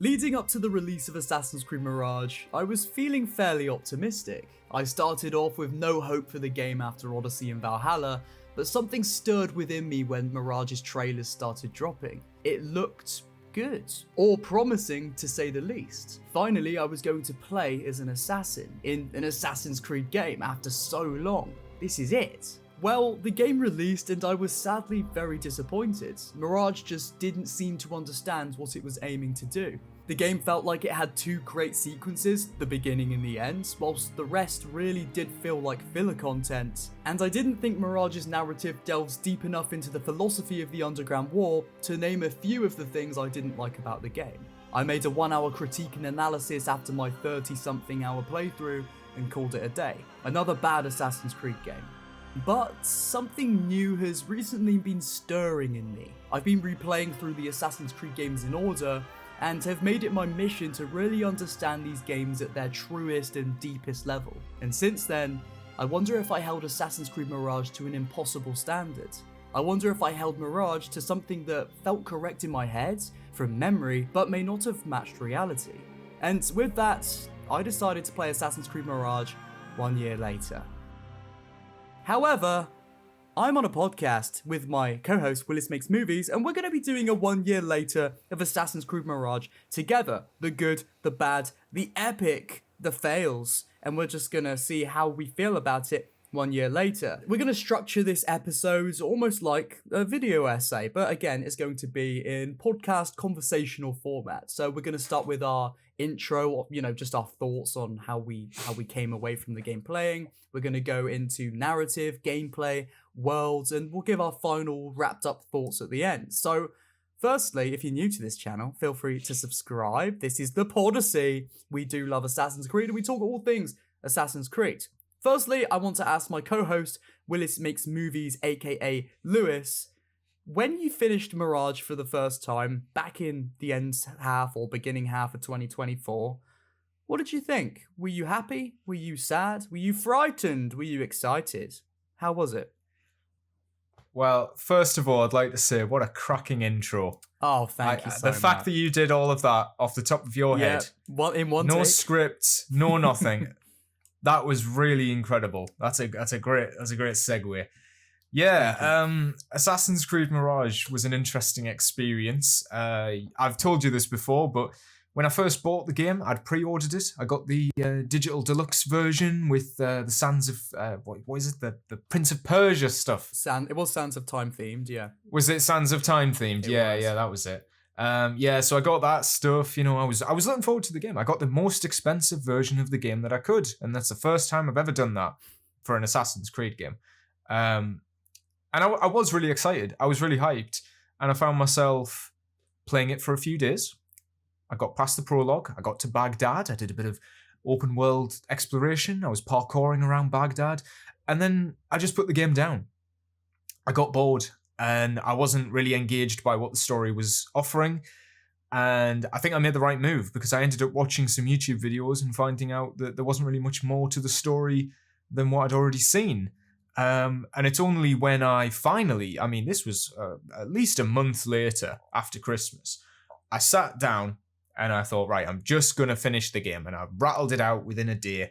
Leading up to the release of Assassin's Creed Mirage, I was feeling fairly optimistic. I started off with no hope for the game after Odyssey and Valhalla, but something stirred within me when Mirage's trailers started dropping. It looked good, or promising to say the least. Finally, I was going to play as an assassin in an Assassin's Creed game after so long. This is it. Well, the game released and I was sadly very disappointed. Mirage just didn't seem to understand what it was aiming to do. The game felt like it had two great sequences, the beginning and the end, whilst the rest really did feel like filler content. And I didn't think Mirage's narrative delves deep enough into the philosophy of the Underground War to name a few of the things I didn't like about the game. I made a 1 hour critique and analysis after my 30-something hour playthrough and called it a day. Another bad Assassin's Creed game. But something new has recently been stirring in me. I've been replaying through the Assassin's Creed games in order, and have made it my mission to really understand these games at their truest and deepest level. And since then, I wonder if I held Assassin's Creed Mirage to an impossible standard. I wonder if I held Mirage to something that felt correct in my head, from memory, but may not have matched reality. And with that, I decided to play Assassin's Creed Mirage 1 year later. However, I'm on a podcast with my co-host Willis Makes Movies, and we're going to be doing a 1 year later of Assassin's Creed Mirage together. The good, the bad, the epic, the fails, and we're just going to see how we feel about it 1 year later. We're going to structure this episode almost like a video essay, but again, it's going to be in podcast conversational format. So we're going to start with our intro, just our thoughts on how we came away from the game playing. We're going to go into narrative, gameplay, worlds, and we'll give our final wrapped up thoughts at the end. So firstly, if you're new to this channel, feel free to subscribe. This is the Podyssey. We do love Assassin's Creed and we talk all things Assassin's Creed. Firstly, I want to ask my co-host, Willis Makes Movies, aka Lewis, when you finished Mirage for the first time, back in the end half or beginning half of 2024, what did you think? Were you happy? Were you sad? Were you frightened? Were you excited? How was it? Well, first of all, I'd like to say what a cracking intro. Oh, thank you so much. The fact that you did all of that off the top of your head. Well, in one no take. Script, no nothing. That was really incredible. That's a great segue. Yeah, Assassin's Creed Mirage was an interesting experience. I've told you this before, but when I first bought the game, I'd pre-ordered it. I got the digital deluxe version with the Sands of what is it? The Prince of Persia stuff. It was Sands of Time themed, yeah. Was it Sands of Time themed? Yeah, that was it. So I got that stuff. I was looking forward to the game. I got the most expensive version of the game that I could, and that's the first time I've ever done that for an Assassin's Creed game. And I was really excited. I was really hyped, and I found myself playing it for a few days. I got past the prologue. I got to Baghdad. I did a bit of open world exploration. I was parkouring around Baghdad, and then I just put the game down. I got bored, and I wasn't really engaged by what the story was offering. And I think I made the right move because I ended up watching some YouTube videos and finding out that there wasn't really much more to the story than what I'd already seen. And it's only when I finally, this was at least a month later after Christmas, I sat down and I thought, right, I'm just going to finish the game. And I rattled it out within a day.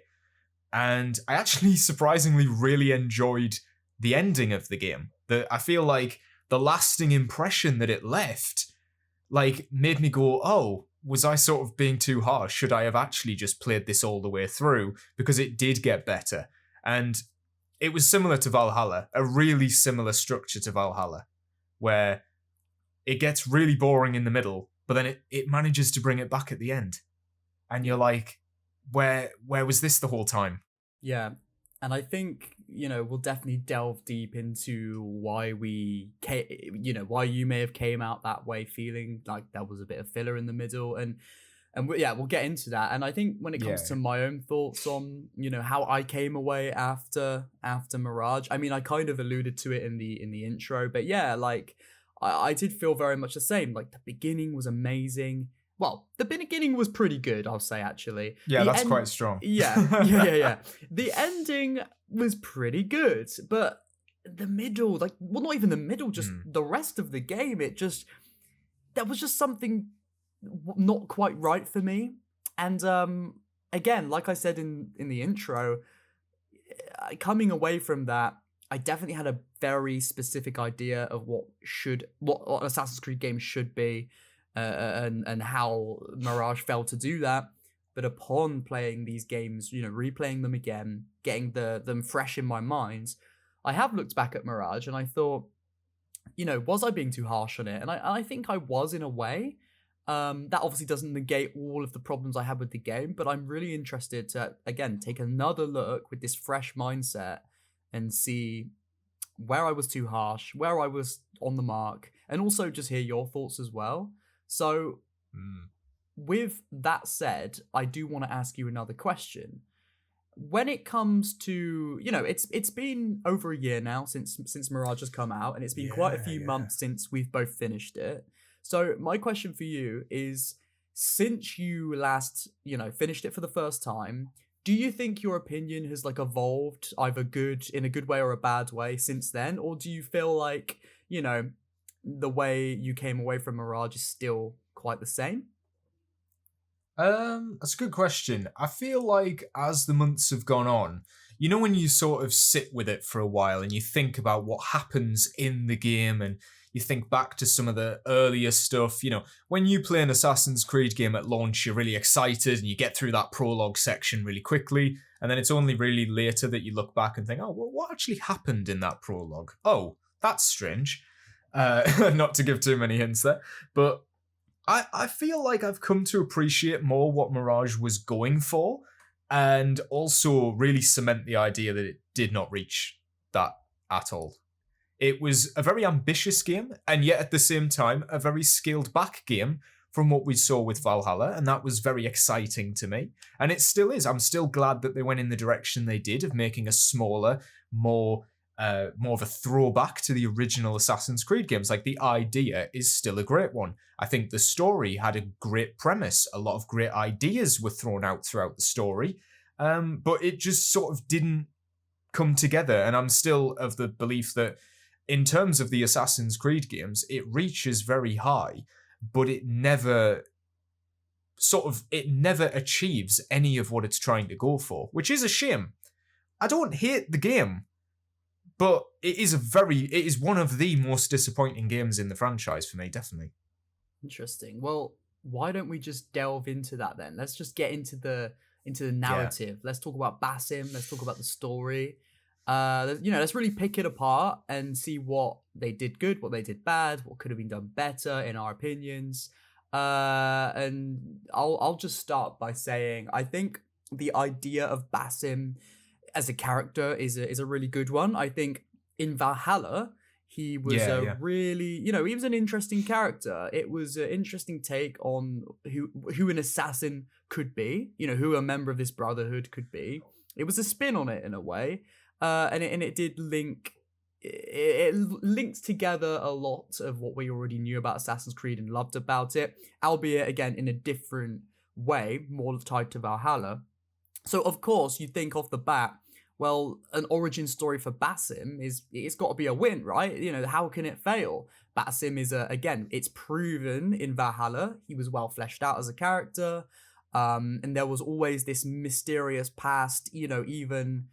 And I actually surprisingly really enjoyed the ending of the game. I feel like the lasting impression that it left, made me go, oh, was I sort of being too harsh? Should I have actually just played this all the way through? Because it did get better. And it was similar to Valhalla, a really similar structure to Valhalla, where it gets really boring in the middle, but then it manages to bring it back at the end. And you're like, where was this the whole time? Yeah. And I think, we'll definitely delve deep into why why you may have came out that way feeling like there was a bit of filler in the middle. And we'll get into that. And I think when it comes to my own thoughts on, how I came away after Mirage, I kind of alluded to it in the intro, but yeah, I did feel very much the same. Like the beginning was amazing. Well, the beginning was pretty good, I'll say, actually. Yeah, that's quite strong. Yeah. The ending was pretty good, but the middle, not even the middle, just the rest of the game, there was just something not quite right for me. And again, like I said in the intro, coming away from that, I definitely had a very specific idea of what Assassin's Creed game should be, and how Mirage failed to do that. But upon playing these games, replaying them again, getting them fresh in my mind, I have looked back at Mirage and I thought, was I being too harsh on it? And I think I was in a way. That obviously doesn't negate all of the problems I had with the game, but I'm really interested to, again, take another look with this fresh mindset and see where I was too harsh, where I was on the mark, and also just hear your thoughts as well. So, with that said, I do want to ask you another question. When it comes to, it's been over a year now since Mirage has come out, and it's been quite a few months since we've both finished it. So my question for you is, since you last, finished it for the first time, do you think your opinion has evolved either in a good way or a bad way since then? Or do you feel like, the way you came away from Mirage is still quite the same? That's a good question. I feel like as the months have gone on, when you sort of sit with it for a while and you think about what happens in the game and you think back to some of the earlier stuff, when you play an Assassin's Creed game at launch, you're really excited and you get through that prologue section really quickly. And then it's only really later that you look back and think, oh, well, what actually happened in that prologue? Oh, that's strange. Not to give too many hints there, but I feel like I've come to appreciate more what Mirage was going for, and also really cement the idea that it did not reach that at all. It was a very ambitious game, and yet at the same time, a very scaled back game from what we saw with Valhalla, and that was very exciting to me. And it still is. I'm still glad that they went in the direction they did of making a smaller, more of a throwback to the original Assassin's Creed games. Like, the idea is still a great one. I think the story had a great premise. A lot of great ideas were thrown out throughout the story, but it just sort of didn't come together. And I'm still of the belief that in terms of the Assassin's Creed games, it reaches very high, but it never achieves any of what it's trying to go for, which is a shame. I don't hate the game, but it is one of the most disappointing games in the franchise for me, definitely. Interesting. Well, why don't we just delve into that then? Let's just get into the narrative. Yeah. Let's talk about Basim. Let's talk about the story. Let's really pick it apart and see what they did good, what they did bad, what could have been done better in our opinions. And I'll just start by saying I think the idea of Basim as a character is a really good one. I think in Valhalla, he was really, he was an interesting character. It was an interesting take on who an assassin could be, who a member of this brotherhood could be. It was a spin on it in a way. And it did link. It linked together a lot of what we already knew about Assassin's Creed and loved about it, albeit again in a different way, more tied to Valhalla. So of course you think off the bat, well, an origin story for Basim it's got to be a win, right? How can it fail? Basim is it's proven in Valhalla he was well fleshed out as a character, and there was always this mysterious past. Even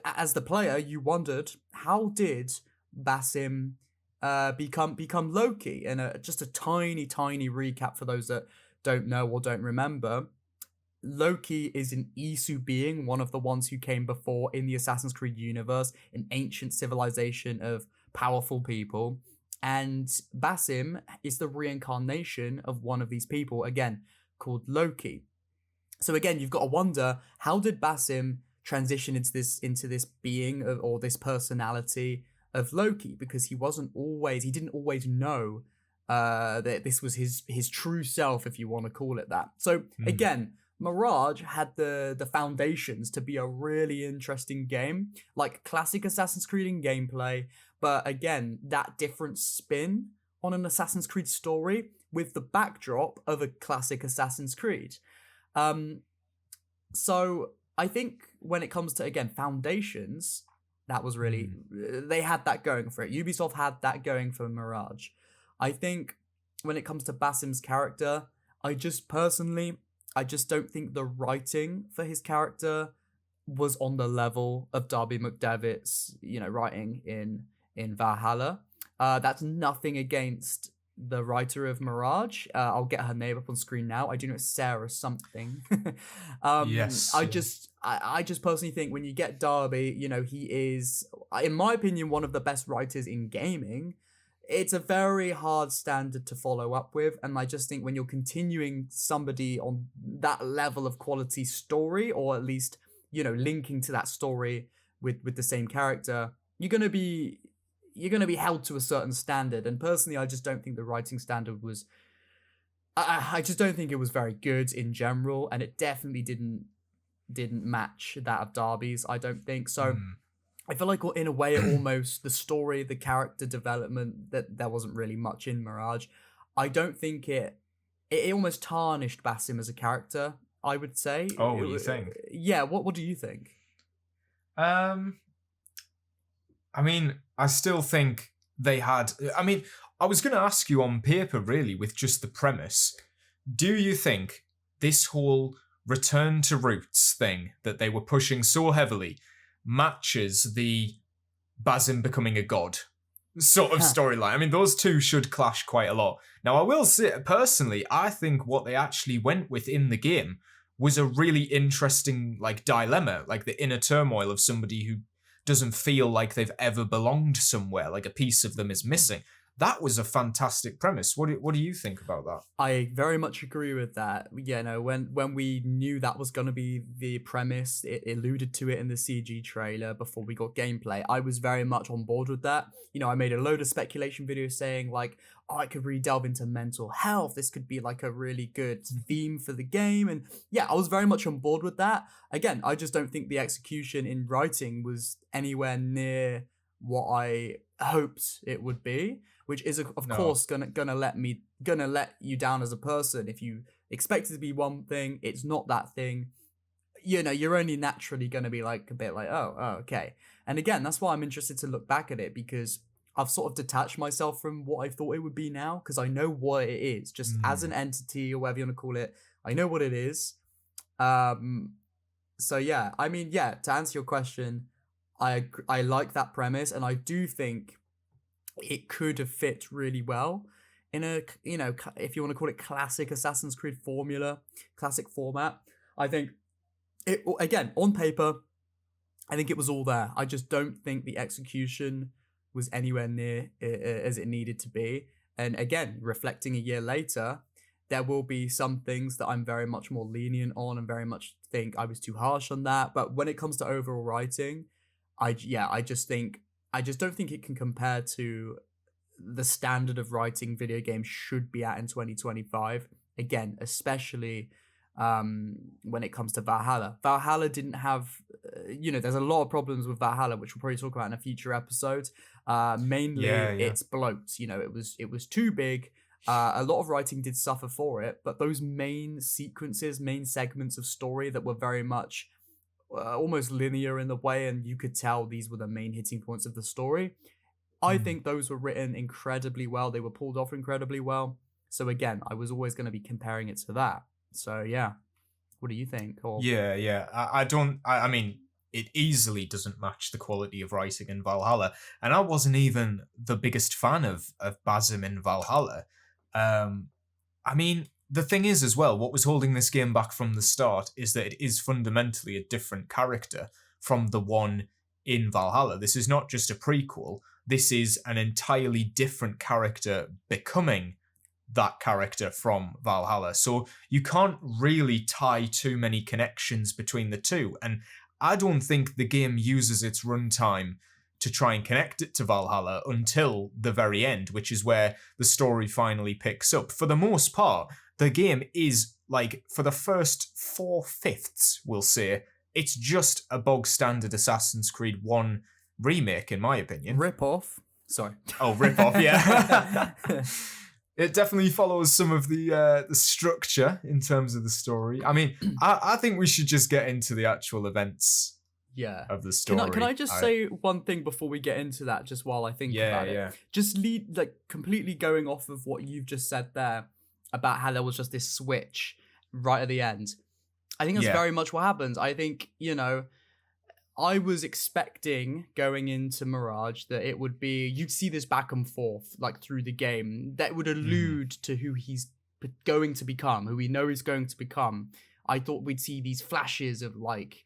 as the player, you wondered, how did Basim become Loki? And just a tiny recap for those that don't know or don't remember. Loki is an Isu being, one of the ones who came before in the Assassin's Creed universe, an ancient civilization of powerful people. And Basim is the reincarnation of one of these people, again, called Loki. So again, you've got to wonder, how did Basim transition into this being or this personality of Loki? Because he didn't always know that this was his true self, if you want to call it that. So again, Mirage had the foundations to be a really interesting game, like classic Assassin's Creed in gameplay, but again, that different spin on an Assassin's Creed story with the backdrop of a classic Assassin's Creed. So I think when it comes to, again, foundations, that was really, they had that going for it. Ubisoft had that going for Mirage. I think when it comes to Basim's character, I just don't think the writing for his character was on the level of Darby McDevitt's, writing in Valhalla. That's nothing against the writer of Mirage. I'll get her name up on screen now. I do know it's Sarah something. Yes. I just personally think when you get Darby, he is, in my opinion, one of the best writers in gaming. It's a very hard standard to follow up with, and I just think when you're continuing somebody on that level of quality story, or at least, linking to that story with the same character, you're gonna be held to a certain standard. And personally, I just don't think the writing standard was. I just don't think it was very good in general, and it definitely didn't match that of Darby's. I don't think so. I feel like in a way, almost the story, the character development, that there wasn't really much in Mirage. I don't think it almost tarnished Basim as a character, I would say. Oh, you think? Yeah, what do you think? I mean, I still think they had... I mean, I was going to ask you on paper, really, with just the premise. Do you think this whole return to roots thing that they were pushing so heavily matches the Basim becoming a god sort of storyline? I mean, those two should clash quite a lot. Now, I will say, personally, I think what they actually went with in the game was a really interesting, dilemma, the inner turmoil of somebody who doesn't feel like they've ever belonged somewhere, like a piece of them is missing. That was a fantastic premise. What do you think about that? I very much agree with that. Yeah, no, when we knew that was going to be the premise, it alluded to it in the CG trailer before we got gameplay. I was very much on board with that. I made a load of speculation videos saying I could really delve into mental health. This could be a really good theme for the game. And yeah, I was very much on board with that. Again, I just don't think the execution in writing was anywhere near what I hoped it would be, which is of course gonna let you down as a person. If you expect it to be one thing, it's not that thing. You're only naturally gonna be a bit oh, okay. And again, that's why I'm interested to look back at it, because I've sort of detached myself from what I thought it would be now, because I know what it is, just as an entity or whatever you want to call it. I know what it is. So yeah, I mean, yeah, to answer your question, I like that premise, and I do think it could have fit really well in a, if you want to call it classic Assassin's Creed formula, classic format. I think it, again, on paper, I think it was all there. I just don't think the execution was anywhere near as it needed to be. And again, reflecting a year later, there will be some things that I'm very much more lenient on and very much think I was too harsh on that. But when it comes to overall writing, I just don't think it can compare to the standard of writing video games should be at in 2025. Again, especially when it comes to Valhalla. Valhalla didn't have, there's a lot of problems with Valhalla, which we'll probably talk about in a future episode. Mainly, its bloat. It was too big. A lot of writing did suffer for it, but those main sequences, main segments of story that were very much almost linear in the way, and you could tell these were the main hitting points of the story. I think those were written incredibly well. They were pulled off incredibly well. So again, I was always going to be comparing it to that. So yeah, what do you think? Or... Yeah. I mean, it easily doesn't match the quality of writing in Valhalla. And I wasn't even the biggest fan of Basim in Valhalla. I mean, the thing is as well, what was holding this game back from the start is that it is fundamentally a different character from the one in Valhalla. This is not just a prequel. This is an entirely different character becoming that character from Valhalla. So you can't really tie too many connections between the two. And I don't think the game uses its runtime to try and connect it to Valhalla until the very end, which is where the story finally picks up. For the most part, the game is, for the first 4/5, we'll say, it's just a bog standard Assassin's Creed 1 remake, in my opinion. Rip-off. Sorry. Oh, rip-off, yeah. It definitely follows some of the structure in terms of the story. I mean, I think we should just get into the actual events Yeah. of the story. Can I just say one thing before we get into that, just while I think about it? Just completely going off of what you've just said there about how there was just this switch right at the end. I think that's very much what happens. I think, I was expecting going into Mirage that it would be, you'd see this back and forth like through the game that would allude to who he's going to become, who we know he's going to become. I thought we'd see these flashes of like,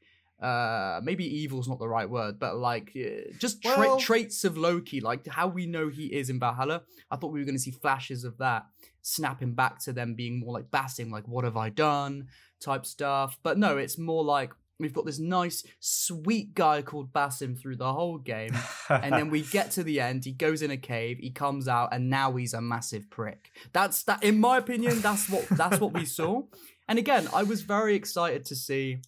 maybe evil's not the right word, but like just traits of Loki, like how we know he is in Valhalla. I thought we were going to see flashes of that, snapping back to them being more like Basim, like what have I done type stuff. But no, it's more like we've got this nice, sweet guy called Basim through the whole game. And then we get to the end, he goes in a cave, he comes out, and now he's a massive prick. That's that, in my opinion, that's what we saw. And again, I was very excited to see,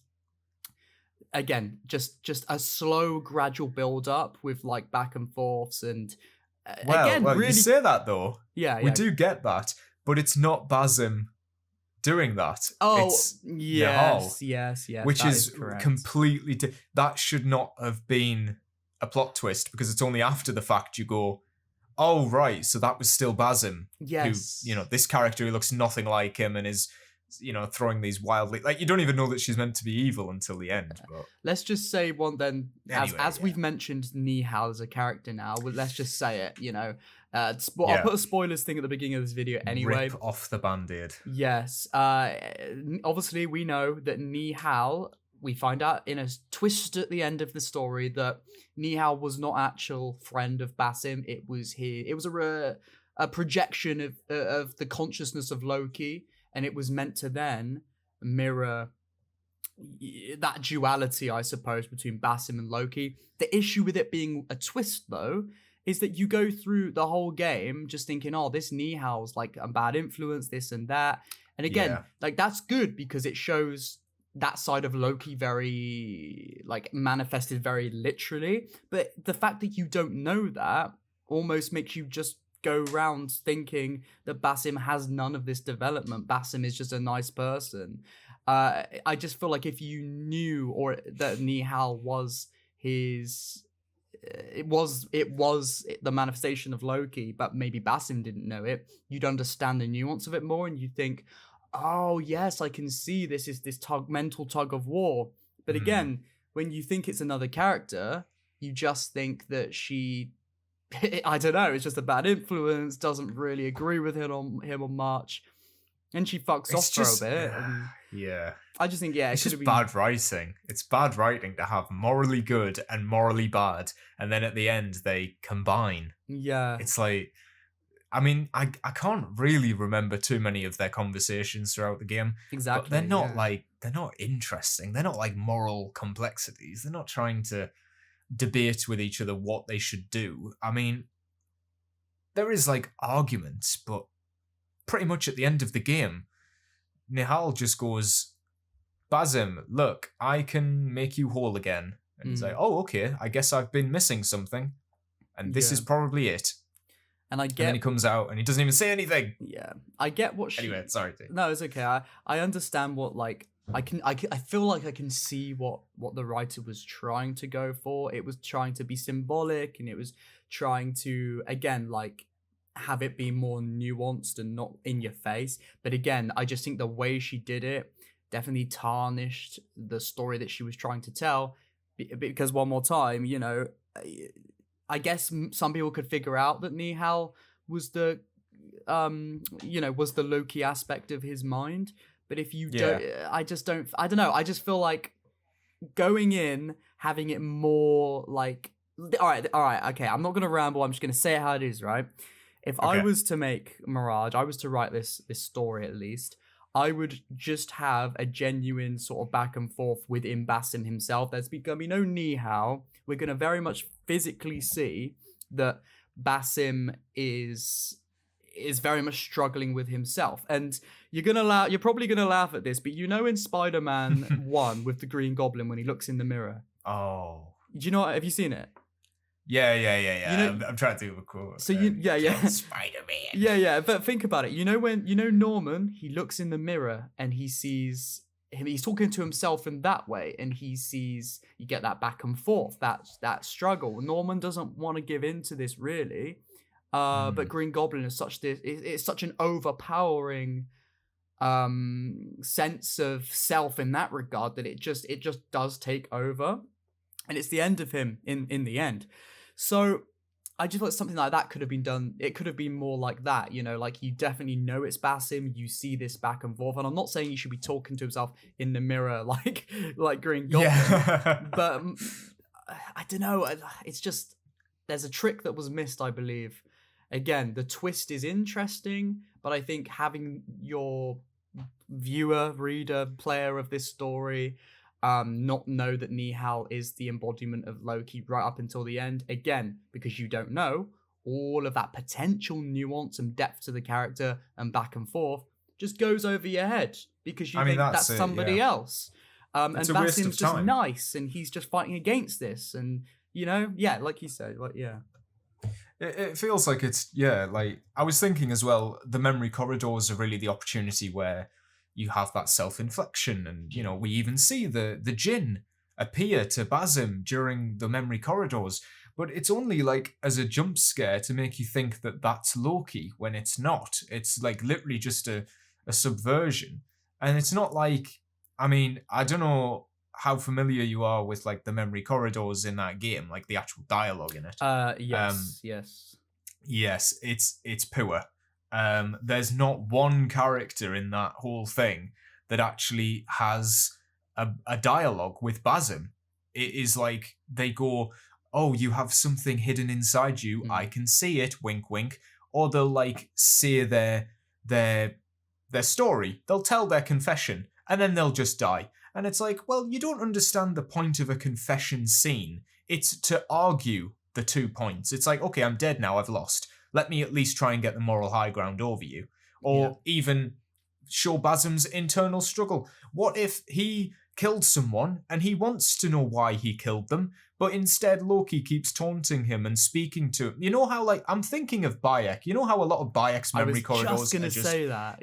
again, just a slow, gradual build up with like back and forths. And really, you say that though. Yeah, we do get that, but it's not Basim doing that. Oh, it's yes, Nihal, yes, which is completely. That should not have been a plot twist, because it's only after the fact you go, oh right, so that was still Basim. Yes, who, this character who looks nothing like him and is, throwing these wildly, like, you don't even know that she's meant to be evil until the end. But let's just say one then, anyway, as we've mentioned Nihal as a character now, let's just say it, I'll put a spoilers thing at the beginning of this video anyway. Rip off the band-aid. Yes. Obviously, we know that Nihal, we find out in a twist at the end of the story that Nihal was not actual friend of Basim. It was a projection of the consciousness of Loki, and it was meant to then mirror that duality, I suppose, between Basim and Loki. The issue with it being a twist, though, is that you go through the whole game just thinking, oh, this Nihal's like a bad influence, this and that. And again, like that's good because it shows that side of Loki very like manifested very literally. But the fact that you don't know that almost makes you just go around thinking that Basim has none of this development. Basim is just a nice person. I just feel like if you knew or that Nihal was his... It was the manifestation of Loki, but maybe Basim didn't know it, you'd understand the nuance of it more, and you'd think, oh yes, I can see this is this mental tug of war. But again, when you think it's another character, you just think that she, I don't know, it's just a bad influence, doesn't really agree with him on much, and she fucks off for a bit. Yeah. I just think, it's just bad writing. It's bad writing to have morally good and morally bad, and then at the end they combine. Yeah. It's like, I mean, I can't really remember too many of their conversations throughout the game. Exactly. But they're not they're not interesting. They're not like moral complexities. They're not trying to debate with each other what they should do. I mean, there is like arguments, but pretty much at the end of the game, Nihal just goes, Basim, look, I can make you whole again. And he's like, oh, okay, I guess I've been missing something. And this is probably it. And and then he comes out and he doesn't even say anything. Yeah. I get what Anyway, sorry. No, it's okay. I understand what, like, I feel like I can see what the writer was trying to go for. It was trying to be symbolic, and it was trying to, again, like, have it be more nuanced and not in your face. But again, I just think the way she did it definitely tarnished the story that she was trying to tell, because one more time, I guess some people could figure out that Nihal was the was the Loki aspect of his mind. But if you don't, I don't know. I just feel like going in, having it more like, all right, okay, I'm not going to ramble. I'm just going to say it how it is, right? If I was to make Mirage, I was to write this story at least, I would just have a genuine sort of back and forth within Basim himself. There's going to be no Nihal. We're going to very much physically see that Basim is very much struggling with himself. And you're probably going to laugh at this, but in Spider-Man 1 with the Green Goblin when he looks in the mirror. Oh. Do you know, have you seen it? Yeah. I'm trying to think of a quote. So Spider-Man. Yeah. But think about it. When Norman, he looks in the mirror and he sees he's talking to himself in that way, and you get that back and forth, that struggle. Norman doesn't want to give in to this really, but Green Goblin is it's such an overpowering sense of self in that regard that it just does take over, and it's the end of him in the end. So I just thought something like that could have been done. It could have been more like that, like you definitely know it's Basim. You see this back and forth, and I'm not saying he should be talking to himself in the mirror like Green Goblin, but I don't know. It's just there's a trick that was missed, I believe. Again, the twist is interesting, but I think having your viewer, reader, player of this story not know that Nihal is the embodiment of Loki right up until the end, again, because you don't know, all of that potential nuance and depth to the character and back and forth just goes over your head because you think that's somebody else. And Basim's just nice, and he's just fighting against this, and like you said, It feels like it's, like, I was thinking as well, the memory corridors are really the opportunity where you have that self-inflection, and, we even see the djinn appear to Basim during the memory corridors, but it's only, like, as a jump scare to make you think that that's Loki, when it's not. It's, like, literally just a subversion. And it's not like, I don't know how familiar you are with, like, the memory corridors in that game, like the actual dialogue in it. Yes, it's poor. There's not one character in that whole thing that actually has a dialogue with Basim. It is like they go, "Oh, you have something hidden inside you. I can see it." Wink, wink. Or they'll like say their story. They'll tell their confession, and then they'll just die. And it's like, well, you don't understand the point of a confession scene. It's to argue the 2 points. It's like, okay, I'm dead now. I've lost. Let me at least try and get the moral high ground over you. Or even show Basim's internal struggle. What if he killed someone and he wants to know why he killed them, but instead Loki keeps taunting him and speaking to him? You know how, like, I'm thinking of Bayek. You know how a lot of Bayek's memory corridors I was just going to say that.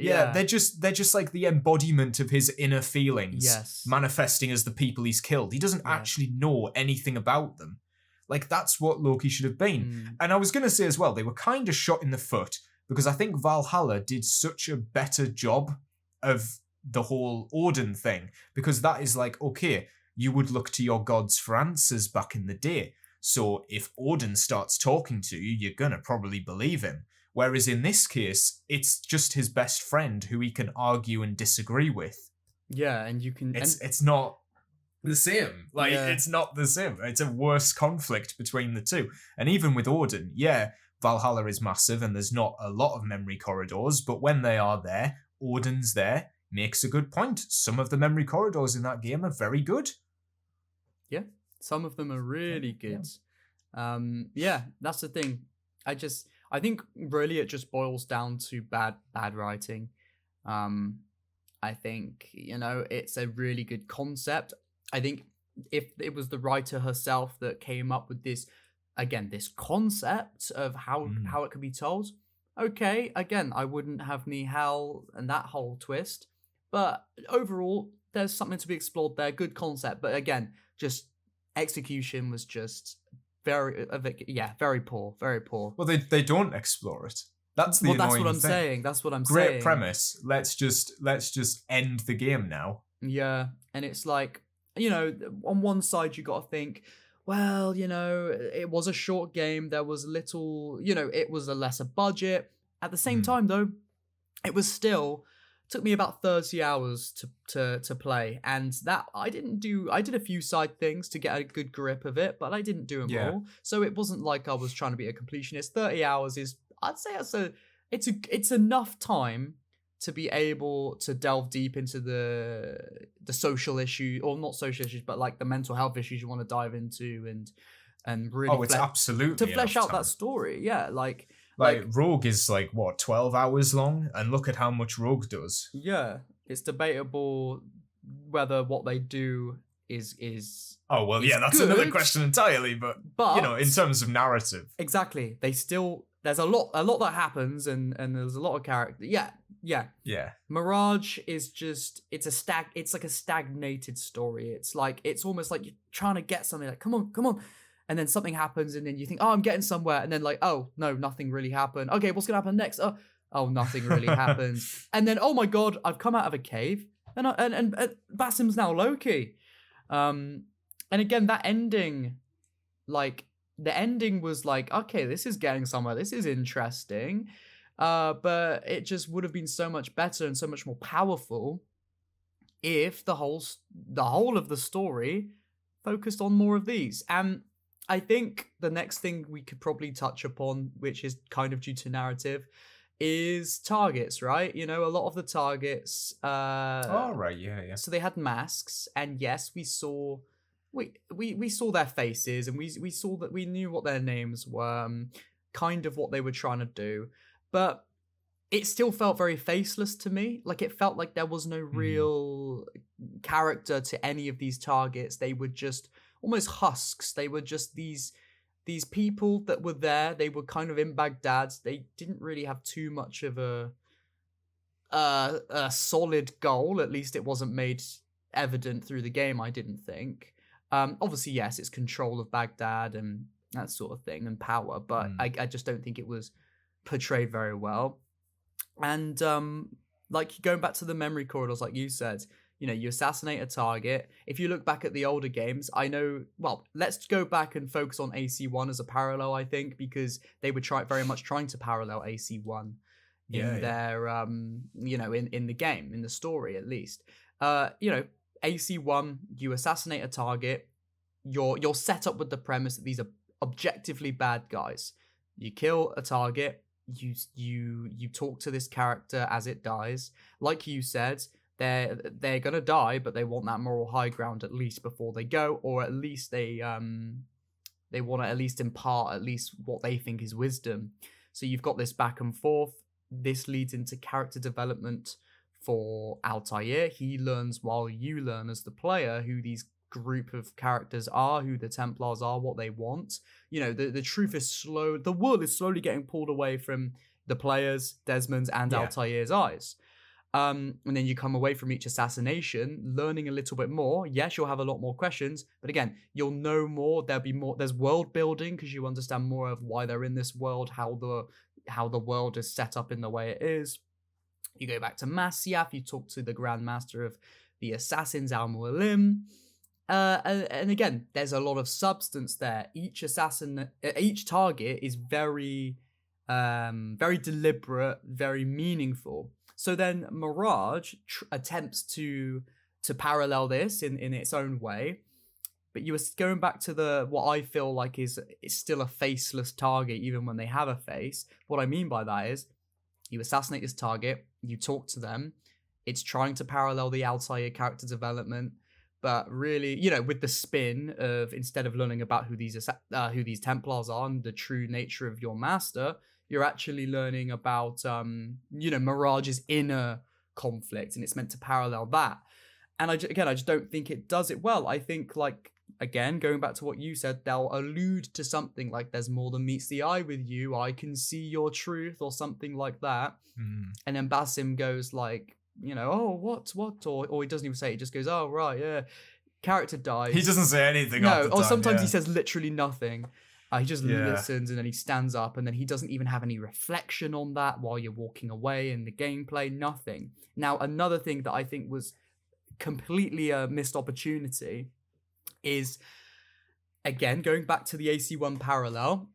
They're just like the embodiment of his inner feelings manifesting as the people he's killed. He doesn't actually know anything about them. Like, that's what Loki should have been. And I was going to say as well, they were kind of shot in the foot because I think Valhalla did such a better job of the whole Odin thing, because that is like, okay, you would look to your gods for answers back in the day. So if Odin starts talking to you, you're going to probably believe him. Whereas in this case, it's just his best friend who he can argue and disagree with. Yeah, and you can... It's not the same. Like, it's not the same. It's a worse conflict between the two. And even with Odin, Valhalla is massive and there's not a lot of memory corridors, but when they are there, Odin's there, makes a good point. Some of the memory corridors in that game are very good. Yeah, some of them are really good. That's the thing. I think really it just boils down to bad writing. I think, it's a really good concept. I think if it was the writer herself that came up with this concept of how it could be told, okay, again, I wouldn't have Nihal and that whole twist. But overall, there's something to be explored there. Good concept. But again, just execution was just very poor, very poor. Well, they don't explore it. That's the annoying thing. That's what I'm saying. Great premise. Let's just end the game now. Yeah, and it's like, on one side you got to think, well, it was a short game. There was little, it was a lesser budget. At the same time, though, it was still took me about 30 hours to play, and that I did a few side things to get a good grip of it, but I didn't do them all. So it wasn't like I was trying to be a completionist. 30 hours is, I'd say it's enough time to be able to delve deep into the social issue, or not social issues, but like the mental health issues you want to dive into, and really it's absolutely to flesh out that story. Yeah, like Rogue is like what, 12 hours long, and look at how much Rogue does. Yeah, it's debatable whether what they do is that's good. Another question entirely, but in terms of narrative, exactly, there's a lot that happens, and there's a lot of character. Yeah. Yeah. Mirage is just, it's like a stagnated story. It's almost like you're trying to get something, like, come on. And then something happens and then you think, oh, I'm getting somewhere. And then like, oh, no, nothing really happened. Okay, what's going to happen next? Oh, nothing really happens. And then, oh my God, I've come out of a cave and Basim's now Loki. And again, that ending, like, the ending was like, okay, this is getting somewhere. This is interesting. But it just would have been so much better and so much more powerful if the whole of the story focused on more of these. And I think the next thing we could probably touch upon, which is kind of due to narrative, is targets, right? You know, a lot of the targets. Oh, right, yeah. So they had masks, and yes, we saw their faces, and we saw that we knew what their names were, kind of what they were trying to do, but it still felt very faceless to me. Like, it felt like there was no real character to any of these targets. They were just almost husks. They were just these people that were there. They were kind of in Baghdad. They didn't really have too much of a solid goal. At least it wasn't made evident through the game, I didn't think. Obviously, yes, it's control of Baghdad and that sort of thing and power, but I just don't think it was portrayed very well. And like, going back to the memory corridors, like you said, you know, you assassinate a target. If you look back at the older games, I know, well, let's go back and focus on AC1 as a parallel, I think, because they were very much trying to parallel AC1 in their, you know, in the game, in the story, at least. You know, AC1, you assassinate a target, you're set up with the premise that these are objectively bad guys. You kill a target, you talk to this character as it dies. Like you said, they're gonna die, but they want that moral high ground at least before they go, or at least they want to at least impart at least what they think is wisdom. So you've got this back and forth. This leads into character development for Altair. He learns while you learn as the player who these group of characters are, who the Templars are, what they want. You know, the truth is slow. The world is slowly getting pulled away from the players, Desmond's and Altair's eyes. And then you come away from each assassination, learning a little bit more. Yes, you'll have a lot more questions, but again, you'll know more. There'll be more. There's world building because you understand more of why they're in this world, how the world is set up in the way it is. You go back to Masyaf. You talk to the Grand Master of the Assassins, Al-Mualim. And again, there's a lot of substance there. Each target is very deliberate, very meaningful. So then Mirage attempts to parallel this in its own way, but you were going back to what I feel like is still a faceless target, even when they have a face. What I mean by that is, you assassinate this target, you talk to them, it's trying to parallel the Altair character development, but really, you know, with the spin of, instead of learning about who these Templars are and the true nature of your master, you're actually learning about, you know, Mirage's inner conflict, and it's meant to parallel that. And I just don't think it does it well. I think, like, again, going back to what you said, they'll allude to something like, there's more than meets the eye with you, I can see your truth, or something like that. And then Basim goes like, you know, oh, what? Or he doesn't even say it, he just goes, oh, right, yeah. Character dies. He doesn't say anything. No, or sometimes he says literally nothing. He just listens, and then he stands up, and then he doesn't even have any reflection on that while you're walking away in the gameplay, nothing. Now, another thing that I think was completely a missed opportunity is, again, going back to the AC1 parallel,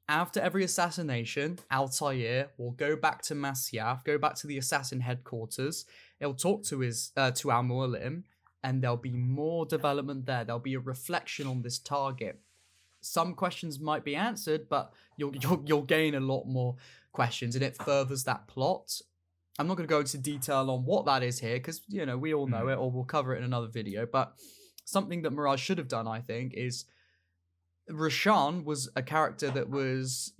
after every assassination, Altair will go back to Masyaf, go back to the assassin headquarters, he'll talk to Al-Mualim, and there'll be more development there. There'll be a reflection on this target. Some questions might be answered, but you'll gain a lot more questions, and it furthers that plot. I'm not going to go into detail on what that is here, because, you know, we all know it, or we'll cover it in another video, but something that Mirage should have done, I think, is Roshan was a character that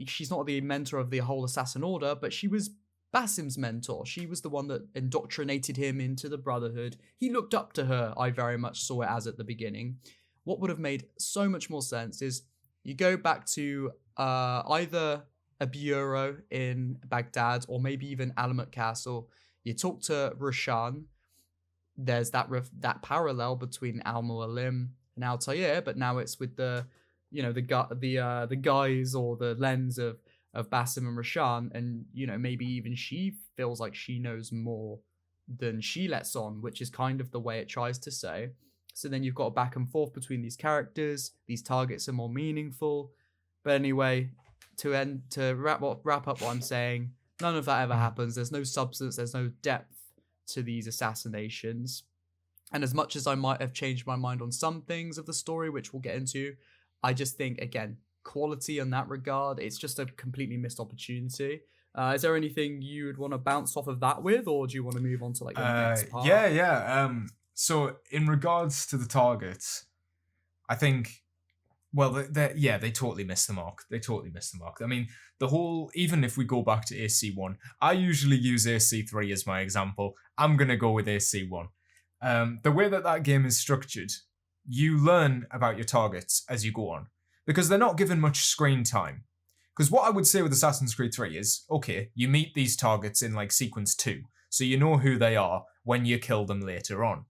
she's not the mentor of the whole Assassin Order, but she was Basim's mentor. She was the one that indoctrinated him into the Brotherhood. He looked up to her, I very much saw it as at the beginning. What would have made so much more sense is you go back to either a bureau in Baghdad or maybe even Alamut Castle. You talk to Roshan. There's that that parallel between Al Mualim and Altair, but now it's with the the guise or the lens of Basim and Roshan, and maybe even she feels like she knows more than she lets on, which is kind of the way it tries to say. So then you've got a back and forth between these characters. These targets are more meaningful. But anyway, to wrap up what I'm saying, none of that ever happens. There's no substance. There's no depth to these assassinations. And as much as I might have changed my mind on some things of the story, which we'll get into, I just think, again, quality in that regard, it's just a completely missed opportunity. Is there anything you would want to bounce off of that with, or do you want to move on to like the next part? So in regards to the targets, I think, well, they totally missed the mark. They totally missed the mark. I mean, even if we go back to AC1, I usually use AC3 as my example. I'm going to go with AC1. The way that game is structured, you learn about your targets as you go on, because they're not given much screen time. Because what I would say with Assassin's Creed 3 is, okay, you meet these targets in like sequence 2, so you know who they are when you kill them later on.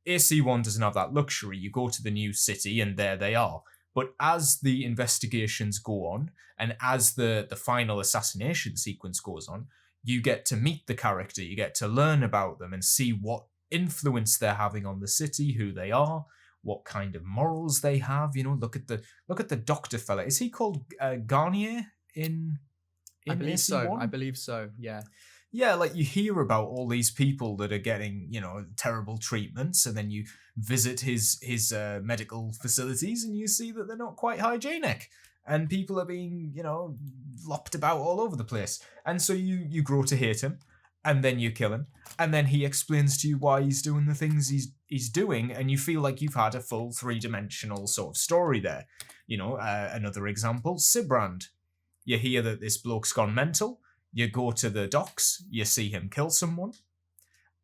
AC1 doesn't have that luxury. You go to the new city and there they are. But as the investigations go on, and as the final assassination sequence goes on, you get to meet the character, you get to learn about them and see what influence they're having on the city, who they are, what kind of morals they have. Look at the doctor fella. Is he called Garnier in I believe AC1? so. I believe so. Yeah. Yeah, like you hear about all these people that are getting, terrible treatments, and then you visit his medical facilities and you see that they're not quite hygienic, and people are being, lopped about all over the place. And so you grow to hate him, and then you kill him, and then he explains to you why he's doing the things he's doing, and you feel like you've had a full 3-dimensional sort of story there. Another example, Sibrand. You hear that this bloke's gone mental. You go to the docks, you see him kill someone,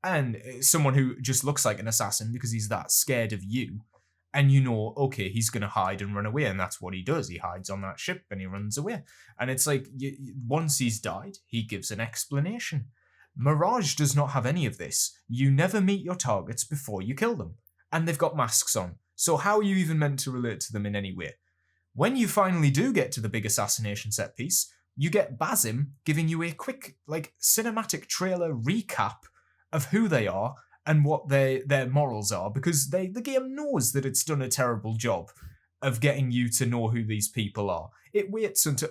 and someone who just looks like an assassin because he's that scared of you, and okay, he's going to hide and run away, and that's what he does. He hides on that ship and he runs away. And it's like, once he's died, he gives an explanation. Mirage does not have any of this. You never meet your targets before you kill them, and they've got masks on, so how are you even meant to relate to them in any way? When you finally do get to the big assassination set piece, you get Basim giving you a quick, cinematic trailer recap of who they are and what their morals are, because the game knows that it's done a terrible job of getting you to know who these people are. It waits until,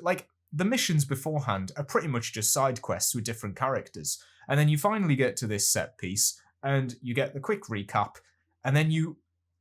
the missions beforehand are pretty much just side quests with different characters, and then you finally get to this set piece, and you get the quick recap, and then you,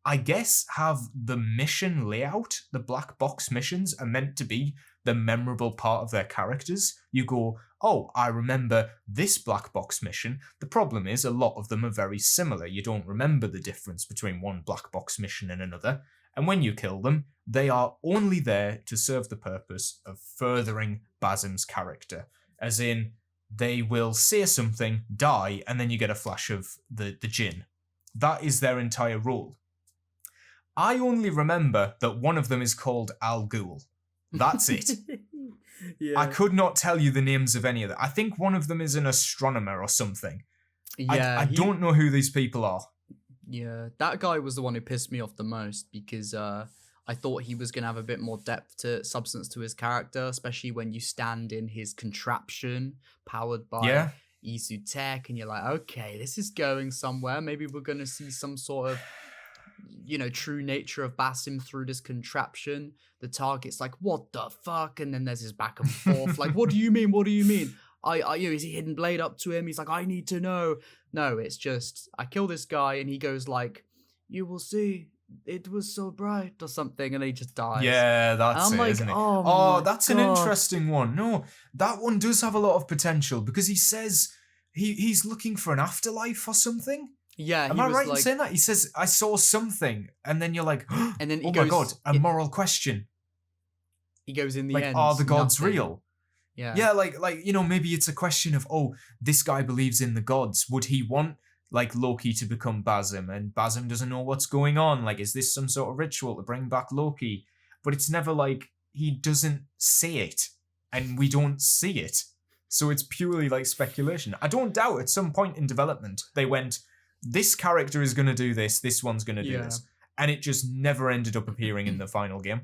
I guess, have the mission layout. The black box missions are meant to be the memorable part of their characters. You go, oh, I remember this black box mission. The problem is a lot of them are very similar. You don't remember the difference between one black box mission and another. And when you kill them, they are only there to serve the purpose of furthering Basim's character. As in, they will say something, die, and then you get a flash of the djinn. That is their entire role. I only remember that one of them is called Al Ghul. That's it. Yeah. I could not tell you the names of any of them. I think one of them is an astronomer or something. Yeah, I don't know who these people are. Yeah, that guy was the one who pissed me off the most, because I thought he was going to have a bit more substance to his character, especially when you stand in his contraption powered by Isu Tech, and you're like, okay, this is going somewhere. Maybe we're going to see some sort of true nature of Basim through this contraption. The target's like, what the fuck? And then there's his back and forth. Like, what do you mean? What do you mean? Is he hidden blade up to him? He's like, I need to know. No, it's just, I kill this guy, and he goes like, you will see, it was so bright, or something, and he just dies. Yeah, that's it, isn't it? Oh, that's God. an interesting one. No, that one does have a lot of potential, because he says he's looking for an afterlife or something. Yeah, Am I right in saying that? He says, I saw something, and then you're like, and then oh my God, a moral question. He goes in the end. Are the gods nothing. real? Yeah. Yeah, maybe it's a question of, this guy believes in the gods. Would he want, Loki to become Basim, and Basim doesn't know what's going on? Is this some sort of ritual to bring back Loki? But it's never he doesn't say it, and we don't see it. So it's purely like speculation. I don't doubt at some point in development they went, this character is going to do this one's going to do this. And it just never ended up appearing in the final game.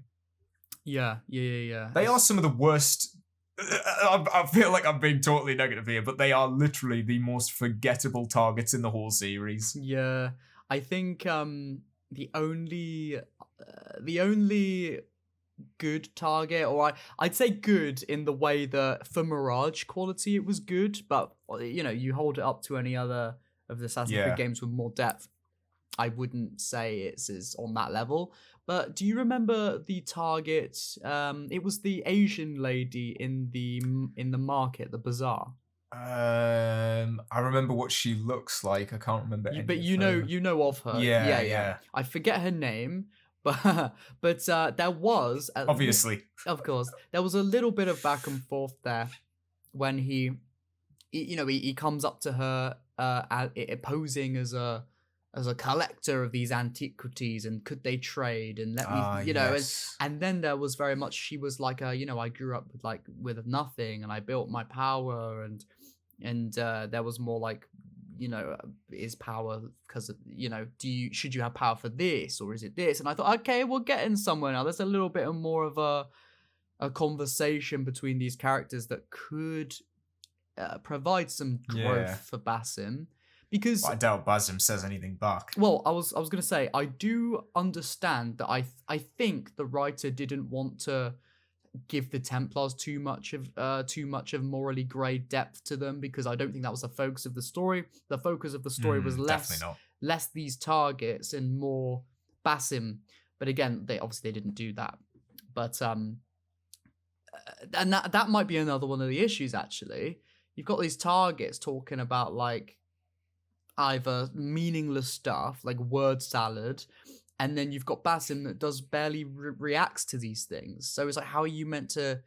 Yeah. They are some of the worst. I feel like I'm being totally negative here, but they are literally the most forgettable targets in the whole series. Yeah. I think the only good target, or I'd say good in the way that for Mirage quality it was good, but you hold it up to any other of the Assassin's Creed games with more depth, I wouldn't say it's on that level. But do you remember the target? It was the Asian lady in the market, the bazaar. I remember what she looks like. I can't remember. But you know of her. Yeah. I forget her name. But there was obviously, of course, there was a little bit of back and forth there when he comes up to her posing as a collector of these antiquities, and could they trade and let me and then there was very much, she was like I grew up with nothing and I built my power, and there was more like, is power because should you have power for this, or is it this? And I thought, okay, we're getting somewhere now. There's a little bit more of a conversation between these characters that could provide some growth for Basim, because I doubt Basim says anything back. Well, I was gonna say, I do understand that I think the writer didn't want to give the Templars too much of morally grey depth to them, because I don't think that was the focus of the story. The focus of the story was less these targets and more Basim. But again, they didn't do that. But and that might be another one of the issues, actually. You've got these targets talking about like either meaningless stuff like word salad, and then you've got Basim that does barely reacts to these things. So it's like, how are you meant to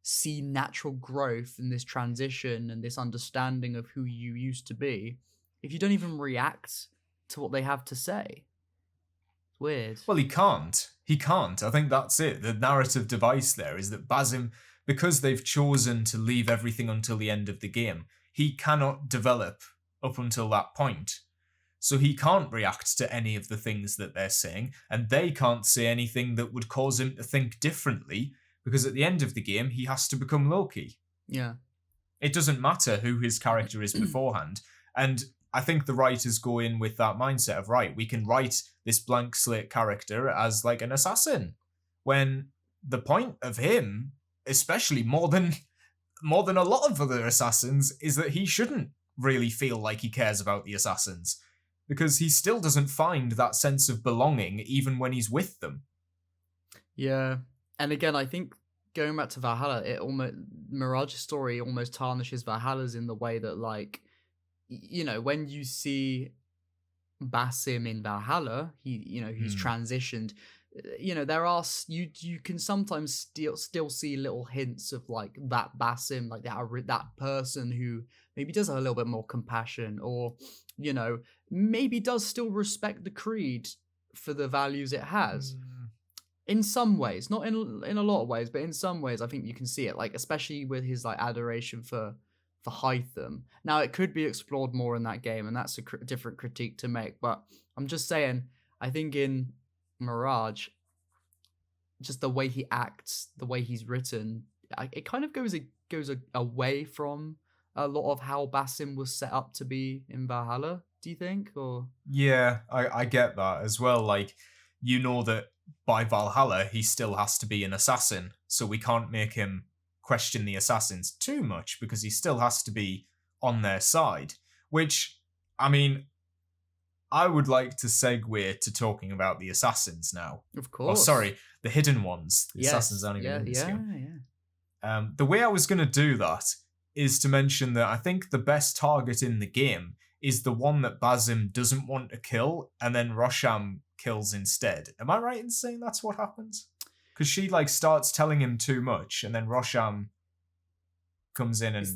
see natural growth in this transition and this understanding of who you used to be if you don't even react to what they have to say? It's weird. Well, he can't. I think that's it. The narrative device there is that Basim, because they've chosen to leave everything until the end of the game, he cannot develop up until that point. So he can't react to any of the things that they're saying, and they can't say anything that would cause him to think differently, because at the end of the game, he has to become Loki. Yeah. It doesn't matter who his character is beforehand. And I think the writers go in with that mindset of, right, we can write this blank slate character as like an assassin, when the point of him, especially more than a lot of other assassins, is that he shouldn't really feel like he cares about the assassins, because he still doesn't find that sense of belonging even when he's with them. Yeah. And again, I think going back to Valhalla, Mirage's story almost tarnishes Valhalla's in the way that, like, when you see Basim in Valhalla, he's transitioned. There are you can sometimes still see little hints of like that Basim, like that person who maybe does have a little bit more compassion, or maybe does still respect the Creed for the values it has. In some ways, not in a lot of ways, but in some ways, I think you can see it, like especially with his like adoration for Hytham. Now, it could be explored more in that game, and that's a different critique to make. But I'm just saying, I think in Mirage, just the way he acts, the way he's written, it kind of goes away from a lot of how Basim was set up to be in Valhalla. Do you think? Or yeah, I get that as well. Like, that by Valhalla he still has to be an assassin, so we can't make him question the assassins too much, because he still has to be on their side. Which, I mean, I would like to segue to talking about the assassins now. Of course. Oh, sorry, the hidden ones. The assassins aren't even in this game. The way I was going to do that is to mention that I think the best target in the game is the one that Basim doesn't want to kill, and then Rosham kills instead. Am I right in saying that's what happens? Because she like starts telling him too much, and then Rosham comes in and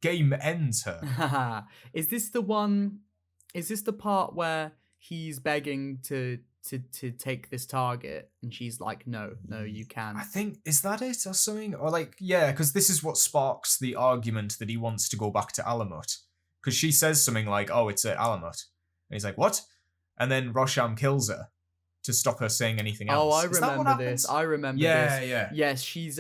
game ends her. Is this the one? Is this the part where he's begging to to take this target, and she's like, no, you can. I think, is that it or something? Or like, yeah, because this is what sparks the argument that he wants to go back to Alamut. Because she says something like, oh, it's at Alamut. And he's like, what? And then Rosham kills her to stop her saying anything else. Oh, I remember this. I remember this. Yeah. Yes, she's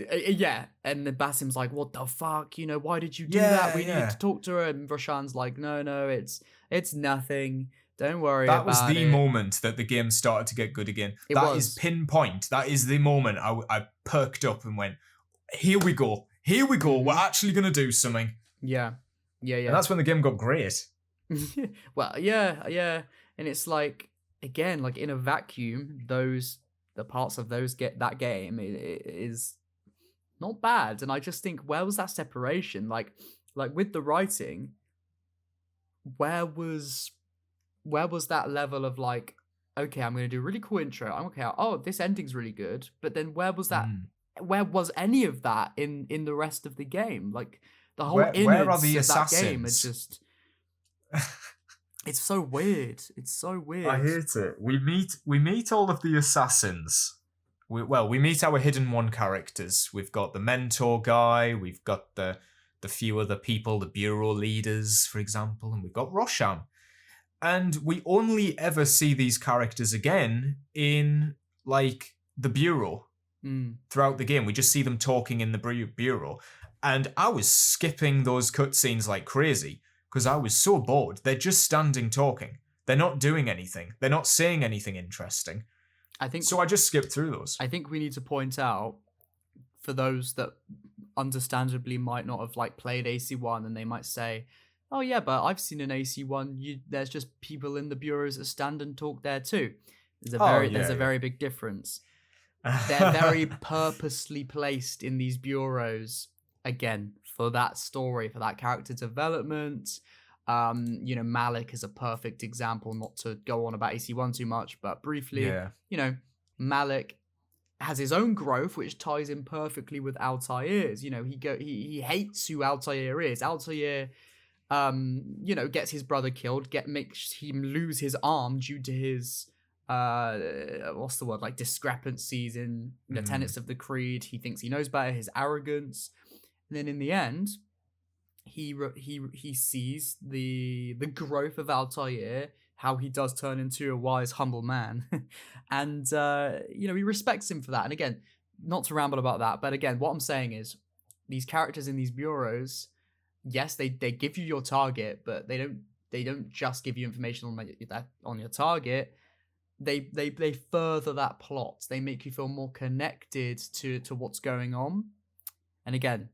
yeah, and then Basim's like, what the fuck, you know, why did you do that? We need to talk to her. And Roshan's like, no, it's nothing, don't worry about it. That was the moment that the game started to get good again. That is pinpoint. That is the moment I perked up and went, here we go, we're actually gonna do something. Yeah. And that's when the game got great. Well, yeah, and it's like, again, like in a vacuum, the parts of that game is not bad, and I just think, where was that separation? Like with the writing, where was that level of like, okay, I'm gonna do a really cool intro. I'm okay. Oh, this ending's really good, but then where was that? Where was any of that in the rest of the game? Like the whole where are the of assassins? That game is just. It's so weird. I hate it. We meet all of the assassins. We meet our hidden one characters. We've got the mentor guy. We've got the few other people, the bureau leaders, for example, and we've got Rosham. And we only ever see these characters again in like the bureau throughout the game. We just see them talking in the bureau, and I was skipping those cutscenes like crazy. Because I was so bored. They're just standing talking. They're not doing anything. They're not saying anything interesting. So I just skipped through those. I think we need to point out, for those that understandably might not have like played AC1, and they might say, oh yeah, but I've seen an AC1. There's just people in the bureaus that stand and talk there too. There's a very big difference. They're very purposely placed in these bureaus, again, for that story, for that character development. You know, Malik is a perfect example, not to go on about AC1 too much, but briefly, you know, Malik has his own growth, which ties in perfectly with Altair's. You know, he hates who Altair is. Altair, you know, gets his brother killed, makes him lose his arm due to his what's the word, like discrepancies in the tenets of the creed. He thinks he knows better, his arrogance. And then in the end, he sees the growth of Altair, how he does turn into a wise, humble man. And, you know, he respects him for that. And again, not to ramble about that, but again, what I'm saying is, these characters in these bureaus, yes, they give you your target, but they don't just give you information on your target. They further that plot. They make you feel more connected to what's going on. And again,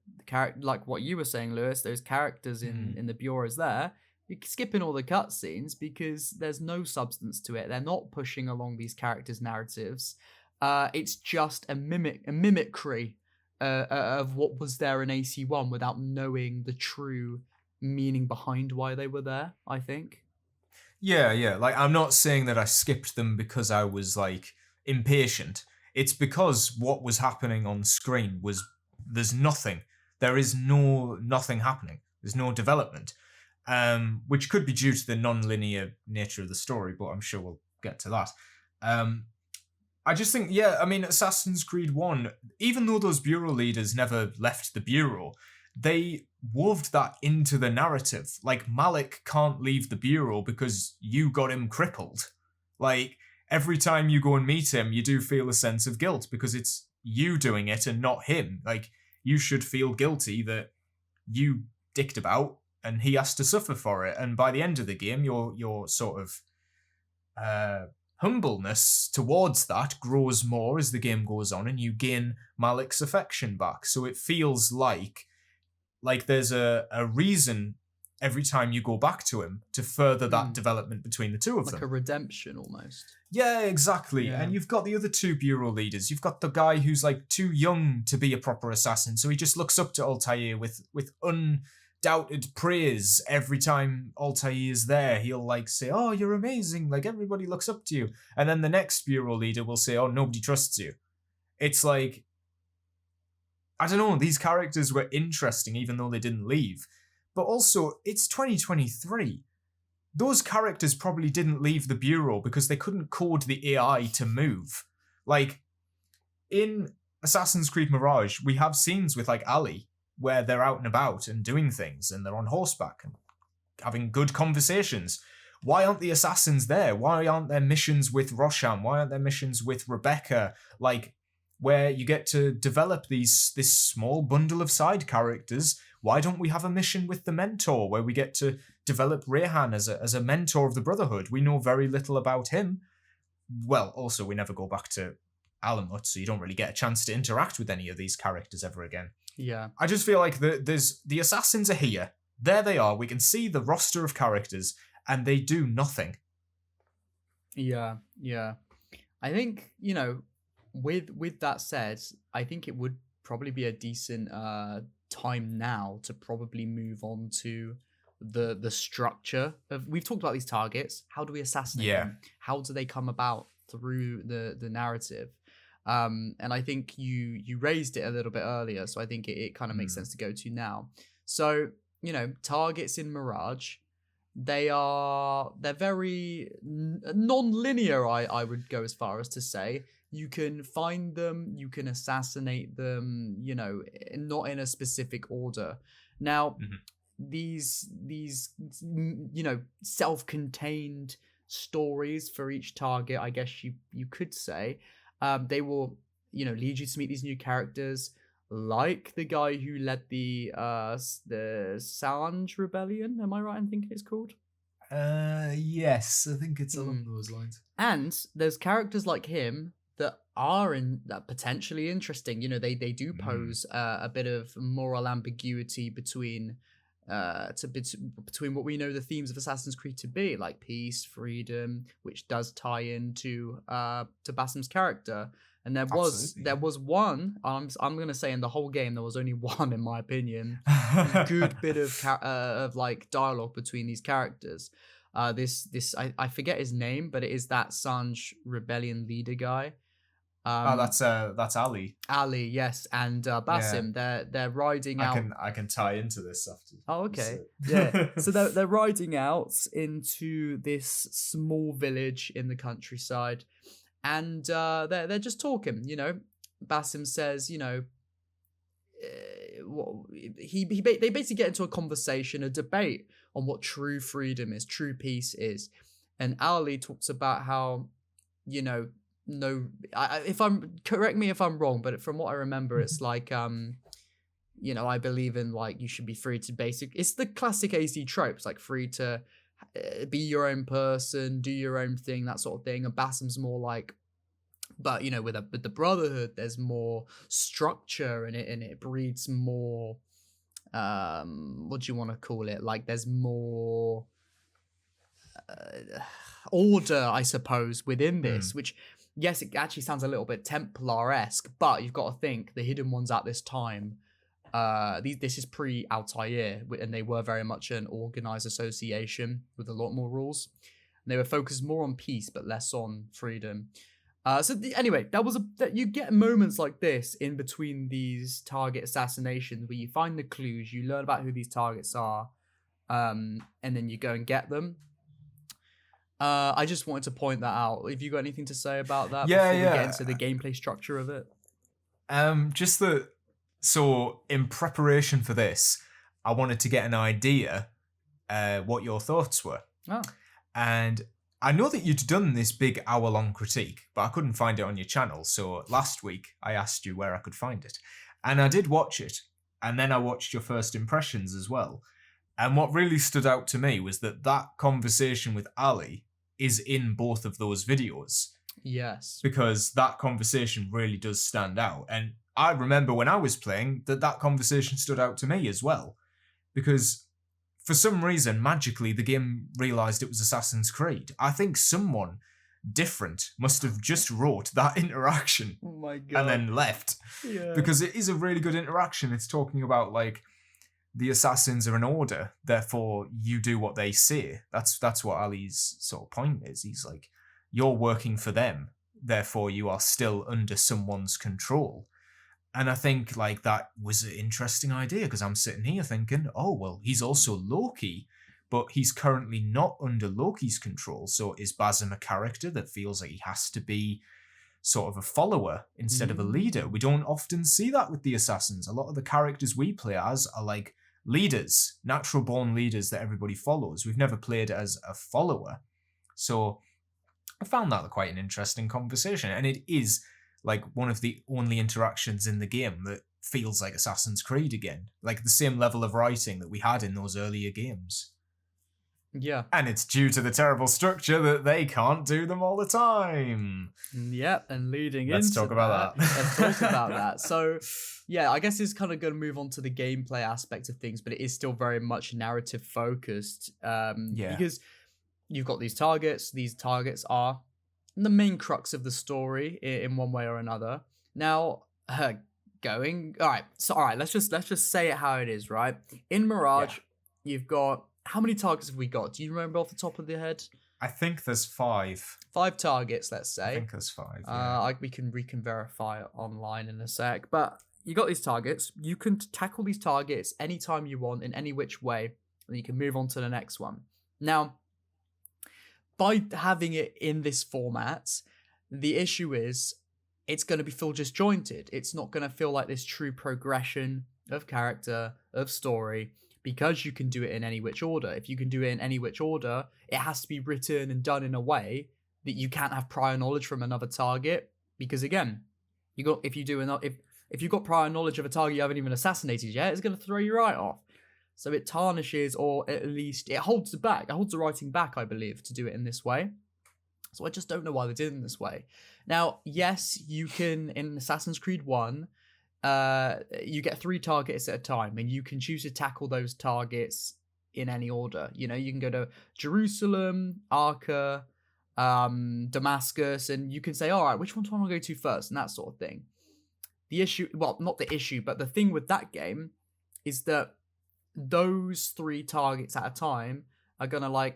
like what you were saying, Lewis, those characters in the bureaus there, you're skipping all the cutscenes because there's no substance to it. They're not pushing along these characters' narratives. It's just a mimicry of what was there in AC1 without knowing the true meaning behind why they were there, I think. Yeah. Like, I'm not saying that I skipped them because I was, like, impatient. It's because what was happening on screen was, there's nothing. There is nothing happening. There's no development. Which could be due to the non-linear nature of the story, but I'm sure we'll get to that. I just think, Assassin's Creed 1, even though those bureau leaders never left the bureau, they wove that into the narrative. Like, Malik can't leave the bureau because you got him crippled. Like, every time you go and meet him, you do feel a sense of guilt because it's you doing it and not him. Like, you should feel guilty that you dicked about and he has to suffer for it. And by the end of the game, your sort of humbleness towards that grows more as the game goes on, and you gain Malik's affection back. So it feels like there's a reason every time you go back to him to further that development between the two of them. Like a redemption almost. Yeah, exactly. Yeah. And you've got the other two bureau leaders. You've got the guy who's like too young to be a proper assassin, so he just looks up to Altair with undoubted praise. Every time Altair is there, he'll like say, "Oh, you're amazing, like everybody looks up to you." And then the next bureau leader will say, "Oh, nobody trusts you." It's like, I don't know, these characters were interesting even though they didn't leave. But also, it's 2023. those characters probably didn't leave the bureau because they couldn't code the AI to move. Like, in Assassin's Creed Mirage, we have scenes with, like, Ali, where they're out and about and doing things, and they're on horseback and having good conversations. Why aren't the assassins there? Why aren't there missions with Roshan? Why aren't there missions with Rebecca? Like, where you get to develop this small bundle of side characters. Why don't we have a mission with the mentor where we get to develop Rayhan as a mentor of the Brotherhood? We know very little about him. Well, also, we never go back to Alamut, so you don't really get a chance to interact with any of these characters ever again. Yeah. I just feel like the assassins are here. There they are. We can see the roster of characters, and they do nothing. Yeah. I think, with that said, I think it would probably be a decent time now to probably move on to the structure of. We've talked about these targets. How do we assassinate them? How do they come about through the narrative? And I think you raised it a little bit earlier, so I think it kind of makes sense to go to now. So, targets in Mirage, they're very non-linear, I would go as far as to say. You can find them, you can assassinate them, not in a specific order. Now, these self-contained stories for each target, I guess you could say, they will, lead you to meet these new characters, like the guy who led the Sanj Rebellion. Am I right in thinking it's called? Yes, I think it's along those lines. And there's characters like him that are potentially interesting. They do pose a bit of moral ambiguity between what we know the themes of Assassin's Creed to be, like peace, freedom, which does tie into to Basim's character. And there was one. I'm gonna say in the whole game there was only one, in my opinion, good bit of like dialogue between these characters. This I forget his name, but it is that Sanj Rebellion leader guy. That's Ali. Ali, yes, and Basim. They're riding out. I can tie into this after. Oh, okay. Yeah. So they're riding out into this small village in the countryside, and they're just talking. Basim says, they basically get into a conversation, a debate on what true freedom is, true peace is, and Ali talks about how, correct me if I'm wrong, but from what I remember, it's like, I believe in, like, you should be free to it's the classic AC tropes, like free to be your own person, do your own thing, that sort of thing. And Basim's more like, but with the Brotherhood, there's more structure and it breeds more, what do you want to call it? Like, there's more order, I suppose, within this, which, yes, it actually sounds a little bit Templar-esque, but you've got to think the Hidden Ones at this time, this is pre-Altair, and they were very much an organized association with a lot more rules. And they were focused more on peace, but less on freedom. Anyway, you get moments like this in between these target assassinations where you find the clues, you learn about who these targets are, and then you go and get them. I just wanted to point that out. Have you got anything to say about that before we get into the gameplay structure of it? So in preparation for this, I wanted to get an idea what your thoughts were. Oh. And I know that you'd done this big hour-long critique, but I couldn't find it on your channel. So last week, I asked you where I could find it. And I did watch it. And then I watched your first impressions as well. And what really stood out to me was that conversation with Ali is in both of those videos. Yes. Because that conversation really does stand out. And I remember when I was playing that conversation stood out to me as well. Because for some reason, magically, the game realised it was Assassin's Creed. I think someone different must have just wrote that interaction. Oh my God. And then left. Yeah. Because it is a really good interaction. It's talking about, like, the assassins are an order, therefore you do what they say. That's what Ali's sort of point is. He's like, you're working for them, therefore you are still under someone's control. And I think, like, that was an interesting idea, because I'm sitting here thinking, oh, well, he's also Loki, but he's currently not under Loki's control. So is Basim a character that feels like he has to be sort of a follower instead of a leader? We don't often see that with the assassins. A lot of the characters we play as are like leaders, natural born leaders that everybody follows. We've never played as a follower. So I found that quite an interesting conversation, and it is like one of the only interactions in the game that feels like Assassin's Creed again, like the same level of writing that we had in those earlier games. Yeah. And it's due to the terrible structure that they can't do them all the time. Yep, and Let's talk about that. Let's talk about that. So, yeah, I guess it's kind of going to move on to the gameplay aspect of things, but it is still very much narrative focused. Because you've got these targets. These targets are the main crux of the story in one way or another. Now, let's just say it how it is, right? In Mirage, you've got, how many targets have we got? Do you remember off the top of your head? I think there's 5. 5 targets, let's say. I think there's 5. Yeah. We can verify it online in a sec. But you got these targets. You can tackle these targets anytime you want, in any which way, and you can move on to the next one. Now, by having it in this format, the issue is it's going to feel disjointed. It's not going to feel like this true progression of character, of story, because you can do it in any which order. If you can do it in any which order, it has to be written and done in a way that you can't have prior knowledge from another target. Because again, if you've got prior knowledge of a target you haven't even assassinated yet, it's going to throw you right off. So it tarnishes, or at least it holds it back. It holds the writing back, I believe, to do it in this way. So I just don't know why they did it in this way. Now, yes, you can, in Assassin's Creed 1, you get 3 targets at a time, and you can choose to tackle those targets in any order. You know, you can go to Jerusalem, Arca, Damascus, and you can say, all right, which one do I want to go to first, and that sort of thing. The issue, well, not the issue, but the thing with that game is that those 3 targets at a time are going to,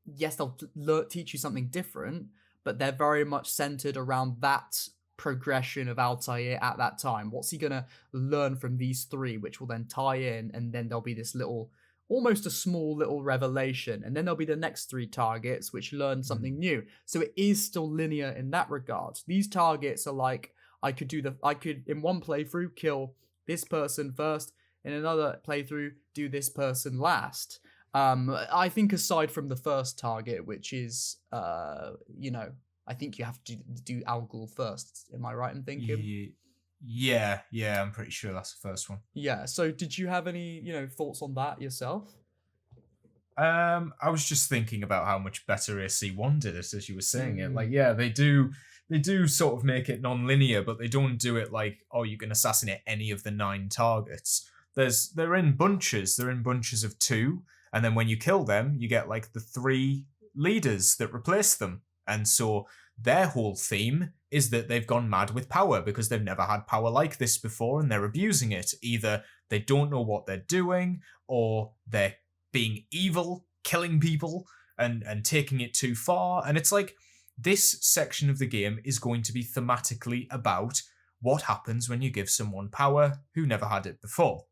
yes, they'll teach you something different, but they're very much centered around that progression of Altair at that time. What's he going to learn from these 3, which will then tie in, and then there'll be this little, almost a small little revelation, and then there'll be the next 3 targets which learn something new. So it is still linear in that regard. These targets are like, I could in one playthrough kill this person first, in another playthrough do this person last. I think aside from the first target, which is I think you have to do Al Ghul first. Am I right in thinking? Yeah, I'm pretty sure that's the first one. Yeah, so did you have any, thoughts on that yourself? I was just thinking about how much better AC1 did it as you were saying it. They do sort of make it non-linear, but they don't do it like, oh, you can assassinate any of the 9 targets. They're in bunches. They're in bunches of 2, and then when you kill them, you get like the 3 leaders that replace them. And so their whole theme is that they've gone mad with power because they've never had power like this before, and they're abusing it. Either they don't know what they're doing, or they're being evil, killing people, and taking it too far. And it's like, this section of the game is going to be thematically about what happens when you give someone power who never had it before.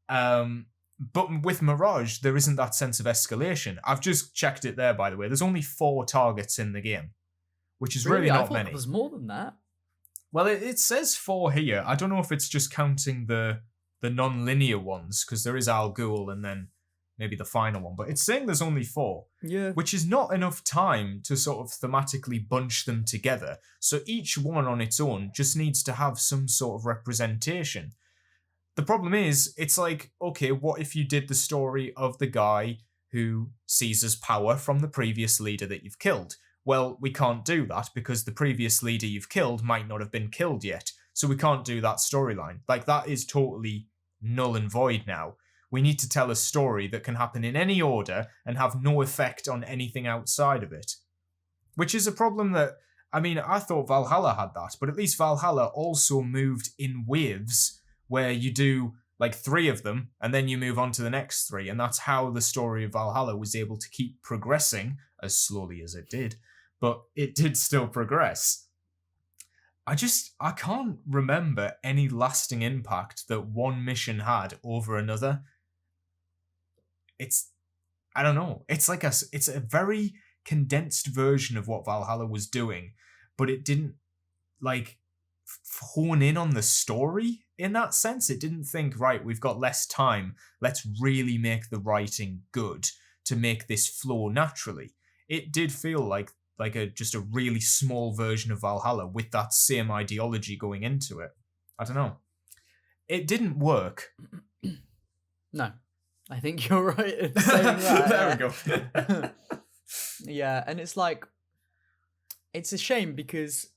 But with Mirage, there isn't that sense of escalation. I've just checked it there, by the way. There's only 4 targets in the game, which is really not many. There's more than that. Well, it says 4 here. I don't know if it's just counting the non-linear ones, because there is Al Ghul and then maybe the final one. But it's saying there's only 4, which is not enough time to sort of thematically bunch them together. So each one on its own just needs to have some sort of representation. The problem is, it's like, okay, what if you did the story of the guy who seizes power from the previous leader that you've killed? Well, we can't do that because the previous leader you've killed might not have been killed yet. So we can't do that storyline. Like, that is totally null and void now. We need to tell a story that can happen in any order and have no effect on anything outside of it. Which is a problem that, I thought Valhalla had that, but at least Valhalla also moved in waves where you do like 3 of them and then you move on to the next 3. And that's how the story of Valhalla was able to keep progressing, as slowly as it did, but it did still progress. I can't remember any lasting impact that one mission had over another. I don't know. It's like it's a very condensed version of what Valhalla was doing, but it didn't like hone in on the story in that sense. It didn't think, right, we've got less time, let's really make the writing good to make this flow naturally. It did feel like just a really small version of Valhalla with that same ideology going into it. I don't know. It didn't work. No, I think you're right in saying that. There we go. Yeah, and it's like, it's a shame because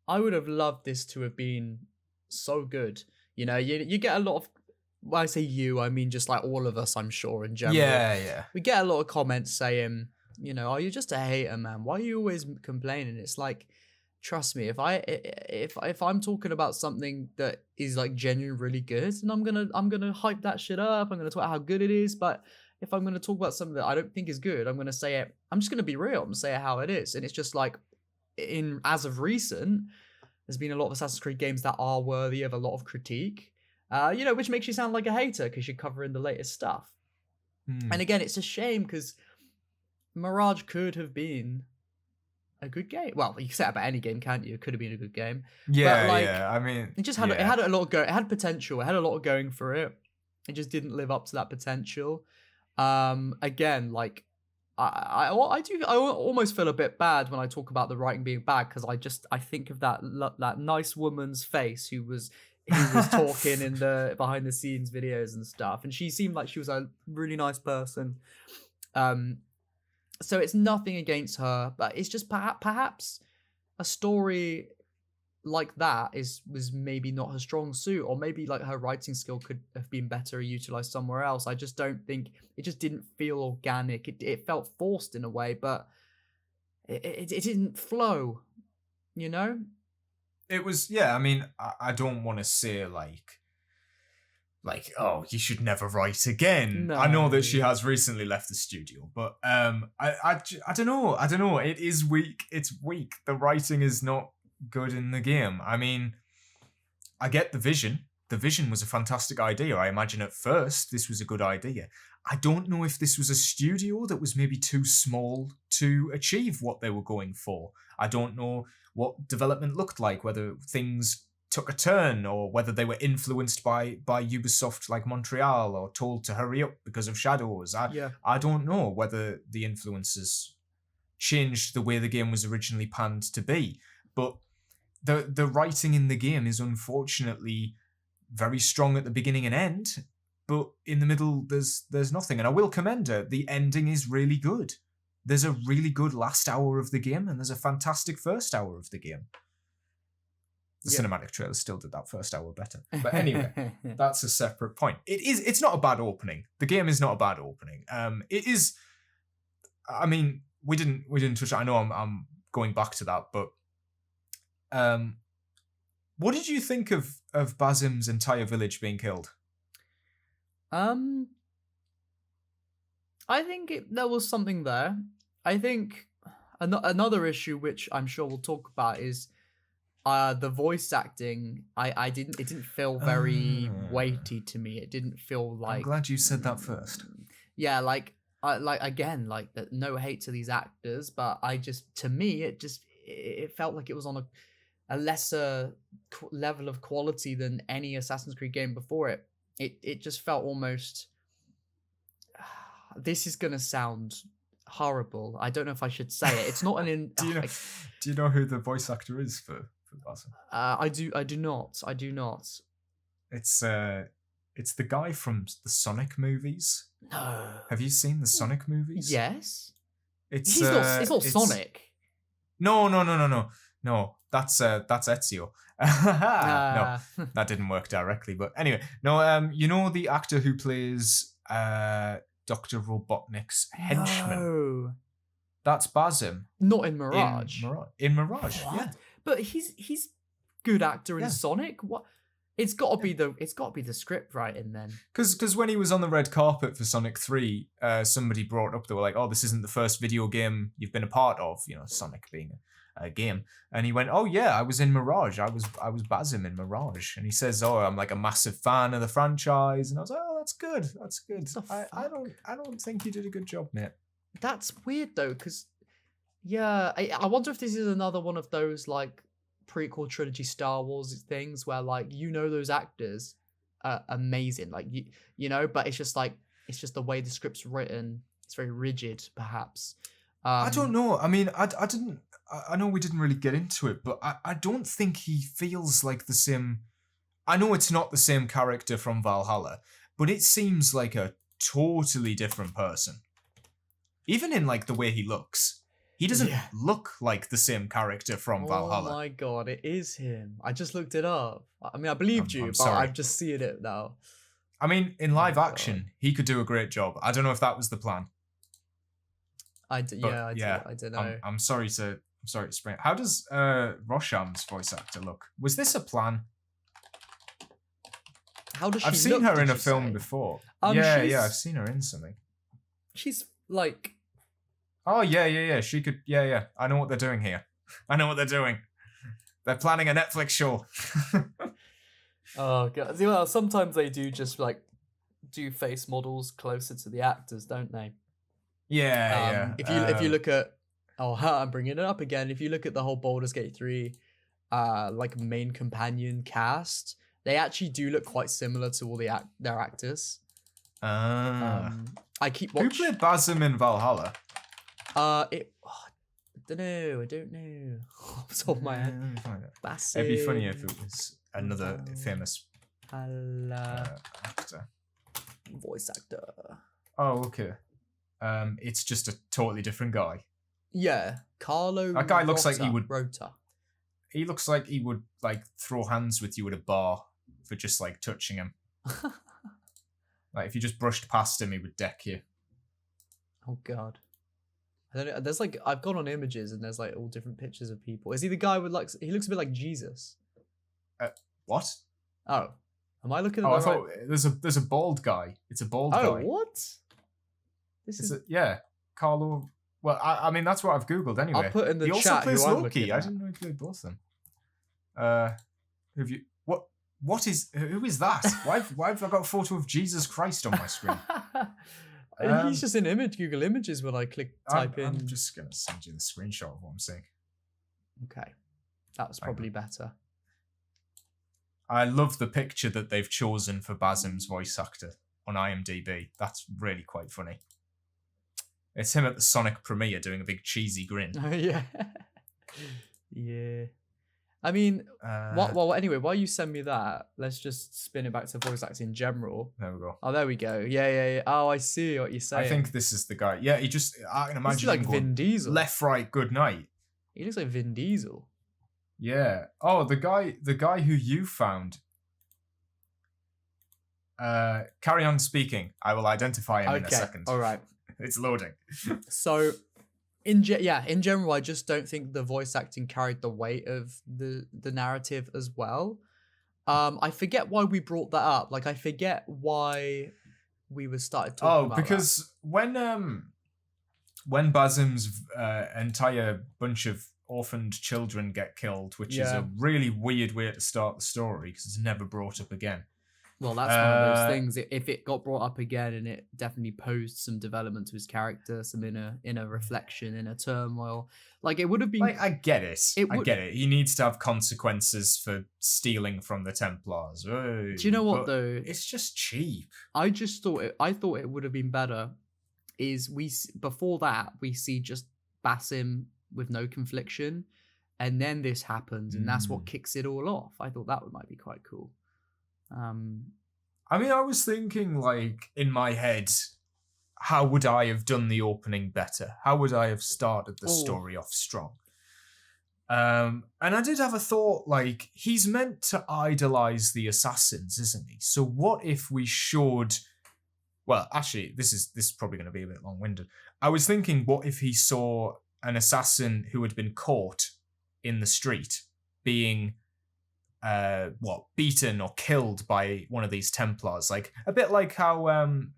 I would have loved this to have been so good. You know, you get a lot of, when I say you, I mean just like all of us, I'm sure, in general. Yeah. We get a lot of comments saying, you know, oh, you're just a hater, man. Why are you always complaining? It's like, trust me, if I'm talking about something that is like genuinely really good, and I'm gonna hype that shit up. I'm gonna talk about how good it is. But if I'm gonna talk about something that I don't think is good, I'm gonna say it. I'm just gonna be real. I'm gonna say it how it is. And it's just like, as of recent, there's been a lot of Assassin's Creed games that are worthy of a lot of critique. You know, which makes you sound like a hater because you're covering the latest stuff. And again, it's a shame because Mirage could have been a good game. Well, you can say that about any game, can't you? It could have been a good game. Yeah, but, like, yeah. I mean, it just had it had a lot of it had potential. It had a lot of going for it. It just didn't live up to that potential. Again, like I almost feel a bit bad when I talk about the writing being bad because I think of that nice woman's face who was talking in the behind the scenes videos and stuff, and she seemed like she was a really nice person. So it's nothing against her, but it's just perhaps a story like that was maybe not her strong suit, or maybe like her writing skill could have been better utilized somewhere else. I just don't think it just didn't feel organic. It felt forced in a way, but it didn't flow, you know? It was, yeah, I mean, I don't want to say like, oh, you should never write again. No. I know that she has recently left the studio, but I don't know. It is weak. It's weak. The writing is not good in the game. I mean, I get the vision. The vision was a fantastic idea. I imagine at first this was a good idea. I don't know if this was a studio that was maybe too small to achieve what they were going for. I don't know what development looked like, whether things took a turn or whether they were influenced by Ubisoft like Montreal or told to hurry up because of shadows. I don't know whether the influences changed the way the game was originally planned to be, but the writing in the game is unfortunately very strong at the beginning and end, but in the middle there's nothing. And I will commend her. The ending is really good. There's a really good last hour of the game and there's a fantastic first hour of the game. The cinematic trailer still did that first hour better. But anyway, that's a separate point. It's not a bad opening. The game is not a bad opening. It is, I mean, we didn't touch it. I know I'm going back to that, but what did you think of Basim's entire village being killed? I think there was something there. I think another issue, which I'm sure we'll talk about, is the voice acting. It didn't feel very weighty to me. It didn't feel like. I'm glad you said that first. Yeah, no hate to these actors, but to me it felt like it was on a lesser level of quality than any Assassin's Creed game before it. It just felt almost. This is gonna sound horrible. I don't know if I should say it. It's not an. Do you know who the voice actor is for Basim? I do not. It's the guy from the Sonic movies. No. Have you seen the Sonic movies? Yes. It's not Sonic. No. That's Ezio. No, that didn't work directly. But anyway, no. You know the actor who plays Dr. Robotnik's henchman? No. That's Basim. Not in Mirage. In Mirage, what? yeah. But he's good actor in Sonic. What? It's got to be the script writing then. Because when he was on the red carpet for Sonic 3, somebody brought up, they were like, oh, this isn't the first video game you've been a part of, Sonic being a game. And he went, oh yeah, I was in Mirage. I was Basim in Mirage. And he says, oh, I'm like a massive fan of the franchise. And I was like, oh, that's good. That's good. I don't think you did a good job, mate. That's weird though, because I wonder if this is another one of those like prequel trilogy Star Wars things where like those actors are amazing, like but it's just the way the script's written. It's very rigid, perhaps. I don't know. I mean, I know we didn't really get into it, but I don't think he feels like the same. I know it's not the same character from Valhalla, but it seems like a totally different person. Even in like the way he looks. He doesn't look like the same character from Valhalla. Oh my god, it is him. I just looked it up. I mean, I believed you, but I'm just seeing it now. I mean, in live action, he could do a great job. I don't know if that was the plan. I don't know. I'm sorry to spring. How does Rosham's voice actor look? Was this a plan? How does she I've seen her in a film before. I've seen her in something. She's like... Oh, yeah. She could... Yeah. I know what they're doing here. I know what they're doing. They're planning a Netflix show. Oh, God. Well, sometimes they do just, like, do face models closer to the actors, don't they? Yeah. If you look at... Oh, I'm bringing it up again. If you look at the whole Baldur's Gate 3, like, main companion cast, they actually do look quite similar to all their actors. I keep watching... Who played Basim in Valhalla? I don't know. Off the top of my head. Basim. It'd be funny if it was another famous actor. Voice actor. Oh, okay. It's just a totally different guy. Yeah, Carlo. That guy looks like he would. Rota. He looks like he would like throw hands with you at a bar for just like touching him. Like if you just brushed past him, he would deck you. Oh God. I don't know. There's like I've gone on images and there's like all different pictures of people. Is he the guy with like he looks a bit like Jesus? What? Oh, am I looking at? I thought there's a bald guy. It's a bald guy. Oh, what? This is Carlo. Well, I mean that's what I've googled anyway. I'll put in the he chat. Also plays who Loki. I didn't know he played both of them. Have you What is who is that? why have I got a photo of Jesus Christ on my screen? He's just in Google Images when I type in. I'm just gonna send you the screenshot of what I'm saying. Okay, that was probably better. I love the picture that they've chosen for Basim's voice actor on IMDb. That's really quite funny. It's him at the Sonic premiere doing a big cheesy grin. Yeah. Yeah. I mean, well, anyway, while you send me that, let's just spin it back to voice acting in general. There we go. Oh, there we go. Yeah. Oh, I see what you're saying. I think this is the guy. Yeah, I can imagine like Vin Diesel. Left, right, good night. He looks like Vin Diesel. Yeah. Oh, the guy who you found. Carry on speaking. I will identify him in a second. All right. It's loading. So, in general, I just don't think the voice acting carried the weight of the narrative as well. I forget why we brought that up. Like, I forget why we were started talking about because when Basim's entire bunch of orphaned children get killed, which is a really weird way to start the story because it's never brought up again. Well, that's one of those things. If it got brought up again, and it definitely posed some development to his character, some inner reflection, inner turmoil. Like it would have been. Like, I get it. I get it. He needs to have consequences for stealing from the Templars. Do you know what though? It's just cheap. I thought it would have been better. Before that we see just Basim with no confliction, and then this happens, and that's what kicks it all off. I thought that might be quite cool. I mean, I was thinking, like, in my head, how would I have done the opening better? How would I have started the story off strong? And I did have a thought, like, he's meant to idolize the assassins, isn't he? So what if we showed... Well, actually, this is probably going to be a bit long-winded. I was thinking, what if he saw an assassin who had been caught in the street being beaten or killed by one of these Templars, like a bit like how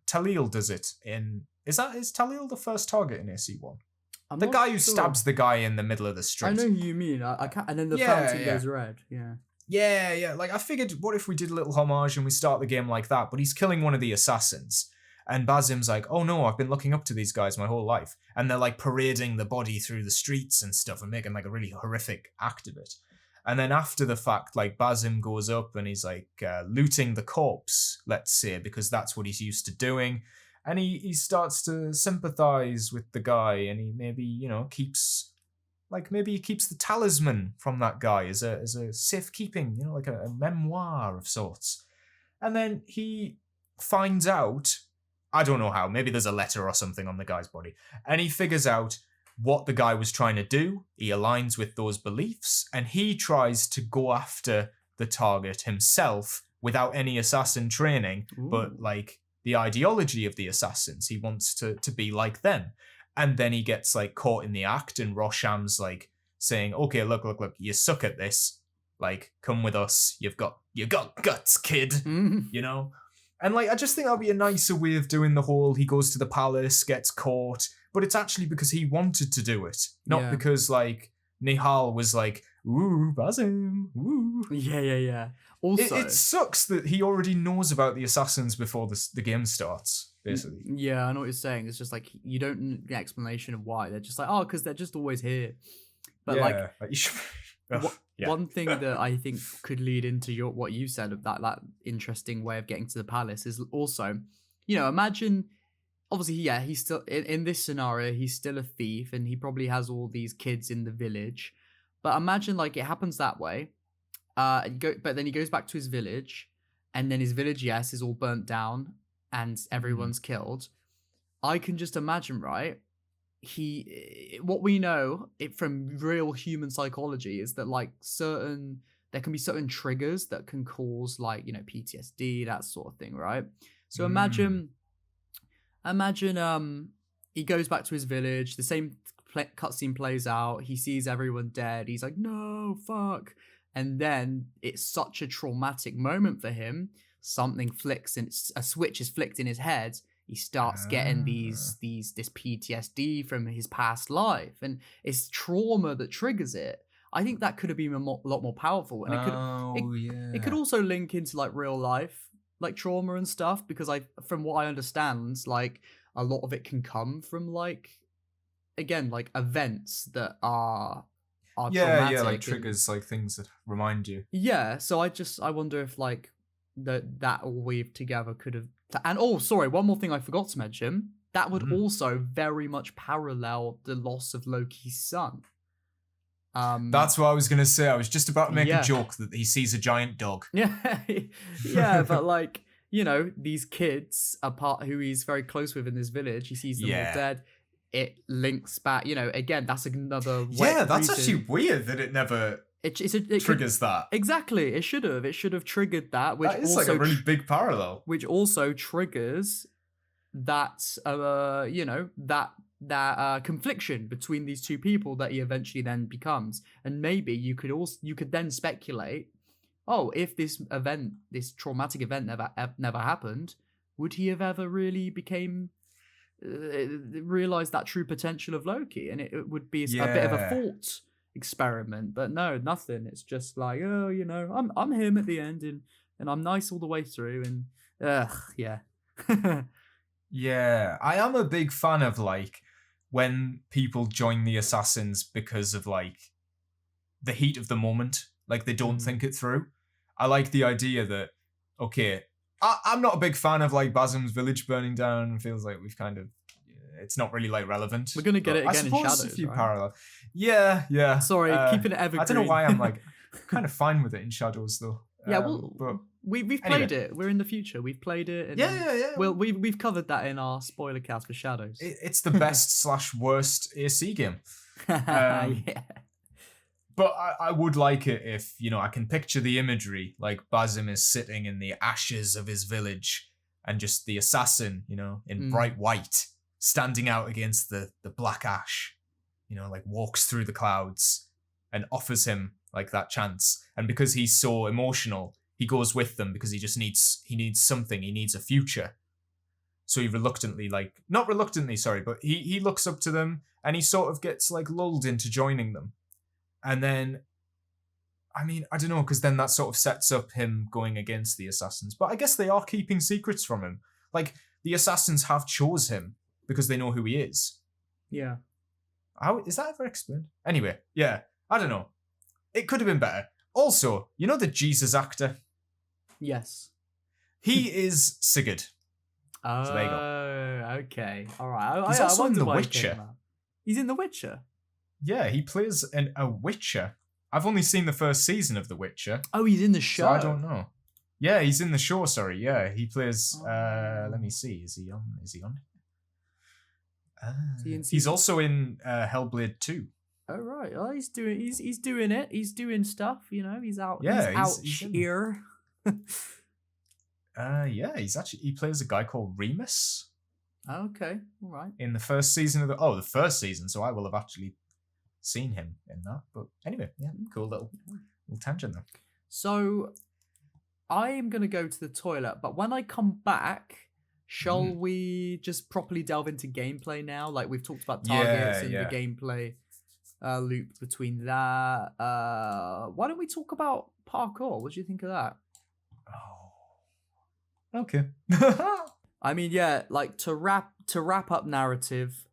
Talil does it in. Is Talil the first target in AC1? The guy who stabs the guy in the middle of the street. I know who you mean. I can't, and then the fountain goes red. Yeah. Yeah. Like I figured, what if we did a little homage and we start the game like that? But he's killing one of the assassins. And Basim's like, oh no, I've been looking up to these guys my whole life. And they're like parading the body through the streets and stuff and making like a really horrific act of it. And then after the fact, like Basim goes up and he's like looting the corpse, let's say, because that's what he's used to doing. And he starts to sympathize with the guy, and he maybe, keeps the talisman from that guy as a safekeeping, like a memoir of sorts. And then he finds out, I don't know how, maybe there's a letter or something on the guy's body, and he figures out what the guy was trying to do. He aligns with those beliefs, and he tries to go after the target himself without any assassin training. Ooh. But like the ideology of the assassins, he wants to be like them. And then he gets like caught in the act, and Rosham's like saying, okay, look, you suck at this, like come with us, you got guts, kid. And like I just think that'd be a nicer way of doing the whole he goes to the palace, gets caught, but it's actually because he wanted to do it, not because like Nihal was like, ooh, Basim, ooh. Yeah. Also, it sucks that he already knows about the assassins before the game starts, basically. Yeah, I know what you're saying. It's just like you don't need an explanation of why. They're just like, oh, because they're just always here. But one thing that I think could lead into what you said of that interesting way of getting to the palace is also, imagine, obviously, he's still in this scenario, he's still a thief, and he probably has all these kids in the village. But imagine like it happens that way. But then he goes back to his village, and then his village, is all burnt down and everyone's killed. I can just imagine, right? What we know from real human psychology is that like there can be certain triggers that can cause like, PTSD, that sort of thing, right? So imagine he goes back to his village, the same cutscene plays out, he sees everyone dead, he's like, no, fuck. And then it's such a traumatic moment for him. Something flicks and a switch is flicked in his head. He starts getting this PTSD from his past life, and it's trauma that triggers it. I think that could have been a lot more powerful, and it could also link into like real life, like trauma and stuff. Because from what I understand, like a lot of it can come from like events that are traumatic, like triggers, like things that remind you. Yeah, so I wonder if like that all weaved together could have. And one more thing I forgot to mention. That would also very much parallel the loss of Loki's son. That's what I was gonna say. I was just about to make a joke that he sees a giant dog. Yeah, but like these kids who he's very close with in this village. He sees them all dead. It links back, again, that's another way. That's actually weird that it never triggers that. Exactly. It should have triggered that, which is also like a really big parallel. Which also triggers that confliction between these two people that he eventually then becomes. And maybe you could then speculate, if this traumatic event never happened, would he have ever really realized that true potential of Loki? And it would be a bit of a thought experiment. But no, nothing. It's just like, I'm him at the end, and I'm nice all the way through, and Yeah, I am a big fan of like when people join the assassins because of like the heat of the moment, like they don't think it through. I like the idea that, okay, I'm not a big fan of like Basim's village burning down. It feels like we've kind of, it's not really like relevant. We're gonna get it again in Shadows. A few parallel. Yeah. Sorry, keeping it evergreen. I don't know why I'm like kind of fine with it in Shadows though. But we've played it. We're in the future. We've played it. And Well, we've covered that in our spoiler cast for Shadows. It's the best / worst AC game. But I would like it if, I can picture the imagery, like Basim is sitting in the ashes of his village and just the assassin, in bright white, standing out against the black ash, like walks through the clouds and offers him like that chance. And because he's so emotional, he goes with them because he needs something. He needs a future. So he not reluctantly, sorry, but he looks up to them and he sort of gets like lulled into joining them. And then, I mean, I don't know, because then that sort of sets up him going against the assassins. But I guess they are keeping secrets from him. Like, the assassins have chose him because they know who he is. Yeah. How is that ever explained? Anyway, yeah, I don't know. It could have been better. Also, you know the Jesus actor? Yes. He is Sigurd. Oh, So there you go. Okay. All right. He's also in The why he Witcher. came out. He's in The Witcher? Yeah, he plays a Witcher. I've only seen the first season of The Witcher. Oh, he's in the show? So I don't know. Yeah, he's in the show, sorry. Yeah, he plays... let me see. Is he on? He's also in Hellblade 2. Oh, right. Oh, he's doing it. He's doing stuff, you know. He's out. Yeah, he's out here. Yeah, he plays a guy called Remus. Okay, all right. In the first season of the first season, so I will have actually seen him in that. But anyway, yeah, cool little tangent there. So I am gonna go to the toilet, but when I come back, shall we just properly delve into gameplay now? Like we've talked about targets and the gameplay loop between that. Why don't we talk about parkour? What do you think of that? Oh, okay. I mean, yeah, like to wrap up narrative,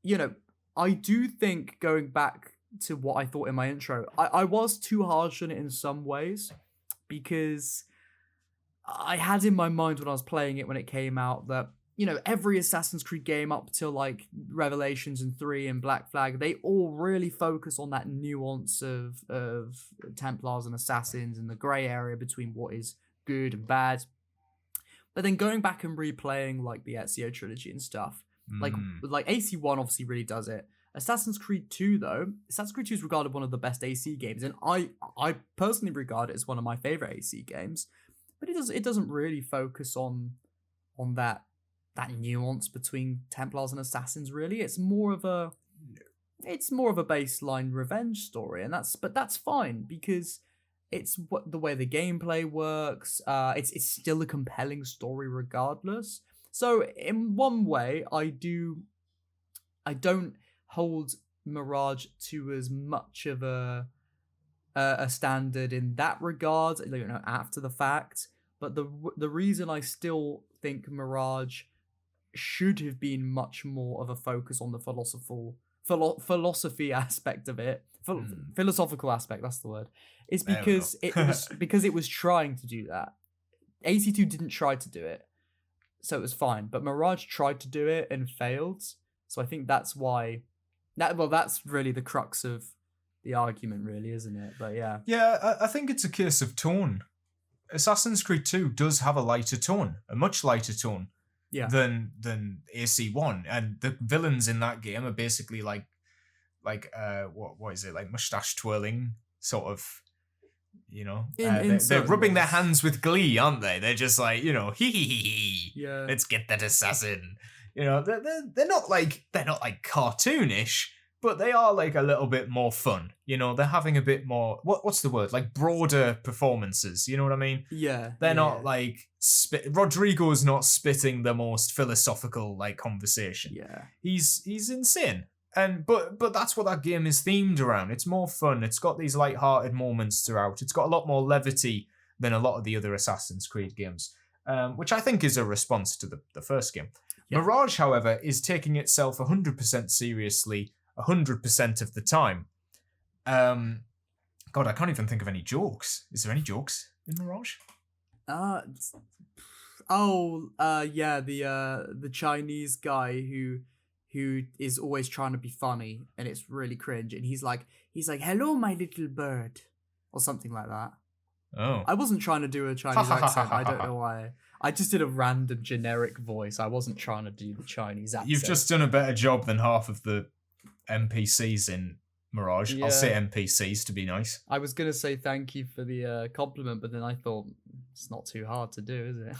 you know, I do think going back to what I thought in my intro, I was too harsh on it in some ways because I had in my mind when I was playing it when it came out that, you know, every Assassin's Creed game up till like Revelations and 3 and Black Flag, they all really focus on that nuance of Templars and Assassins and the grey area between what is good and bad. But then going back and replaying like the Ezio trilogy and stuff, like AC1 obviously really does it. Assassin's Creed 2 though, Assassin's Creed 2 is regarded one of the best AC games, and I personally regard it as one of my favorite AC games. But it doesn't really focus on that nuance between Templars and Assassins. Really, it's more of a baseline revenge story, and that's fine because it's what the way the gameplay works. It's still a compelling story regardless. So in one way, I don't hold Mirage to as much of a standard in that regard, you know, after the fact. But the reason I still think Mirage should have been much more of a focus on the philosophy aspect of it, philosophical aspect, that's the word, is because it was trying to do that. AC2 didn't try to do it, so it was fine. But Mirage tried to do it and failed. So I think that's why. That's really the crux of the argument, really, isn't it? But yeah. Yeah, I think it's a case of tone. Assassin's Creed 2 does have a lighter tone, a much lighter tone than AC1, and the villains in that game are basically like what is it, like mustache twirling sort of, you know, they're rubbing their hands with glee, aren't they? They're just like, you know, hee, yeah, let's get that assassin. You know, they're not like cartoonish, but they are like a little bit more fun. You know, they're having a bit more what's the word, like broader performances. You know what I mean? Yeah. They're not like Rodrigo's not spitting the most philosophical like conversation. Yeah. He's insane. And but that's what that game is themed around. It's more fun. It's got these light-hearted moments throughout. It's got a lot more levity than a lot of the other Assassin's Creed games, which I think is a response to the first game. Yeah. Mirage, however, is taking itself 100% seriously 100% of the time. God, I can't even think of any jokes. Is there any jokes in Mirage? Yeah, the Chinese guy who is always trying to be funny, and it's really cringe, and he's like, hello, my little bird, or something like that. Oh. I wasn't trying to do a Chinese accent. I don't know why. I just did a random generic voice. I wasn't trying to do the Chinese accent. You've just done a better job than half of the NPCs in Mirage. Yeah. I'll say NPCs to be nice. I was going to say thank you for the compliment, but then I thought, it's not too hard to do, is it?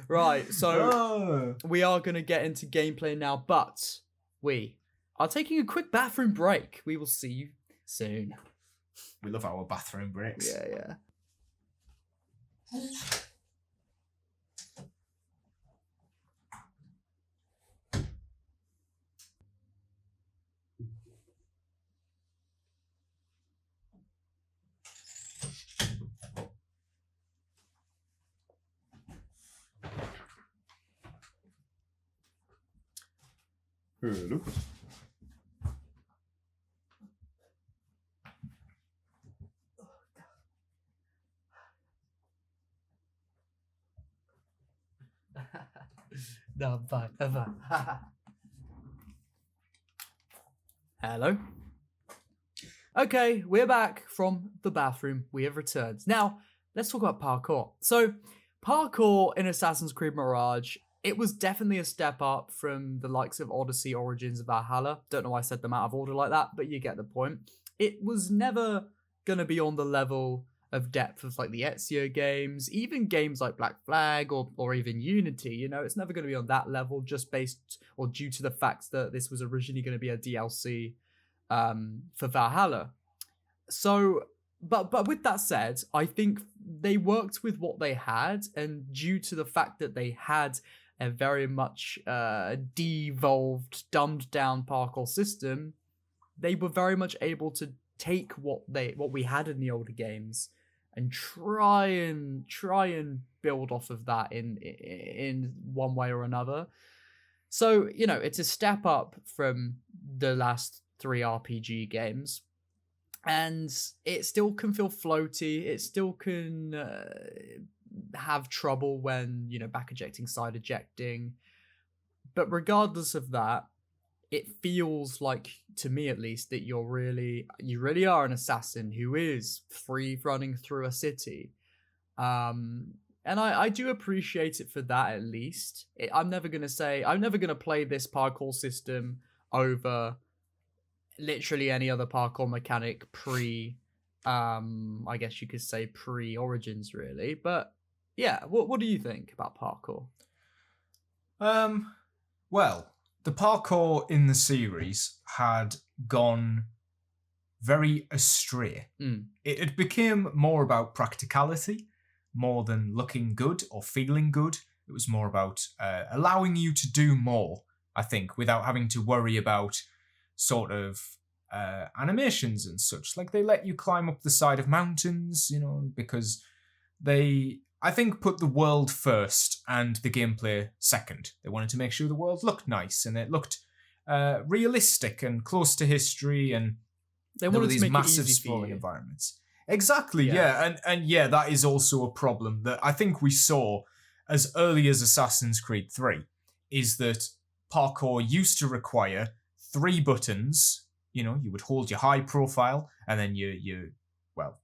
Right, so we are going to get into gameplay now, but we are taking a quick bathroom break. We will see you Soon. We love our bathroom breaks. Yeah. Hello. No, I'm fine. Hello. Okay, we're back from the bathroom. We have returned. Now, let's talk about parkour. So, parkour in Assassin's Creed Mirage, it was definitely a step up from the likes of Odyssey, Origins, and Valhalla. Don't know why I said them out of order like that, but you get the point. It was never going to be on the level of depth of like the Ezio games, even games like Black Flag or even Unity. You know, it's never going to be on that level just based or due to the fact that this was originally going to be a DLC for Valhalla. So, but with that said, I think they worked with what they had, and due to the fact that they had a very much devolved, dumbed down parkour system, they were very much able to take what we had in the older games and try and build off of that in one way or another. So, you know, it's a step up from the last 3 RPG games, and it still can feel floaty. It still can have trouble when, you know, back ejecting, side ejecting. But regardless of that, it feels like, to me at least, that you really are an assassin who is free running through a city. And I do appreciate it for that, at least. I'm never going to play this parkour system over literally any other parkour mechanic I guess you could say pre-Origins, really. But yeah, what do you think about parkour? Well, the parkour in the series had gone very astray. It had become more about practicality, more than looking good or feeling good. It was more about allowing you to do more, I think, without having to worry about sort of animations and such. Like, they let you climb up the side of mountains, you know, because they, I think, put the world first and the gameplay second. They wanted to make sure the world looked nice and it looked realistic and close to history, and they wanted these to make massive it easy sprawling for you. Environments. Exactly, yeah. And yeah, that is also a problem that I think we saw as early as Assassin's Creed 3, is that parkour used to require 3 buttons. You know, you would hold your high profile, and then you well,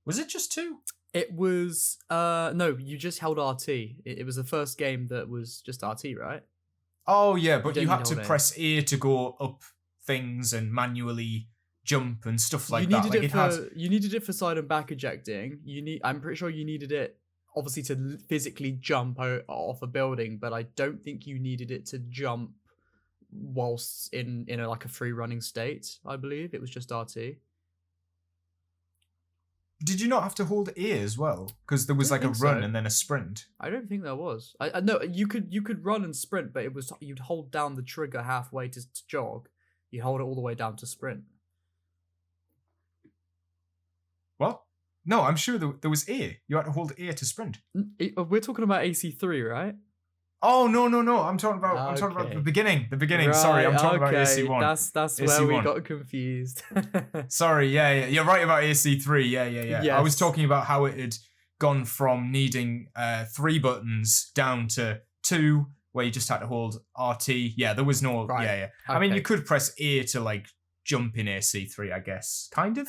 was it just 2? It was, no, you just held RT. It was the first game that was just RT, right? Oh, yeah, but you didn't had to hold press A to go up things and manually jump and stuff like you that. needed Like, you needed it for side and back ejecting. I'm pretty sure you needed it, obviously, to physically jump off a building, but I don't think you needed it to jump whilst in like a free running state. I believe it was just RT. Did you not have to hold A as well? Because there was like a run and then a sprint. I don't think there was. I no, you could run and sprint, but it was, you'd hold down the trigger halfway to jog. You hold it all the way down to sprint. What? No, I'm sure there was A. You had to hold A to sprint. We're talking about AC3, right? Oh, no. I'm talking about the beginning. The beginning. Right, Sorry, I'm talking about AC1. That's AC1. where we got confused. Sorry, yeah. You're right about AC3. Yeah. Yes. I was talking about how it had gone from needing 3 buttons down to 2, where you just had to hold RT. Yeah, there was no... Right. Yeah. Okay. I mean, you could press A to, like, jump in AC3, I guess. Kind of.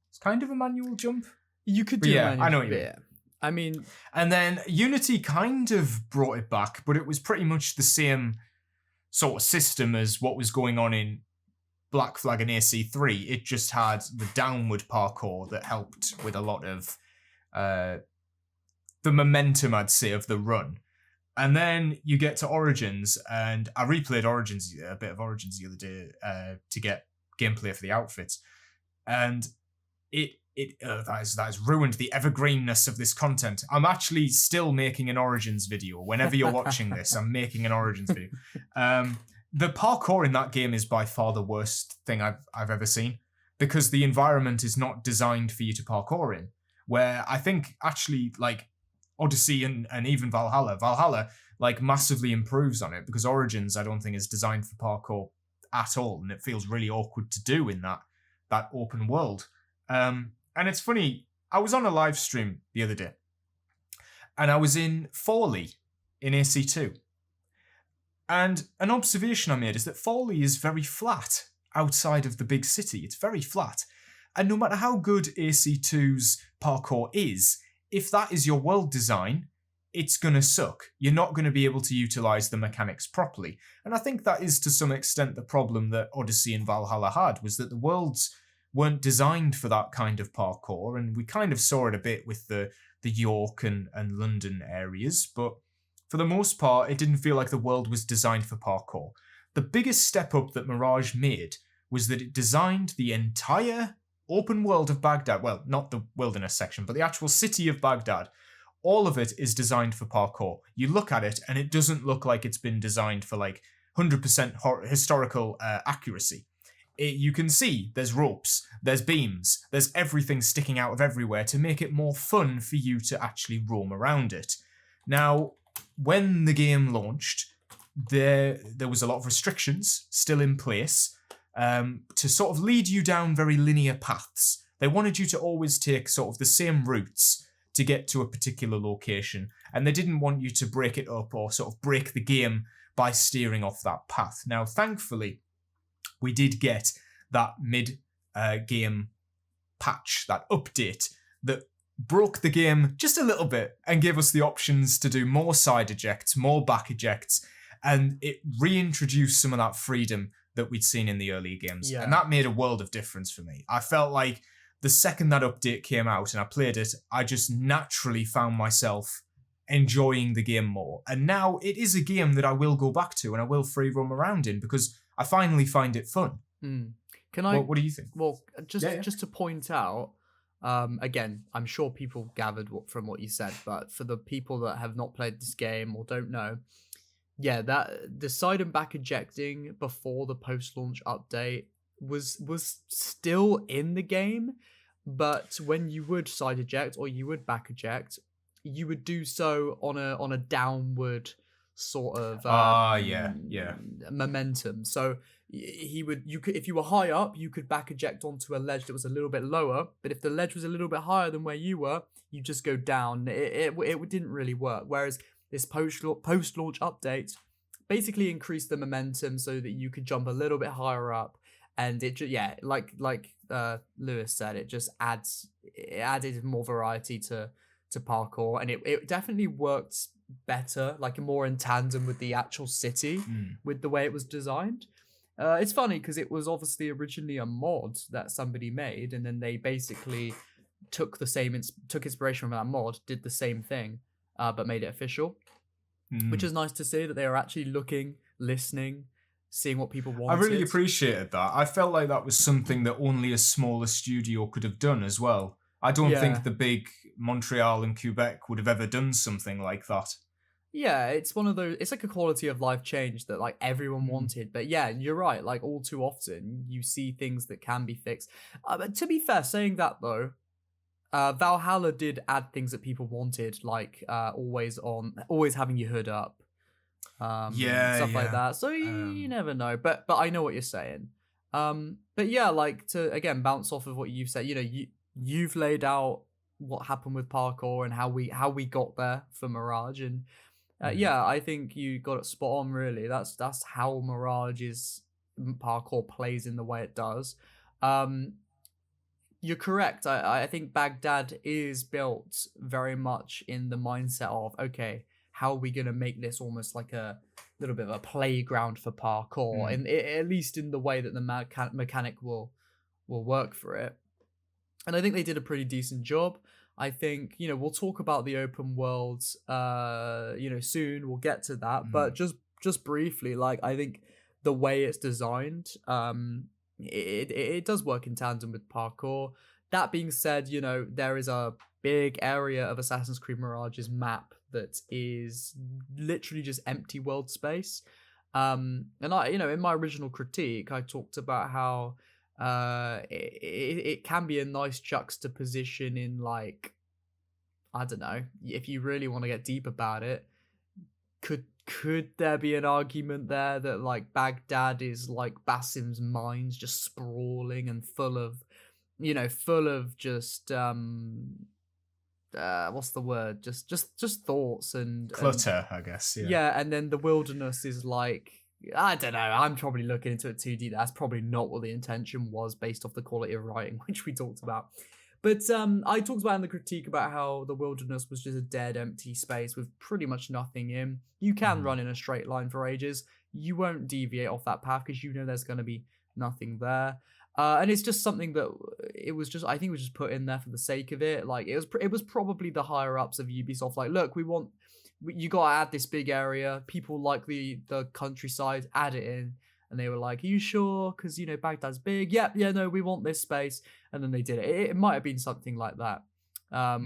It's kind of a manual jump. You could do yeah, manual I know what you jump, mean. I mean... And then Unity kind of brought it back, but it was pretty much the same sort of system as what was going on in Black Flag and AC3. It just had the downward parkour that helped with a lot of the momentum, I'd say, of the run. And then you get to Origins, and I replayed a bit of Origins the other day to get gameplay for the outfits. and that has ruined the evergreenness of this content. I'm actually still making an Origins video. Whenever you're watching this, I'm making an Origins video. The parkour in that game is by far the worst thing I've ever seen, because the environment is not designed for you to parkour in. Where I think actually like Odyssey and even Valhalla like massively improves on it, because Origins I don't think is designed for parkour at all, and it feels really awkward to do in that open world. And it's funny, I was on a live stream the other day, and I was in Forley in AC2. And an observation I made is that Forley is very flat outside of the big city. It's very flat. And no matter how good AC2's parkour is, if that is your world design, it's going to suck. You're not going to be able to utilize the mechanics properly. And I think that is to some extent the problem that Odyssey and Valhalla had, was that the worlds weren't designed for that kind of parkour, and we kind of saw it a bit with the York and London areas, but for the most part, it didn't feel like the world was designed for parkour. The biggest step up that Mirage made was that it designed the entire open world of Baghdad, well, not the wilderness section, but the actual city of Baghdad. All of it is designed for parkour. You look at it, and it doesn't look like it's been designed for like 100% historical accuracy. You can see there's ropes, there's beams, there's everything sticking out of everywhere to make it more fun for you to actually roam around it. Now, when the game launched, there was a lot of restrictions still in place to sort of lead you down very linear paths. They wanted you to always take sort of the same routes to get to a particular location, and they didn't want you to break it up or sort of break the game by steering off that path. Now, thankfully, we did get that mid-game patch, that update that broke the game just a little bit and gave us the options to do more side ejects, more back ejects, and it reintroduced some of that freedom that we'd seen in the earlier games. Yeah. And that made a world of difference for me. I felt like the second that update came out and I played it, I just naturally found myself enjoying the game more. And now it is a game that I will go back to and I will free roam around in, because I finally find it fun. Can I? What do you think? Well, just to point out, again, I'm sure people gathered from what you said, but for the people that have not played this game or don't know, yeah, that the side and back ejecting before the post-launch update was still in the game, but when you would side eject or you would back eject, you would do so on a downward sort of momentum. So if you were high up, you could back eject onto a ledge that was a little bit lower, but if the ledge was a little bit higher than where you were, you just go down. It didn't really work. Whereas this post-launch update basically increased the momentum so that you could jump a little bit higher up, and like Lewis said, it just added more variety to parkour, and it definitely worked better, like more in tandem with the actual city, with the way it was designed. It's funny because it was obviously originally a mod that somebody made, and then they basically took inspiration from that mod, did the same thing, but made it official, which is nice to see that they are actually looking, listening, seeing what people wanted. I really appreciated that. I felt like that was something that only a smaller studio could have done as well. I don't think the big Montreal and Quebec would have ever done something like that. Yeah, it's one of those, it's like a quality of life change that like everyone wanted. But yeah, you're right, like all too often you see things that can be fixed. But to be fair, saying that though, Valhalla did add things that people wanted, like always having your hood up, stuff like that. So you never know. But I know what you're saying. But yeah, like to again bounce off of what you've said. You know, you've laid out what happened with parkour and how we got there for Mirage, and yeah, I think you got it spot on. Really, that's how Mirage's parkour plays in the way it does. You're correct. I think Baghdad is built very much in the mindset of, okay, how are we going to make this almost like a little bit of a playground for parkour, and at least in the way that the mechanic will work for it. And I think they did a pretty decent job. I think, we'll talk about the open worlds, soon. We'll get to that. But just briefly, like, I think the way it's designed, it does work in tandem with parkour. That being said, there is a big area of Assassin's Creed Mirage's map that is literally just empty world space. And in my original critique, I talked about how it can be a nice juxtaposition in, like, I don't know, if you really want to get deep about it, could there be an argument there that, like, Baghdad is like Basim's mind, just sprawling and full of just what's the word? Just thoughts and clutter, I guess. Yeah. Yeah, and then the wilderness is like, I don't know. I'm probably looking into it too deep. That's probably not what the intention was based off the quality of writing, which we talked about. But I talked about in the critique about how the wilderness was just a dead, empty space with pretty much nothing in. You can run in a straight line for ages. You won't deviate off that path because there's going to be nothing there. And it's just something that I think it was just put in there for the sake of it. Like, it was probably the higher ups of Ubisoft. Like, look, you got to add this big area. People like the countryside, add it in. And they were like, are you sure? Because, Baghdad's big. Yeah, no, we want this space. And then they did it. It might have been something like that. I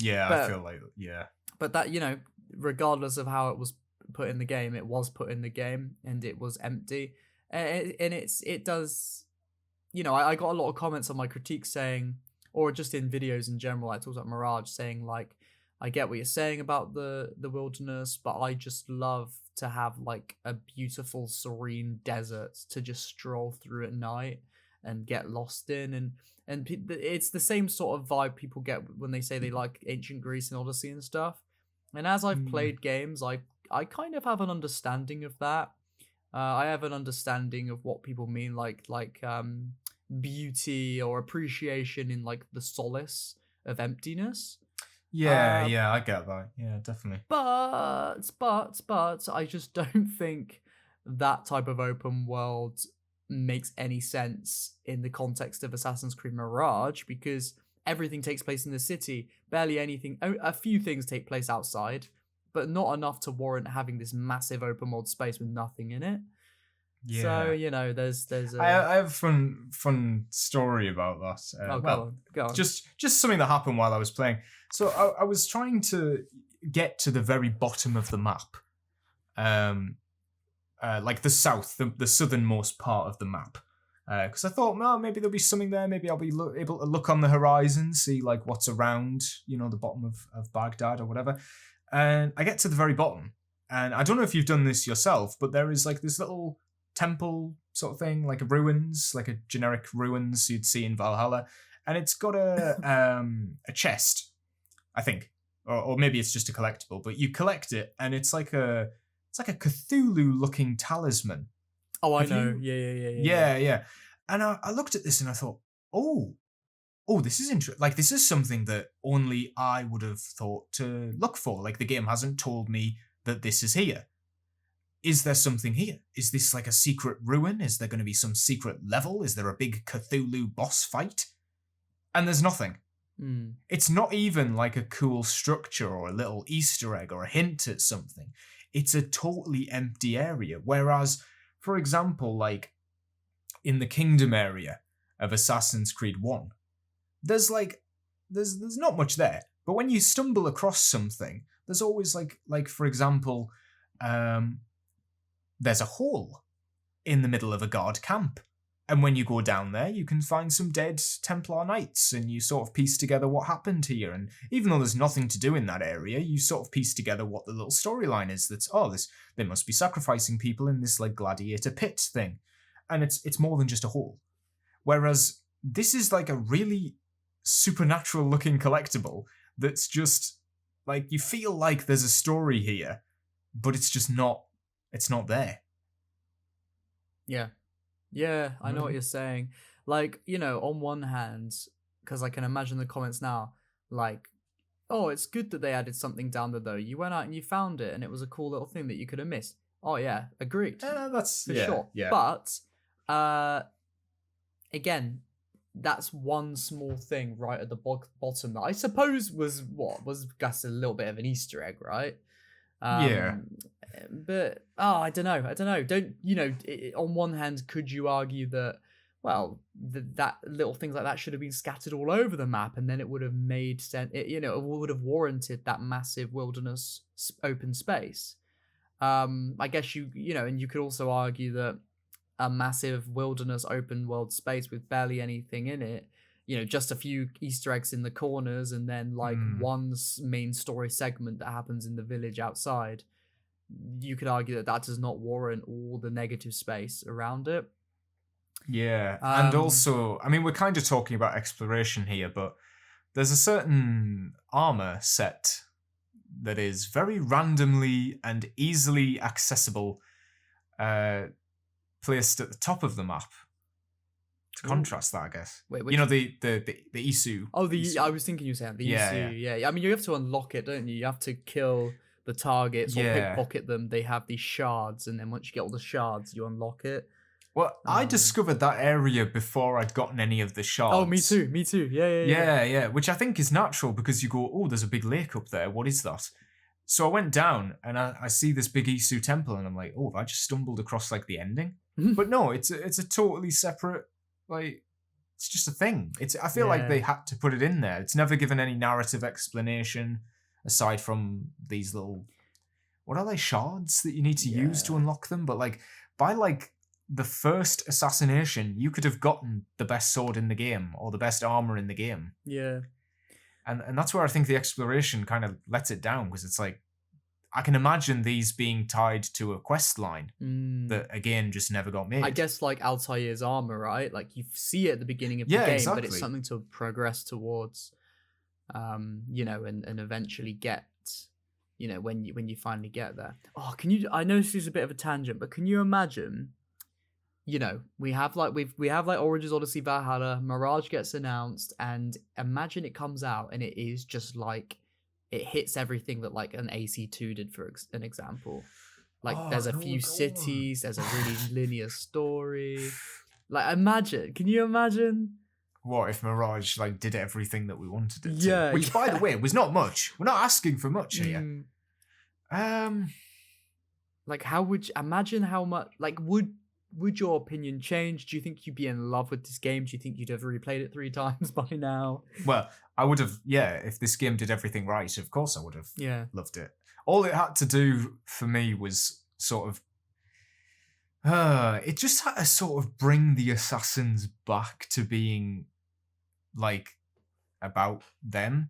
feel like, yeah. But that, regardless of how it was put in the game, it was put in the game and it was empty. And it does, I got a lot of comments on my critique saying, or just in videos in general, I talked about Mirage saying, like, I get what you're saying about the wilderness, but I just love to have, like, a beautiful, serene desert to just stroll through at night and get lost in. And it's the same sort of vibe people get when they say they like ancient Greece and Odyssey and stuff. And as I've played games, I kind of have an understanding of that. I have an understanding of what people mean, like beauty or appreciation in, like, the solace of emptiness. Yeah, I get that. Yeah, definitely. But I just don't think that type of open world makes any sense in the context of Assassin's Creed Mirage, because everything takes place in the city. Barely anything, a few things take place outside, but not enough to warrant having this massive open world space with nothing in it. Yeah. So, there's I have a fun story about that. Go on. Just something that happened while I was playing. So I was trying to get to the very bottom of the map, like the south, the southernmost part of the map, because I thought, no, maybe there'll be something there. Maybe I'll be able to look on the horizon, see, like, what's around, the bottom of Baghdad or whatever. And I get to the very bottom, and I don't know if you've done this yourself, but there is, like, this little temple sort of thing, like a ruins, like a generic ruins you'd see in Valhalla, and it's got a chest, I think, or maybe it's just a collectible, but you collect it, and it's like a Cthulhu-looking talisman. Oh, I know. Yeah. And I looked at this and I thought, oh, this is interesting. Like, this is something that only I would have thought to look for. Like, the game hasn't told me that this is here. Is there something here? Is this like a secret ruin? Is there going to be some secret level? Is there a big Cthulhu boss fight? And there's nothing. It's not even like a cool structure or a little Easter egg or a hint at something. It's a totally empty area. Whereas, for example, like in the Kingdom area of Assassin's Creed 1, there's not much there. But when you stumble across something, there's always like for example, there's a hole in the middle of a guard camp. And when you go down there, you can find some dead Templar knights, and you sort of piece together what happened here. And even though there's nothing to do in that area, you sort of piece together what the little storyline is. That's, they must be sacrificing people in this, like, gladiator pit thing. And it's more than just a hole. Whereas this is like a really supernatural looking collectible that's just, like, you feel like there's a story here, but it's just not, it's not there. Yeah, I know what you're saying. Like, on one hand, because I can imagine the comments now, like, oh, it's good that they added something down there, though. You went out and you found it, and it was a cool little thing that you could have missed. Oh, yeah, agreed. That's for sure. Yeah. But, again, that's one small thing right at the bottom that I suppose was just a little bit of an Easter egg, right? Yeah. But I don't know. On one hand, could you argue that, well, that little things like that should have been scattered all over the map, and then it would have made sense. It would have warranted that massive wilderness open space. I guess and you could also argue that a massive wilderness open world space with barely anything in it, just a few Easter eggs in the corners, and then like one main story segment that happens in the village outside. You could argue that does not warrant all the negative space around it. Yeah, and also, I mean, we're kind of talking about exploration here, but there's a certain armor set that is very randomly and easily accessible, placed at the top of the map. To contrast that, I guess. Wait, the Isu. Oh, Isu. I was thinking you were saying the Isu. Yeah. I mean, you have to unlock it, don't you? You have to kill the targets or pickpocket them. They have these shards, and then once you get all the shards, you unlock it. Well, I discovered that area before I'd gotten any of the shards. Oh, me too. Yeah. Which I think is natural because you go, oh, there's a big lake up there. What is that? So I went down and I see this big Isu temple, and I'm like, oh, have I just stumbled across like the ending? But no, it's a totally separate, like, it's just a thing. I feel like they had to put it in there. It's never given any narrative explanation aside from these little, what are they, shards that you need to use to unlock them? But like, by like the first assassination, you could have gotten the best sword in the game or the best armor in the game. Yeah. And that's where I think the exploration kind of lets it down, because it's like, I can imagine these being tied to a quest line that, again, just never got made. I guess like Altair's armor, right? Like you see it at the beginning of the game, exactly. But it's something to progress towards, and eventually get, when you finally get there. Oh, I know this is a bit of a tangent, but can you imagine, we have like Origins, Odyssey, Valhalla, Mirage gets announced, and imagine it comes out and it is just like, it hits everything that like an AC2 did, for an example. Like there's a few cities, there's a really linear story. Like can you imagine? What if Mirage like did everything that we wanted it to? Which by the way was not much. We're not asking for much here. Like how would you imagine how much, like would your opinion change? Do you think you'd be in love with this game? Do you think you'd have replayed it 3 times by now? Well, I would have, if this game did everything right, of course I would have loved it. All it had to do for me was sort of, it just had to sort of bring the assassins back to being, like, about them.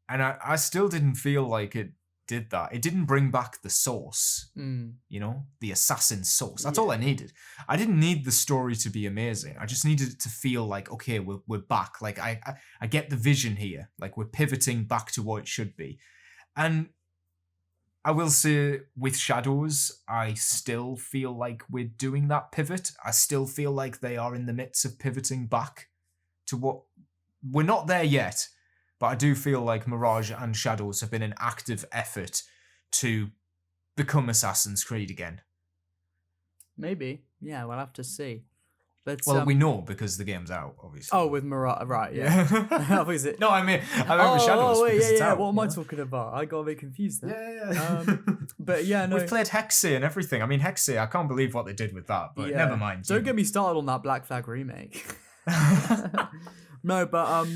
And I still didn't feel like it did that. It didn't bring back the source, the assassin source. That's all I needed. I didn't need the story to be amazing. I just needed it to feel like, okay, we're back. Like I get the vision here. Like we're pivoting back to what it should be. And I will say with Shadows, I still feel like we're doing that pivot. I still feel like they are in the midst of pivoting back to what we're not there yet. But I do feel like Mirage and Shadows have been an active effort to become Assassin's Creed again. Maybe. Yeah, we'll have to see. But, we know because the game's out, obviously. Oh, with Mirage, right, yeah. What is it? No, I mean with Shadows because it's out. What am I talking about? I got a bit confused there. Yeah. But yeah, no. We've played Hexy and everything. I mean, Hexy, I can't believe what they did with that, but never mind. Don't get me started on that Black Flag remake. No, but,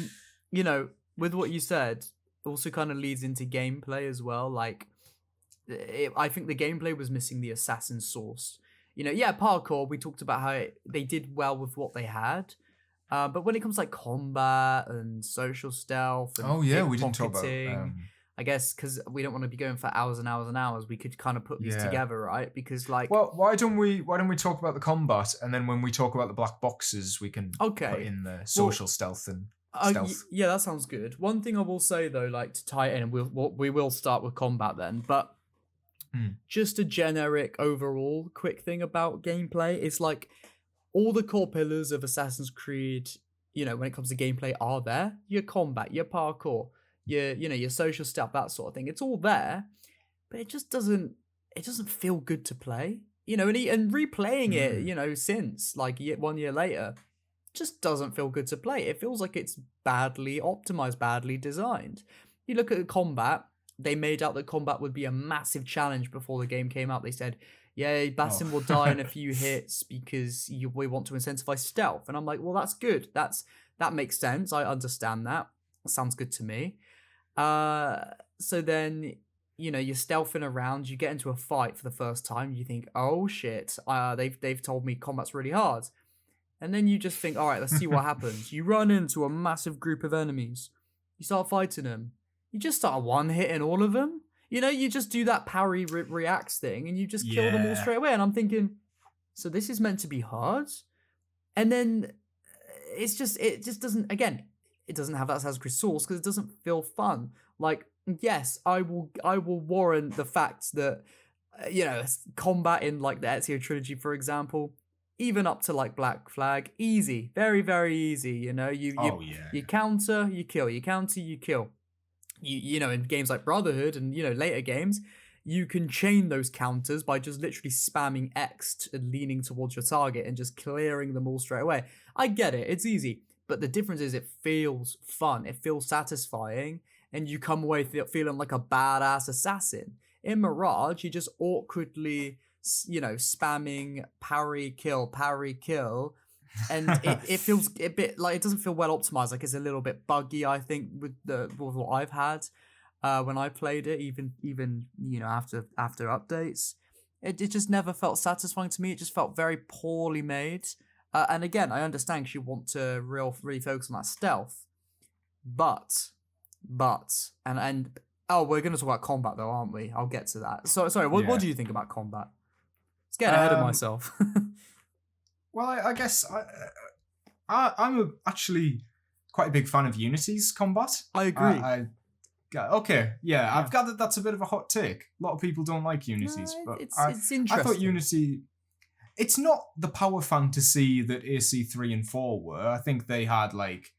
with what you said, also kind of leads into gameplay as well. Like, I think the gameplay was missing the assassin source. Parkour, we talked about how they did well with what they had. But when it comes to like combat and social stealth and we didn't talk about I guess because we don't want to be going for hours and hours and hours, we could kind of put these together, right? Because like, well, why don't we talk about the combat, and then when we talk about the black boxes, we can put in the social stealth and stealth. Yeah, that sounds good. One thing I will say though, like to tie it in, and we will start with combat then, but just a generic overall quick thing about gameplay is like all the core pillars of Assassin's Creed, when it comes to gameplay are there. Your combat, your parkour, your social stuff, that sort of thing. It's all there, but it just doesn't feel good to play. And replaying it, since like 1 year later, just doesn't feel good to play. It feels like it's badly optimized, badly designed. You look at the combat, they made out that combat would be a massive challenge before the game came out. They said, yeah, Bastion will die in a few hits because we want to incentivize stealth. And I'm like, well, that's good. That makes sense. I understand that. Sounds good to me. So then, you're stealthing around. You get into a fight for the first time. You think, oh shit, they've told me combat's really hard. And then you just think, all right, let's see what happens. You run into a massive group of enemies. You start fighting them. You just start one-hitting all of them. You just do that parry reacts thing, and you just kill them all straight away. And I'm thinking, so this is meant to be hard? And then it just doesn't, again, it doesn't have that Assassin's Creed source because it doesn't feel fun. Like, yes, I will warrant the fact that, combat in like the Ezio trilogy, for example, even up to like Black Flag, easy, very, very easy. You counter, you kill, you counter, you kill. In games like Brotherhood and, later games, you can chain those counters by just literally spamming X and leaning towards your target and just clearing them all straight away. I get it, it's easy. But the difference is it feels fun, it feels satisfying, and you come away feeling like a badass assassin. In Mirage, you just awkwardly, spamming parry, kill, and it feels a bit like it doesn't feel well optimized. Like it's a little bit buggy, I think, with what I've had when I played it. Even after updates, it just never felt satisfying to me. It just felt very poorly made. And again, I understand you want to really focus on that stealth, but and oh, we're going to talk about combat though, aren't we? I'll get to that. So sorry, what do you think about combat? Let's get ahead of myself. Well, I guess I'm actually quite a big fan of Unity's combat. I agree. I've gathered that's a bit of a hot take. A lot of people don't like Unity's, but it's interesting. I thought Unity... It's not the power fantasy that AC 3 and 4 were. I think they had, like,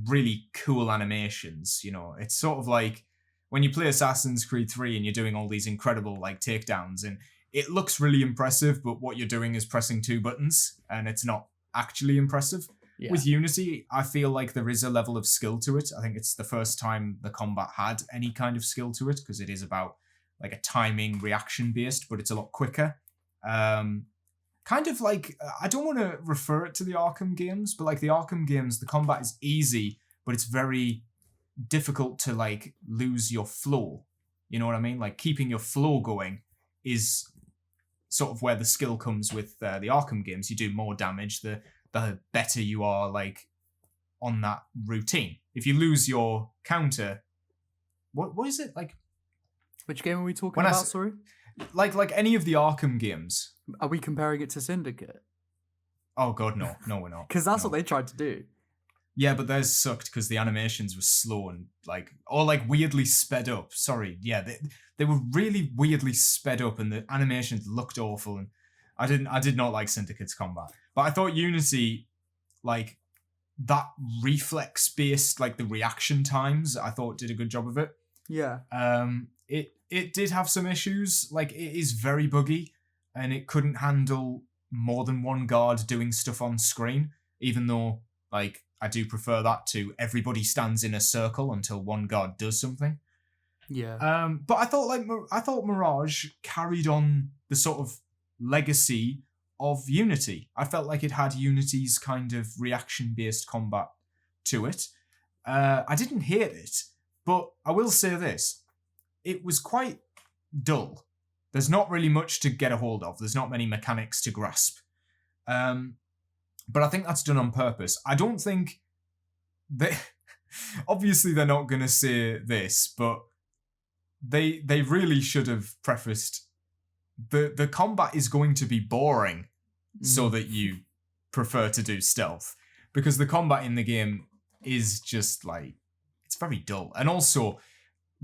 really cool animations, It's sort of like when you play Assassin's Creed 3 and you're doing all these incredible, like, takedowns, and it looks really impressive, but what you're doing is pressing 2 buttons, and it's not actually impressive. Yeah. With Unity, I feel like there is a level of skill to it. I think it's the first time the combat had any kind of skill to it, because it is about, like, a timing reaction-based, but it's a lot quicker. Kind of like, I don't want to refer it to the Arkham games, but like the Arkham games, the combat is easy, but it's very difficult to, like, lose your flow. You know what I mean? Like, keeping your flow going is sort of where the skill comes with the Arkham games. You do more damage, the better you are, like, on that routine. If you lose your counter, what is it? Like, which game are we talking about, sorry? Like any of the Arkham games. Are we comparing it to Syndicate? Oh god, no, we're not. Because that's what they tried to do. Yeah, but theirs sucked because the animations were slow and weirdly sped up. Sorry, yeah, they were really weirdly sped up, and the animations looked awful. And I did not like Syndicate's combat, but I thought Unity, like, that reflex based, like the reaction times, I thought did a good job of it. Yeah. It did have some issues. Like, it is very buggy, and it couldn't handle more than one guard doing stuff on screen, even though, like, I do prefer that to everybody stands in a circle until one guard does something. Yeah. But I thought Mirage carried on the sort of legacy of Unity. I felt like it had Unity's kind of reaction-based combat to it. I didn't hate it, but I will say this. It was quite dull. There's not really much to get a hold of. There's not many mechanics to grasp. But I think that's done on purpose. I don't think they... Obviously, they're not going to say this, but they really should have prefaced the combat is going to be boring so that you prefer to do stealth. Because the combat in the game is just, like... It's very dull. And also...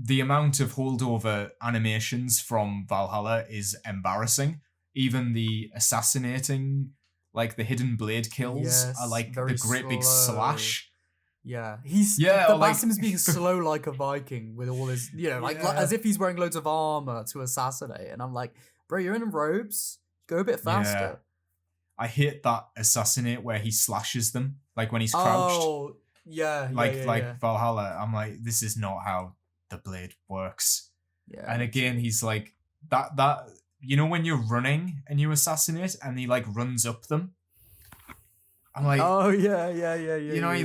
the amount of holdover animations from Valhalla is embarrassing. Even the assassinating, like the hidden blade kills, are like the great big slash. Yeah, the Bassim's being slow like a Viking with all his, like as if he's wearing loads of armor to assassinate. And I'm like, bro, you're in robes. Go a bit faster. Yeah. I hate that assassinate where he slashes them, like when he's crouched. Oh, yeah. Like Valhalla. I'm like, this is not how the blade works. Yeah. And again, he's like that you know when you're running and you assassinate and he like runs up them. I'm like, oh yeah. You know, he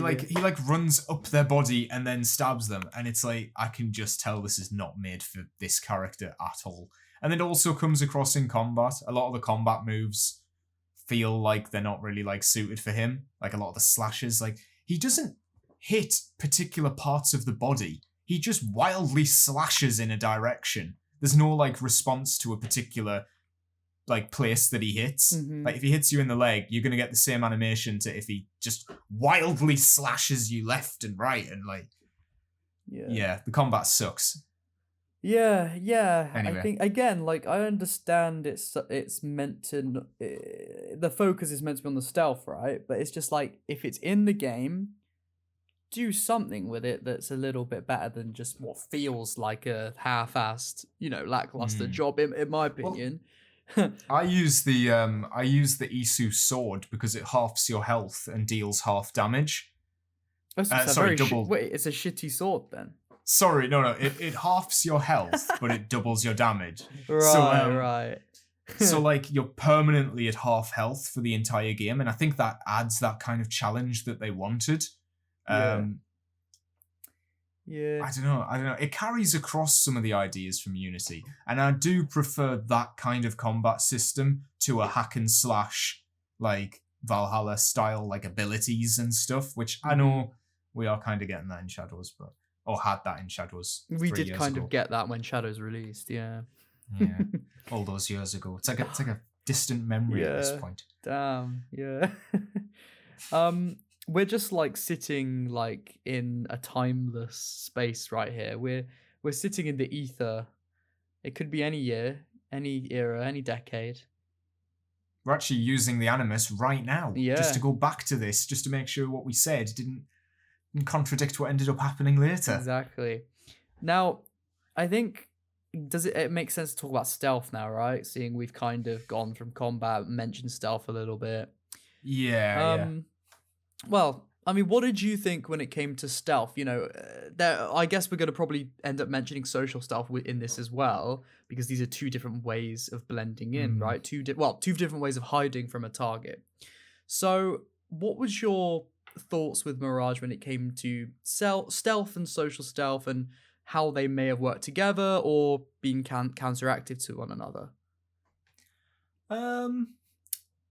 runs up their body and then stabs them, and it's like I can just tell this is not made for this character at all. And it also comes across in combat. A lot of the combat moves feel like they're not really like suited for him. Like a lot of the slashes, like he doesn't hit particular parts of the body. He just wildly slashes in a direction. There's no like response to a particular like place that he hits. Like if he hits you in the leg, you're gonna get the same animation to if he just wildly slashes you left and right, and like the combat sucks. Yeah. Anyway. I think again, like I understand it's meant to the focus is meant to be on the stealth, right? But it's just like if it's in the game, do something with it that's a little bit better than just what feels like a half-assed, lackluster job in my opinion. I use the Isu sword because it halves your health and deals half damage. Double. Wait, it's a shitty sword then. Sorry, no, it halves your health, but it doubles your damage. Right. So like you're permanently at half health for the entire game, and I think that adds that kind of challenge that they wanted. I don't know. It carries across some of the ideas from Unity, and I do prefer that kind of combat system to a hack and slash like Valhalla style like abilities and stuff, which I know we are kind of getting that in Shadows, or had that in Shadows. We did kind of get that when Shadows released, yeah. Yeah, all those years ago. It's like a distant memory at this point. Damn, yeah. We're just like sitting like in a timeless space right here. We're sitting in the ether. It could be any year, any era, any decade. We're actually using the Animus right now, just to go back to this, just to make sure what we said didn't contradict what ended up happening later. Exactly. Now, I think it makes sense to talk about stealth now, right? Seeing we've kind of gone from combat, mentioned stealth a little bit. Yeah. Well, I mean, what did you think when it came to stealth? I guess we're going to probably end up mentioning social stealth in this as well, because these are two different ways of blending in, right? Two different ways of hiding from a target. So, what was your thoughts with Mirage when it came to stealth and social stealth, and how they may have worked together or been counteractive to one another?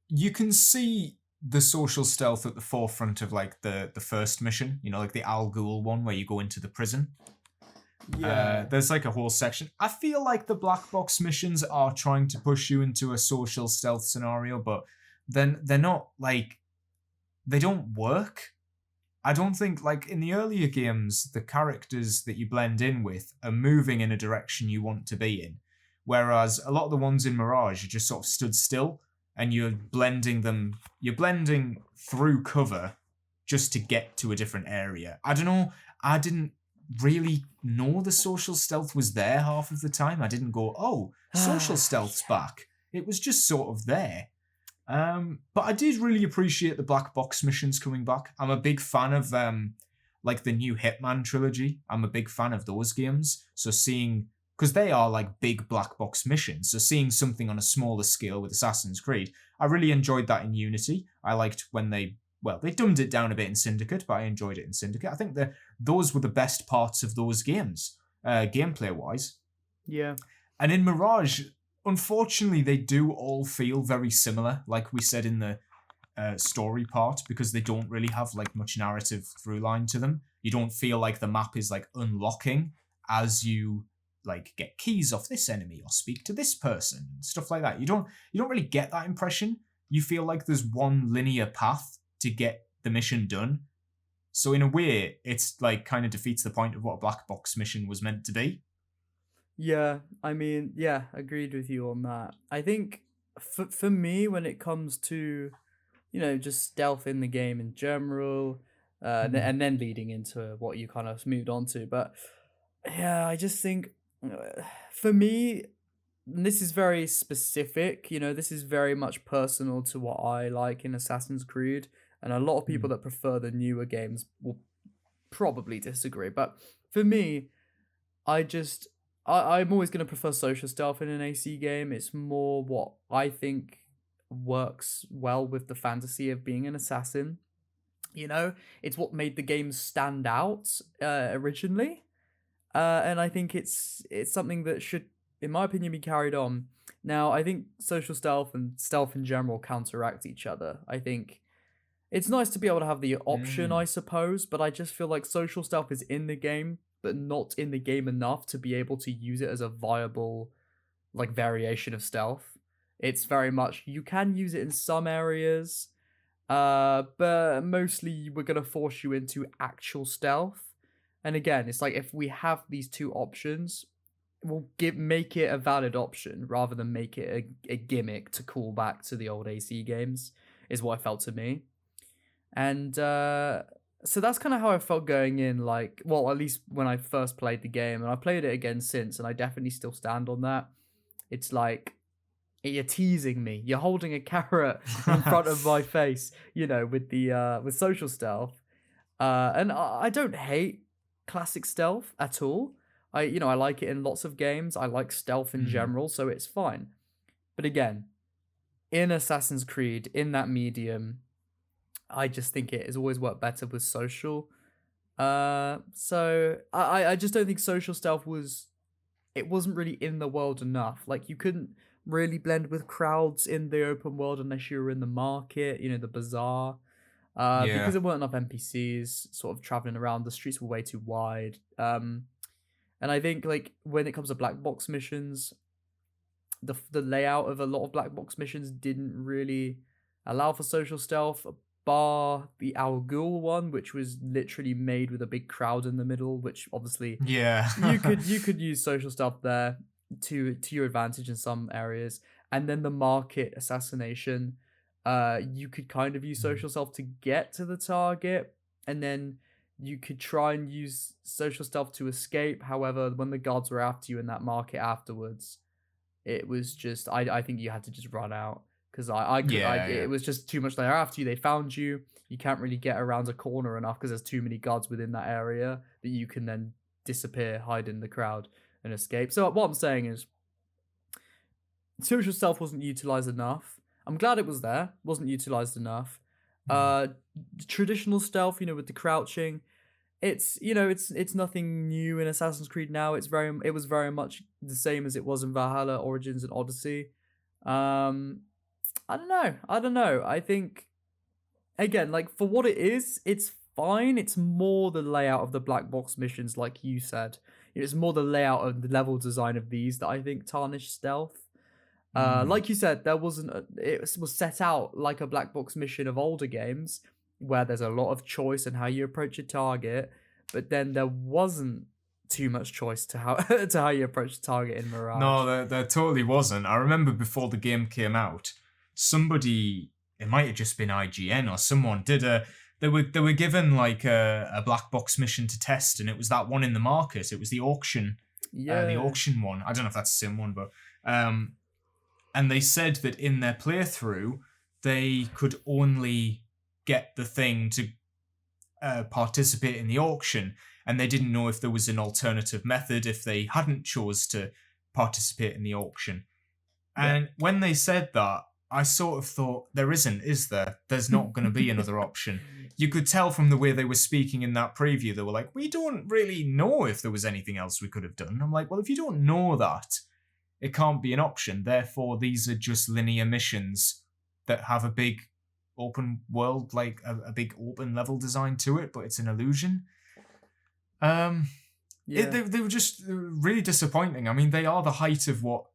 You can see the social stealth at the forefront of like the first mission, like the Al Ghul one where you go into the prison. Yeah. There's like a whole section. I feel like the black box missions are trying to push you into a social stealth scenario, but then they're not like, they don't work. I don't think, like in the earlier games, the characters that you blend in with are moving in a direction you want to be in. Whereas a lot of the ones in Mirage are just sort of stood still, and you're blending through cover just to get to a different area. I don't know. I didn't really know the social stealth was there half of the time. I didn't go, oh, social stealth's back. It was just sort of there. But I did really appreciate the black box missions coming back. I'm a big fan of like the new Hitman trilogy. I'm a big fan of those games. So because they are like big black box missions, so seeing something on a smaller scale with Assassin's Creed, I really enjoyed that in Unity. I liked when they dumbed it down a bit in Syndicate, but I enjoyed it in Syndicate. I think those were the best parts of those games, gameplay-wise. Yeah. And in Mirage, unfortunately, they do all feel very similar, like we said in the story part, because they don't really have like much narrative through line to them. You don't feel like the map is like unlocking as you like get keys off this enemy or speak to this person, stuff like that. You don't really get that impression. You feel like there's one linear path to get the mission done. So in a way, it's like kind of defeats the point of what a black box mission was meant to be. Yeah, I mean, yeah, agreed with you on that. I think for me, when it comes to, just stealth in the game in general, and then leading into what you kind of moved on to, but yeah, I just think for me, this is very specific, this is very much personal to what I like in Assassin's Creed, and a lot of people that prefer the newer games will probably disagree, but for me, I just I'm always going to prefer social stealth in an AC game. It's more what I think works well with the fantasy of being an assassin. You know, it's what made the game stand out originally, and I think it's something that should, in my opinion, be carried on. Now, I think social stealth and stealth in general counteract each other. I think it's nice to be able to have the option, I suppose, but I just feel like social stealth is in the game, but not in the game enough to be able to use it as a viable, like, variation of stealth. It's very much, you can use it in some areas, but mostly we're gonna force you into actual stealth. And again, it's like if we have these two options, we'll make it a valid option rather than make it a gimmick to call back to the old AC games, is what I felt to me. And so that's kind of how I felt going in, like, well, at least when I first played the game, and I played it again since, and I definitely still stand on that. It's like, you're teasing me. You're holding a carrot in front of my face, you know, with the with social stealth. And I don't hate classic stealth at all. I like it in lots of games. I like stealth in general, so it's fine. But again, in Assassin's Creed, in that medium, I just think it has always worked better with social. So I just don't think social stealth wasn't really in the world enough. Like, you couldn't really blend with crowds in the open world unless you were in the market, the bazaar. Because there weren't enough NPCs sort of traveling around. The streets were way too wide. And I think, like, when it comes to black box missions, the layout of a lot of black box missions didn't really allow for social stealth, bar the Al Ghul one, which was literally made with a big crowd in the middle, which obviously you could use social stealth there to your advantage in some areas. And then the market assassination, you could kind of use social stealth to get to the target, and then you could try and use social stealth to escape. However, when the guards were after you in that market afterwards, it was just, I think you had to just run out, because it was just too much. They're after you, they found you, you can't really get around a corner enough because there's too many guards within that area that you can then disappear, hide in the crowd, and escape. So what I'm saying is, social stealth wasn't utilized enough. I'm glad it was there, wasn't utilized enough. Traditional stealth, with the crouching, it's nothing new in Assassin's Creed now. It was very much the same as it was in Valhalla, Origins, and Odyssey. I don't know. I think, again, like, for what it is, it's fine. It's more the layout of the black box missions, like you said. It's more the layout of the level design of these that I think tarnish stealth. Like you said, it was set out like a black box mission of older games, where there's a lot of choice in how you approach a target, but then there wasn't too much choice to how you approach the target in Mirage. No, there totally wasn't. I remember before the game came out, somebody, it might have just been IGN or someone, they were given like a black box mission to test, and it was that one in the market. It was the auction, the auction one. I don't know if that's the same one, but and they said that in their playthrough, they could only get the thing to participate in the auction, and they didn't know if there was an alternative method if they hadn't chose to participate in the auction. And when they said that, I sort of thought, there isn't, is there? There's not going to be another option. You could tell from the way they were speaking in that preview, they were like, we don't really know if there was anything else we could have done. I'm like, well, if you don't know that, it can't be an option. Therefore, these are just linear missions that have a big open world, like a big open level design to it, but it's an illusion. They were just really disappointing. I mean, they are the height of what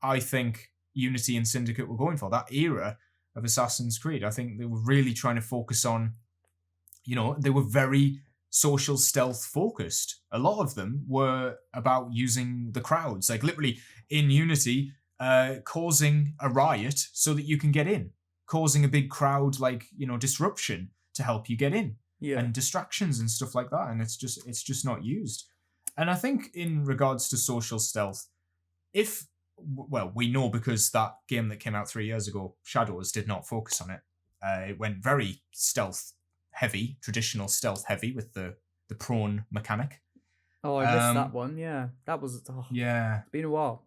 I think Unity and Syndicate were going for, that era of Assassin's Creed. I think they were really trying to focus on, they were very social stealth focused. A lot of them were about using the crowds, like literally in Unity, causing a riot so that you can get in, causing a big crowd, like, disruption to help you get in, and distractions and stuff like that. And it's just not used. And I think in regards to social stealth, we know because that game that came out 3 years ago, Shadows, did not focus on it. It went very stealth heavy, traditional stealth heavy with the prone mechanic. Oh, I missed that one. Yeah, that was. Oh, Yeah, it's been a while.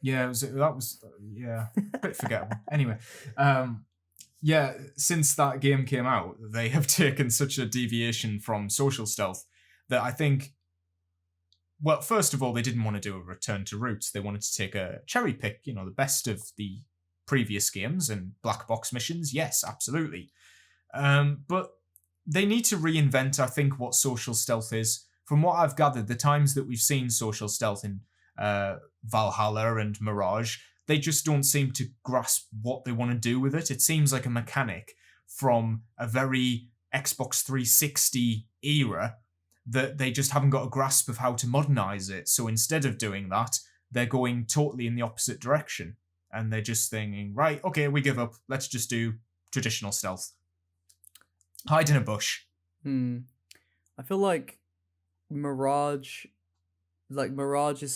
yeah, yeah, a bit forgettable. Anyway, yeah, since that game came out, they have taken such a deviation from social stealth that I think. Well, first of all, they didn't want to do a return to roots. They wanted to take a cherry pick, the best of the previous games and black box missions. Yes, absolutely. But they need to reinvent, I think, what social stealth is. From what I've gathered, the times that we've seen social stealth in Valhalla and Mirage, they just don't seem to grasp what they want to do with it. It seems like a mechanic from a very Xbox 360 era that they just haven't got a grasp of how to modernize it. So instead of doing that, they're going totally in the opposite direction. And they're just thinking, right, okay, we give up. Let's just do traditional stealth. Hide in a bush. I feel like Mirage's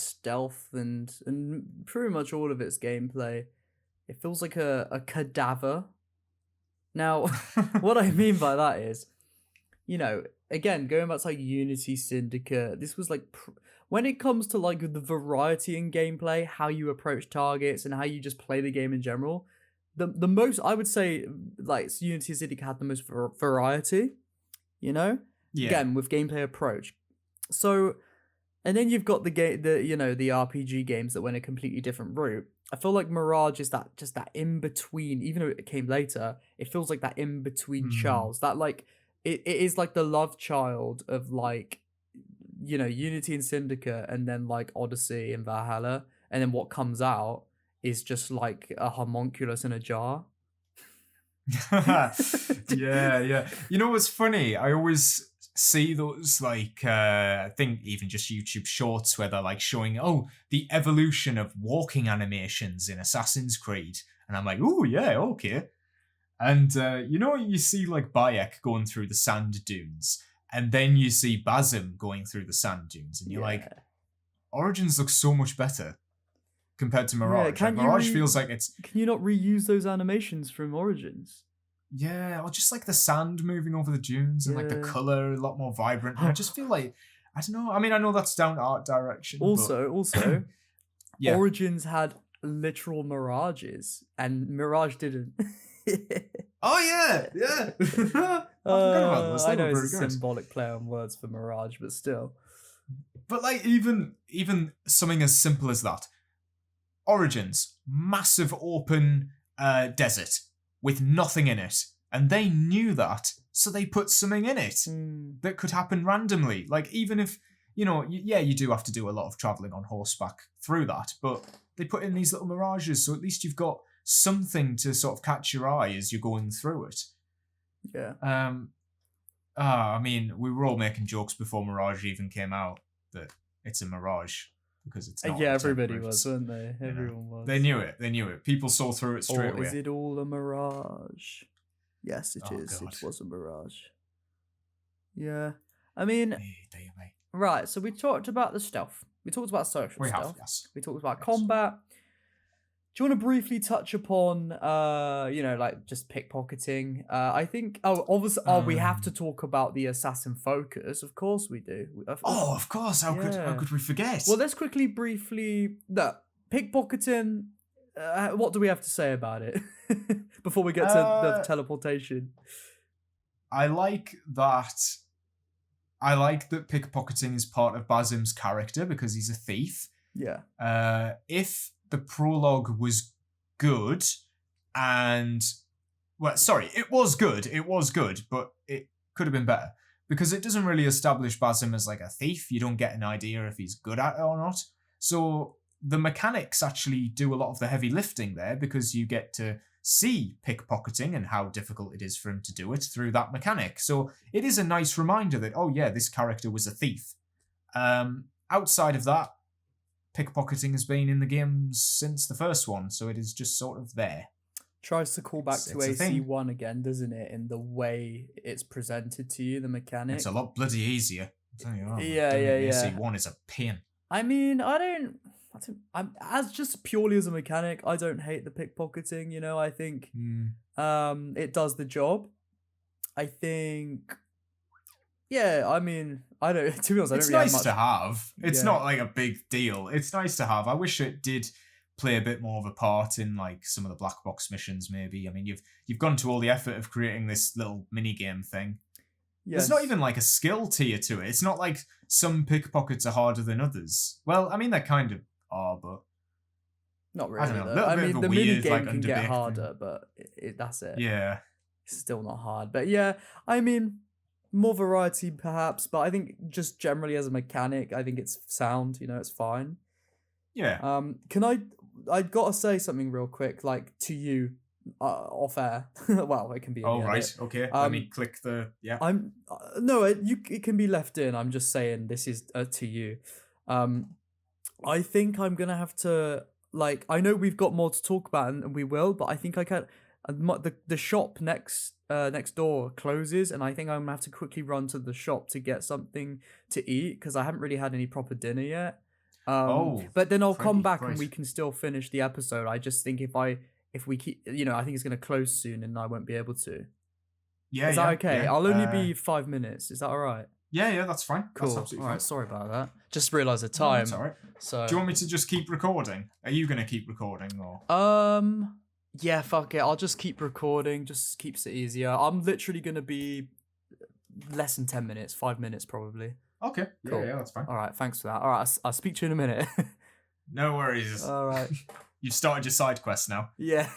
stealth and pretty much all of its gameplay, it feels like a cadaver. Now, what I mean by that is, again, going back to like Unity, Syndicate, this was like when it comes to like the variety in gameplay, how you approach targets and how you just play the game in general, the most, I would say, like Unity and Syndicate had the most variety, Yeah. Again, with gameplay approach. So, and then you've got the RPG games that went a completely different route. I feel like Mirage is that in between, even though it came later, it feels like that in between Charles, that like it is like the love child of like Unity and Syndicate, and then like Odyssey and Valhalla, and then what comes out is just like a homunculus in a jar. Yeah. You know what's funny? I always see those like I think even just YouTube shorts where they're like showing the evolution of walking animations in Assassin's Creed, and I'm like, oh yeah, okay. And you see like Bayek going through the sand dunes, and then you see Basim going through the sand dunes, and you're like, Origins looks so much better compared to Mirage. Yeah, Mirage feels like it's. Can you not reuse those animations from Origins? Yeah, or just like the sand moving over the dunes and like the color a lot more vibrant. And I just feel like, I don't know. I mean, I know that's down to art direction. Also, yeah. Origins had literal mirages, and Mirage didn't. Oh yeah. I forgot about those. I know it's a symbolic play on words for Mirage, but still. But like even something as simple as that. Origins, massive open desert with nothing in it. And they knew that, so they put something in it that could happen randomly. Like, even if, you do have to do a lot of traveling on horseback through that, but they put in these little mirages, so at least you've got something to sort of catch your eye as you're going through it. Yeah. I mean, we were all making jokes before Mirage even came out that it's a mirage. Because it's not. Yeah, everybody was, weren't they? Everyone was. They knew it. People saw through it straight away. Is it all a mirage? Yes, it is. God. It was a mirage. Yeah. I mean, right, so we talked about the stealth. We talked about social stealth. Yes. We talked about combat. Do you want to briefly touch upon, like just pickpocketing? I think. obviously, we have to talk about the assassin focus. Of course, we do. Of course. How could we forget? Well, let's briefly. No, pickpocketing. What do we have to say about it before we get to the teleportation? I like that pickpocketing is part of Basim's character because he's a thief. Yeah. If the prologue was good it was good, but it could have been better because it doesn't really establish Basim as like a thief. You don't get an idea if he's good at it or not. So the mechanics actually do a lot of the heavy lifting there because you get to see pickpocketing and how difficult it is for him to do it through that mechanic. So it is a nice reminder that, this character was a thief. Outside of that, pickpocketing has been in the games since the first one, so it is just sort of there. Tries to call back to AC1 again, doesn't it? In the way it's presented to you, the mechanic. It's a lot bloody easier. Yeah. AC1 is a pain. I mean, I'm as just purely as a mechanic, I don't hate the pickpocketing. I think it does the job. I think Yeah, I mean, I don't. To be honest, I don't It's really nice have much. to have. It's Yeah. not like a big deal. It's nice to have. I wish it did play a bit more of a part in like some of the black box missions. Maybe. I mean, you've gone to all the effort of creating this little mini game thing. Yes. There's not even like a skill tier to it. It's not like some pickpockets are harder than others. Well, I mean, they kind of are, but Not I really. don't know. A Though. little I bit mean, of a the mini weird, game like, can get underbaked harder, thing. but that's it. Yeah. It's still not hard. But yeah, I mean, more variety perhaps. But I think just generally as a mechanic, I think it's sound. You know, it's fine. Yeah. Can I gotta say something real quick, like to you, off air. Well, it can be. In Oh, the right. edit. Okay. Let me click the. Yeah. I'm no, it can be left in. I'm just saying this is to you. I think I'm gonna have to like. I know we've got more to talk about, and we will, but I think I can. The shop next door closes, and I think I'm gonna have to quickly run to the shop to get something to eat because I haven't really had any proper dinner yet. But then I'll come back and we can still finish the episode. I just think if we keep, I think it's gonna close soon, and I won't be able to. Yeah. Is that okay? Yeah. I'll only be 5 minutes. Is that all right? Yeah, that's fine. Cool. That's absolutely All right. fine. Sorry about that. Just realised the No, time. that's all right. So. Do you want me to just keep recording? Are you gonna keep recording or? Yeah. Fuck it. I'll just keep recording. Just keeps it easier. I'm literally gonna be less than 10 minutes. 5 minutes probably. Okay. Cool. Yeah, that's fine. All right. Thanks for that. All right. I'll speak to you in a minute. No worries. All right. You've started your side quest now. Yeah.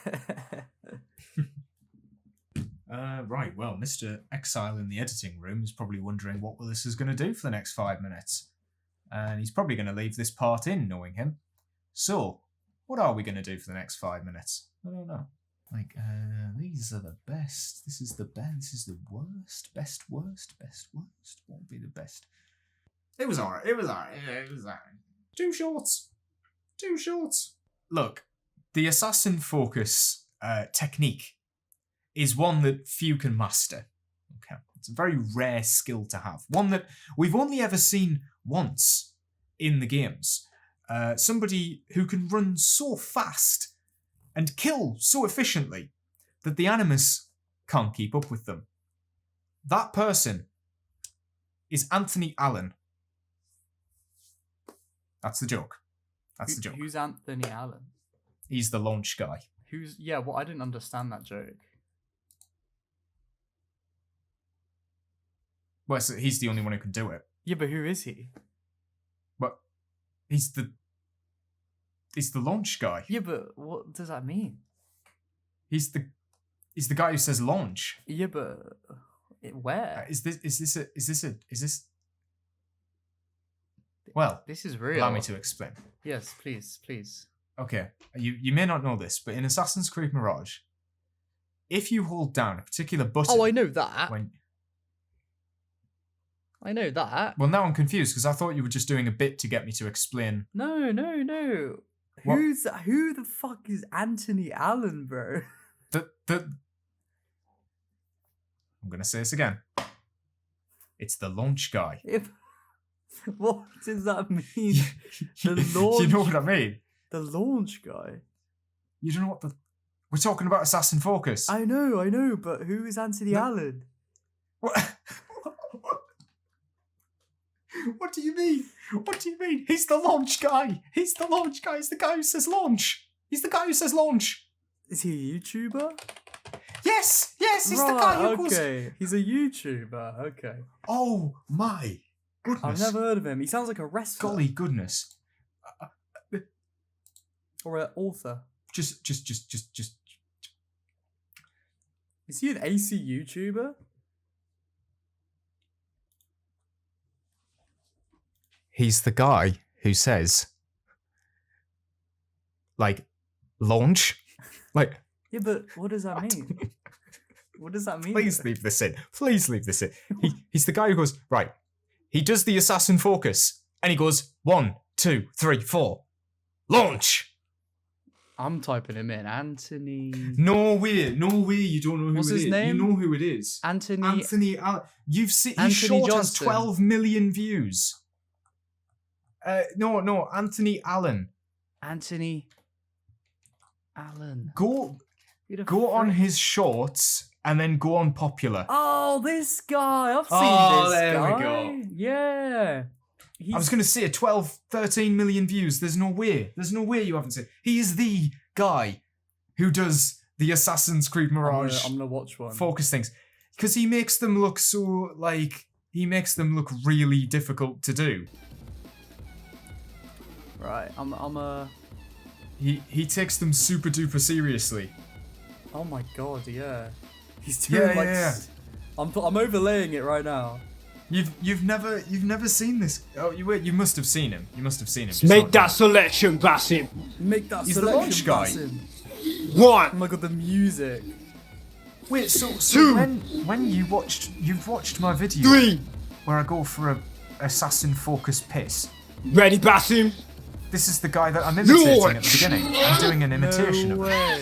Right, well, Mr. Exile in the editing room is probably wondering what Willis is going to do for the next 5 minutes. And he's probably going to leave this part in, knowing him. So, what are we going to do for the next 5 minutes? I don't know. Like, these are the best. This is the best. This is the worst. Best worst. Best worst. What would be the best? It was alright. It was alright. It was alright. Two shorts. Look, the assassin focus technique is one that few can master. Okay, it's a very rare skill to have. One that we've only ever seen once in the games. Somebody who can run so fast and kill so efficiently that the Animus can't keep up with them. That person is Anthony Allen. That's the joke. That's the joke. Who's Anthony Allen? He's the launch guy. Well, I didn't understand that joke. Well, so he's the only one who can do it. Yeah, but who is he? But he's the launch guy. Yeah, but what does that mean? He's the guy who says launch. Yeah, but where? Is this? Well, this is real. allow me to explain. Yes, please. Okay, you may not know this, but in Assassin's Creed Mirage, if you hold down a particular button... Oh, I know that. I know that. Well, now I'm confused, because I thought you were just doing a bit to get me to explain... No. What? Who the fuck is Anthony Allen, bro? I'm going to say this again. It's the launch guy. What does that mean? The launch... You know what I mean? The launch guy. You don't know what the... We're talking about Assassin Focus. I know, but who is Anthony Allen? What? What do you mean? What do you mean? He's the launch guy. He's the launch guy. He's the guy who says launch. He's the guy who says launch. Is he a YouTuber? Yes, he's the guy who goes... Okay, he's a YouTuber, okay. Oh my goodness. I've never heard of him. He sounds like a wrestler. Golly goodness. Or an author. Just. Is he an AC YouTuber? He's the guy who says, like, launch? Like... Yeah, but what does that mean? What does that mean? Please leave this in. He's the guy who goes, right, he does the assassin focus, and he goes, 1, 2, 3, 4, launch! I'm typing him in. Anthony... No way, you don't know who What's it his is. name? You know who it is. Anthony Allen. You've seen... Anthony His short has Johnson. 12 million views. No, Anthony Allen. Anthony Allen. Go on his shorts and then go on popular. Oh, this guy. I've seen Oh, this there we guy. go. Yeah. I was going to say 12, 13 million views. There's no way. There's no way you haven't seen. He is the guy who does the Assassin's Creed Mirage I'm gonna watch one. focus things. Because he makes them look so, like, he makes them look really difficult to do. Right, He takes them super duper seriously. Oh my god, yeah. He's doing I'm overlaying it right now. You've never seen this. Oh, you must have seen him. You must have seen him. Make that selection, Basim. Make that He's the selection, launch guy. Basim. One. Oh my god, the music. Wait, so Two. when you've watched my video 3. where I go for a assassin focus piss. Ready, Basim? This is the guy that I'm imitating Launch. at the beginning. I'm doing an imitation No of him. way.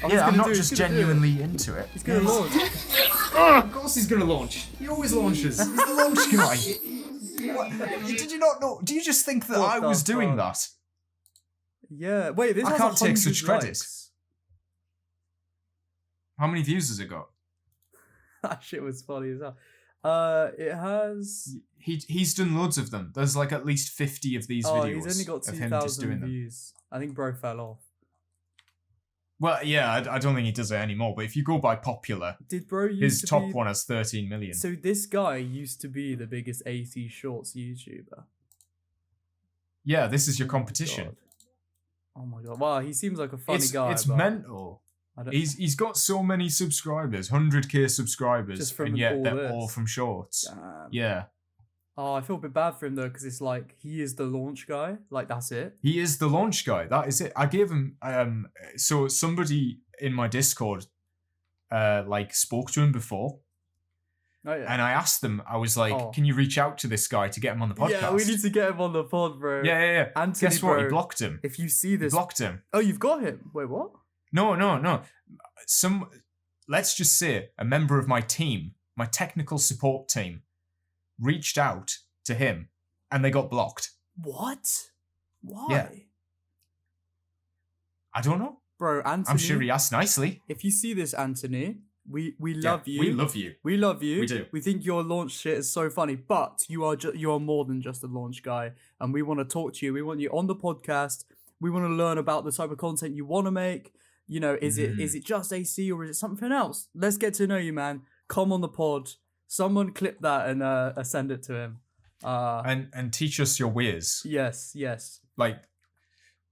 Oh, he's Yeah, I'm gonna not do it, just he's gonna do it. genuinely into it. He's gonna launch. Of course he's gonna launch. He always launches. He's the launch guy. What? Did you not know? Do you just think that What I the was doing fuck? that? Yeah. Wait, this I has can't take 100 such credit. likes. How many views has it got? That shit was funny as hell. It has. He's done loads of them. There's like at least 50 of these Oh, videos he's only got of him just doing 2,000 them. views. I think bro fell off. Well, yeah, I don't think he does it anymore. But if you go by popular, Did bro used his to top be... one has 13 million. So this guy used to be the biggest AC Shorts YouTuber. Yeah, this is your Oh my competition. God. Oh my god! Wow, he seems like a funny It's guy. it's but mental. I don't, He's got so many subscribers, 100k subscribers, Just from and yet all they're this. all from shorts. Damn. Yeah, Oh, I feel a bit bad for him though, because it's like he is the launch guy. Like that's it. he is the launch guy. That is it. I gave him so somebody in my Discord like spoke to him before, Oh yeah. and I asked them. I was like, Oh. "Can you reach out to this guy to get him on the podcast?" Yeah, we need to get him on the pod, bro. Yeah. Anthony, Guess what? bro, He blocked him. If you see He this, blocked him. oh, you've got him. Wait, what? No. Let's just say a member of my team, my technical support team, reached out to him, and they got blocked. What? Why? Yeah. I don't know. Bro, Anthony. I'm sure he asked nicely. If you see this, Anthony, we love you. We love you. We love you. We do. We think your launch shit is so funny, but you are more than just a launch guy, and we want to talk to you. We want you on the podcast. We want to learn about the type of content you want to make. You know, is it just AC or is it something else? Let's get to know you, man. Come on the pod. Someone clip that and send it to him. And teach us your ways. Yes. Like,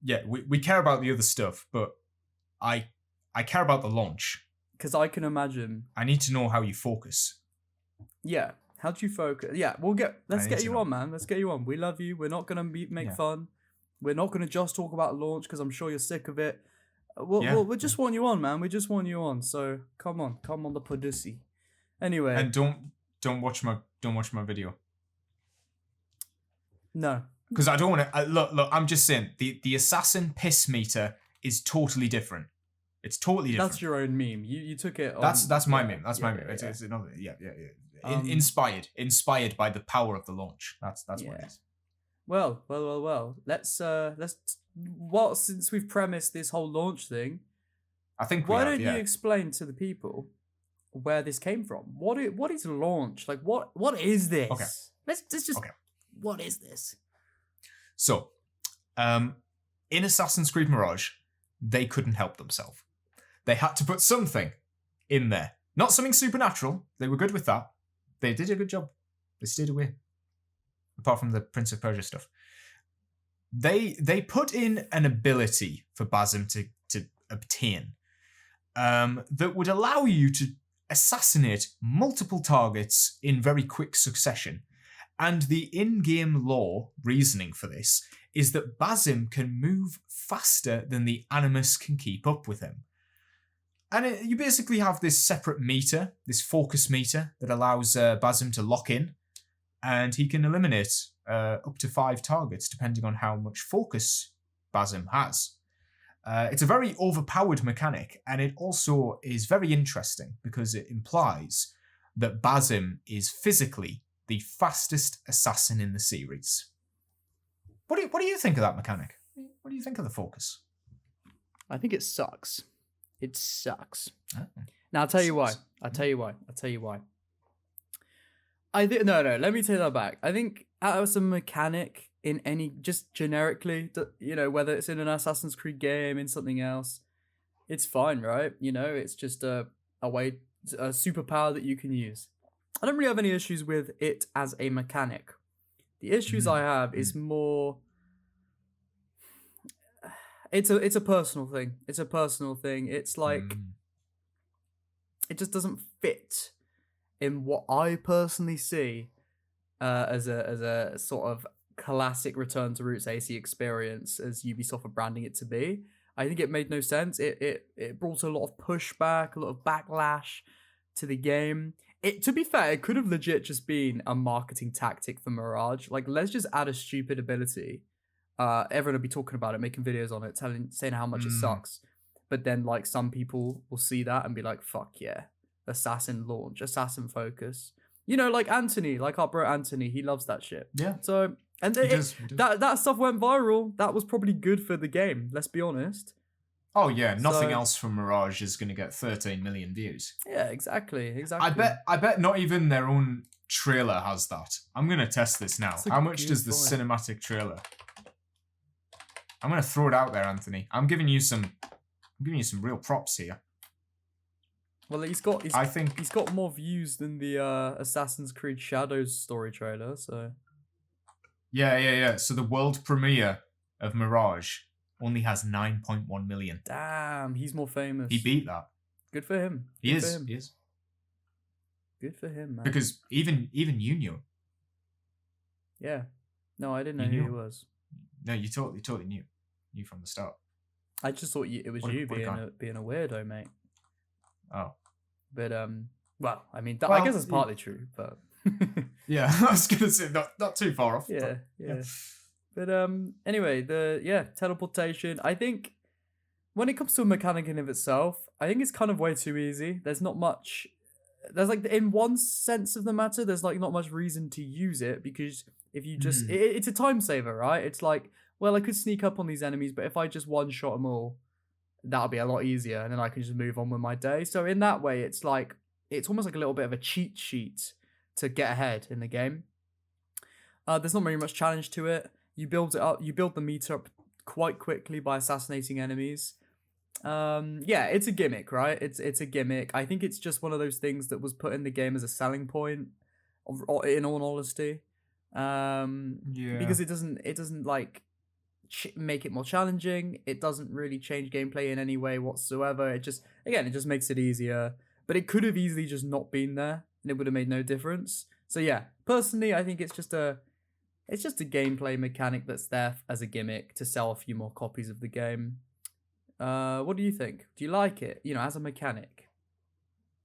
yeah, we care about the other stuff, but I care about the launch. Because I can imagine. I need to know how you focus. Yeah. How do you focus? Yeah, let's get you on, man. Let's get you on. We love you. We're not gonna make fun. We're not gonna just talk about launch because I'm sure you're sick of it. We just want you on, man. We just want you on. So come on the Podyssey. Anyway, And don't watch my video no. because I don't want to. Look. I'm just saying the assassin piss meter is totally different. It's totally different. That's your own meme. You took it. On, That's my meme. That's my yeah, meme. yeah. It's another. Yeah. Inspired by the power of the launch. That's what it is. Well. Let's since we've premised this whole launch thing, I think. why don't you explain to the people where this came from? What is launch? Like what is this? Okay. Let's just. Okay. What is this? So, in Assassin's Creed Mirage, they couldn't help themselves. They had to put something in there. Not something supernatural. They were good with that. They did a good job. They stayed away. Apart from the Prince of Persia stuff. They put in an ability for Basim to obtain that would allow you to assassinate multiple targets in very quick succession. And the in-game lore reasoning for this is that Basim can move faster than the Animus can keep up with him. And you basically have this separate meter, this focus meter, that allows Basim to lock in, and he can eliminate up to 5 targets depending on how much focus Basim has. It's a very overpowered mechanic, and it also is very interesting because it implies that Basim is physically the fastest assassin in the series. What do you think of that mechanic? What do you think of the focus? I think it sucks. It sucks. Oh. Now I'll tell you why. I'll tell you why. I think no. Let me take that back. I think out of some mechanic in any, just generically, whether it's in an Assassin's Creed game, in something else, it's fine, right? It's just a superpower that you can use. I don't really have any issues with it as a mechanic. The issues I have is more. It's a personal thing. It's like it just doesn't fit in what I personally see as a sort of classic return to roots AC experience, as Ubisoft are branding it to be. I think it made no sense. It brought a lot of pushback, a lot of backlash to the game. To be fair, it could have legit just been a marketing tactic for Mirage. Like, let's just add a stupid ability. Everyone will be talking about it, making videos on it, saying how much it sucks. But then, like, some people will see that and be like, fuck yeah. Assassin launch, Assassin focus. Like Anthony, like our bro Anthony, he loves that shit. Yeah. So, and that stuff went viral. That was probably good for the game, let's be honest. Oh yeah, nothing else from Mirage is going to get 13 million views. Yeah, exactly. I bet not even their own trailer has that. I'm going to test this now. How much does the cinematic trailer? I'm going to throw it out there, Anthony. I'm giving you some real props here. Well, he's got more views than the Assassin's Creed Shadows story trailer, so. Yeah. So the world premiere of Mirage only has 9.1 million. Damn, he's more famous. He beat that. Good for him. He is. Good for him, man. Because even you knew. Yeah. No, I didn't know who he was. No, you totally knew. Knew from the start. I just thought it was you being a weirdo, mate. Oh. But well, I mean, I guess it's partly true, but yeah, I was gonna say not too far off. Yeah. But anyway, teleportation. I think when it comes to a mechanic in of itself, I think it's kind of way too easy. There's not much. There's like, in one sense of the matter, there's like not much reason to use it, because if you just it's a time saver, right? It's like, well, I could sneak up on these enemies, but if I just one shot them all, that'll be a lot easier, and then I can just move on with my day. So in that way, it's like, it's almost like a little bit of a cheat sheet to get ahead in the game. There's not very much challenge to it. You build it up. You build the meter up quite quickly by assassinating enemies. It's a gimmick, right? It's a gimmick. I think it's just one of those things that was put in the game as a selling point, in all honesty. Because it doesn't like make it more challenging. It doesn't really change gameplay in any way whatsoever. It just makes it easier. But it could have easily just not been there, and it would have made no difference. So yeah, personally, I think it's just a gameplay mechanic that's there as a gimmick to sell a few more copies of the game. What do you think? Do you like it? As a mechanic?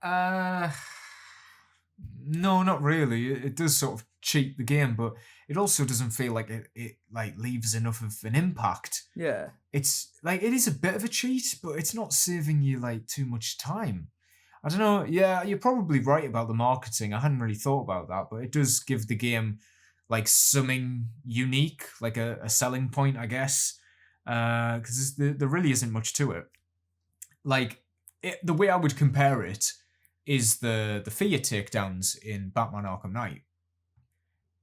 No, not really. It does sort of cheat the game, but it also doesn't feel like it like leaves enough of an impact. Yeah. It's like, it is a bit of a cheat, but it's not saving you like too much time. I don't know. Yeah, you're probably right about the marketing. I hadn't really thought about that, but it does give the game like something unique, like a selling point, I guess. Because there really isn't much to it. Like, the way I would compare it is the fear takedowns in Batman Arkham Knight.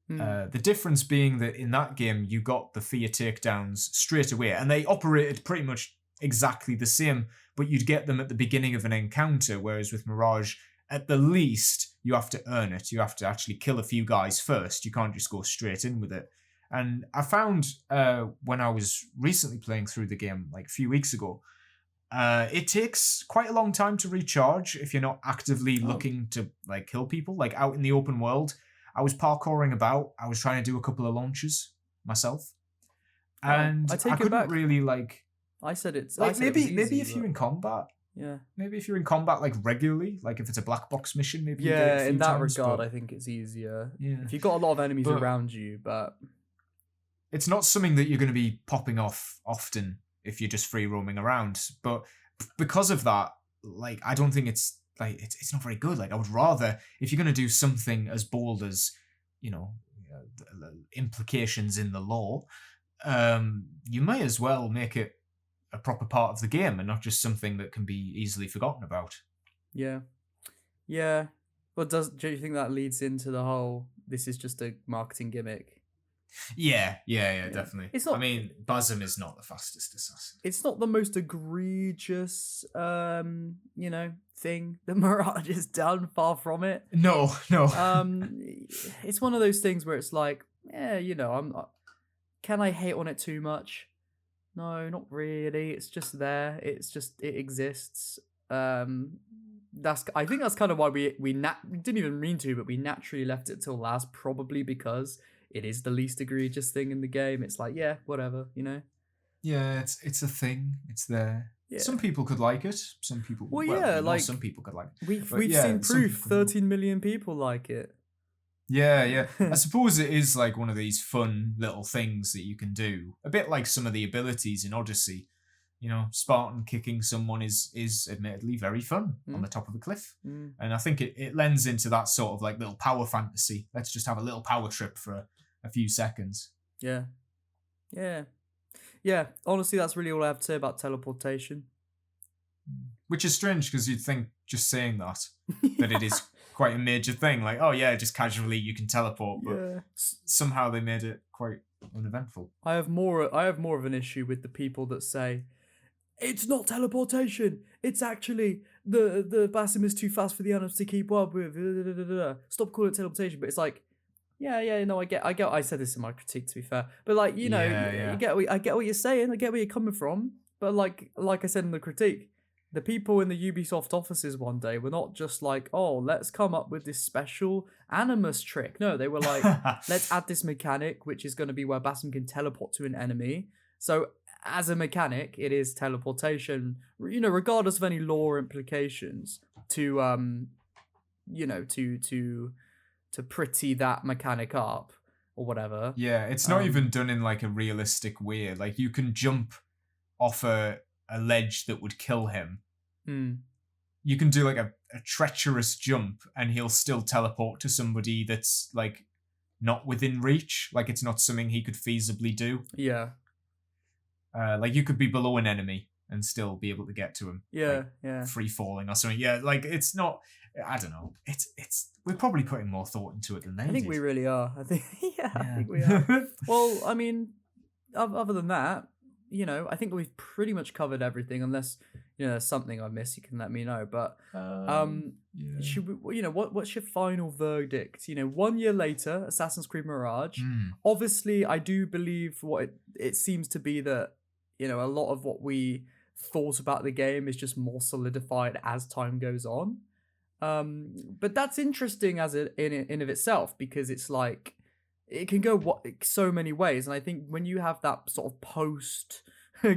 The difference being that in that game, you got the fear takedowns straight away, and they operated pretty much exactly the same, but you'd get them at the beginning of an encounter, whereas with Mirage, at the least, you have to earn it. You have to actually kill a few guys first. You can't just go straight in with it. And I found when I was recently playing through the game, like a few weeks ago, it takes quite a long time to recharge if you're not actively looking to like kill people. Like, out in the open world, I was parkouring about. I was trying to do a couple of launches myself, and I couldn't really like. I said it's like, maybe easy, if you're in combat. Yeah. Maybe if you're in combat like regularly, like if it's a black box mission, maybe. Yeah, you get it a few in that times, regard, but I think it's easier. Yeah. If you've got a lot of enemies around you, but it's not something that you're going to be popping off often if you're just free roaming around. But because of that, like, I don't think it's like it's not very good. Like, I would rather, if you're going to do something as bold as, the implications in the law, you may as well make it a proper part of the game and not just something that can be easily forgotten about. Yeah. Yeah. Well, do you think that leads into the whole, this is just a marketing gimmick? Yeah, definitely. It's not. I mean, Basim is not the fastest assassin. It's not the most egregious, thing that Mirage has done. Far from it. No. It's one of those things where it's like, can I hate on it too much? No, not really. It's just there. It exists. I think that's kind of why we didn't even mean to, but we naturally left it till last, probably because it is the least egregious thing in the game. It's like, yeah, whatever, Yeah, it's a thing. It's there. Yeah. Some people could like it. Some people. Some people could like it. We've seen proof. 13 million people like it. Yeah. I suppose it is like one of these fun little things that you can do. A bit like some of the abilities in Odyssey. Spartan kicking someone is admittedly very fun on the top of a cliff. And I think it lends into that sort of like little power fantasy. Let's just have a little power trip for a few seconds. Yeah. Honestly, that's really all I have to say about teleportation. Which is strange because you'd think just saying that it is quite a major thing. Like, oh yeah, just casually you can teleport, but somehow they made it quite uneventful. I have more of an issue with the people that say it's not teleportation. It's actually the Basim is too fast for the animals to keep up with. Stop calling it teleportation. But it's like, no, I get. I said this in my critique, to be fair. But like, you get. I get what you're saying. I get where you're coming from. But like I said in the critique, the people in the Ubisoft offices one day were not just like, oh, let's come up with this special animus trick. No, they were like, let's add this mechanic, which is going to be where Basim can teleport to an enemy. So as a mechanic, it is teleportation, regardless of any lore implications to to pretty that mechanic up or whatever. Yeah, it's not even done in like a realistic way. Like you can jump off a ledge that would kill him. You can do like a treacherous jump and he'll still teleport to somebody that's like not within reach. Like it's not something he could feasibly do. Yeah. Like you could be below an enemy and still be able to get to him. Yeah, like free falling or something. Yeah, like it's not. I don't know. It's. We're probably putting more thought into it than they did. I think we really are. I think we are. Well, I mean, other than that, I think we've pretty much covered everything. Unless there's something I missed, you can let me know. But should we, what's your final verdict? 1 year later, Assassin's Creed Mirage. Obviously, I do believe what it seems to be that a lot of what we thought about the game is just more solidified as time goes on. But that's interesting as in of itself, because it's like it can go so many ways, and I think when you have that sort of post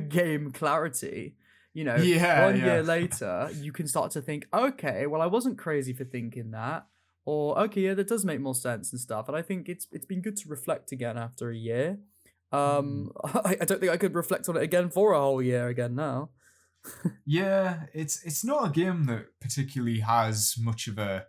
game clarity, 1 year later, you can start to think, okay, well, I wasn't crazy for thinking that, or okay, yeah, that does make more sense and stuff. And I think it's been good to reflect again after a year. I don't think I could reflect on it again for a whole year again now. Yeah, it's not a game that particularly has much of a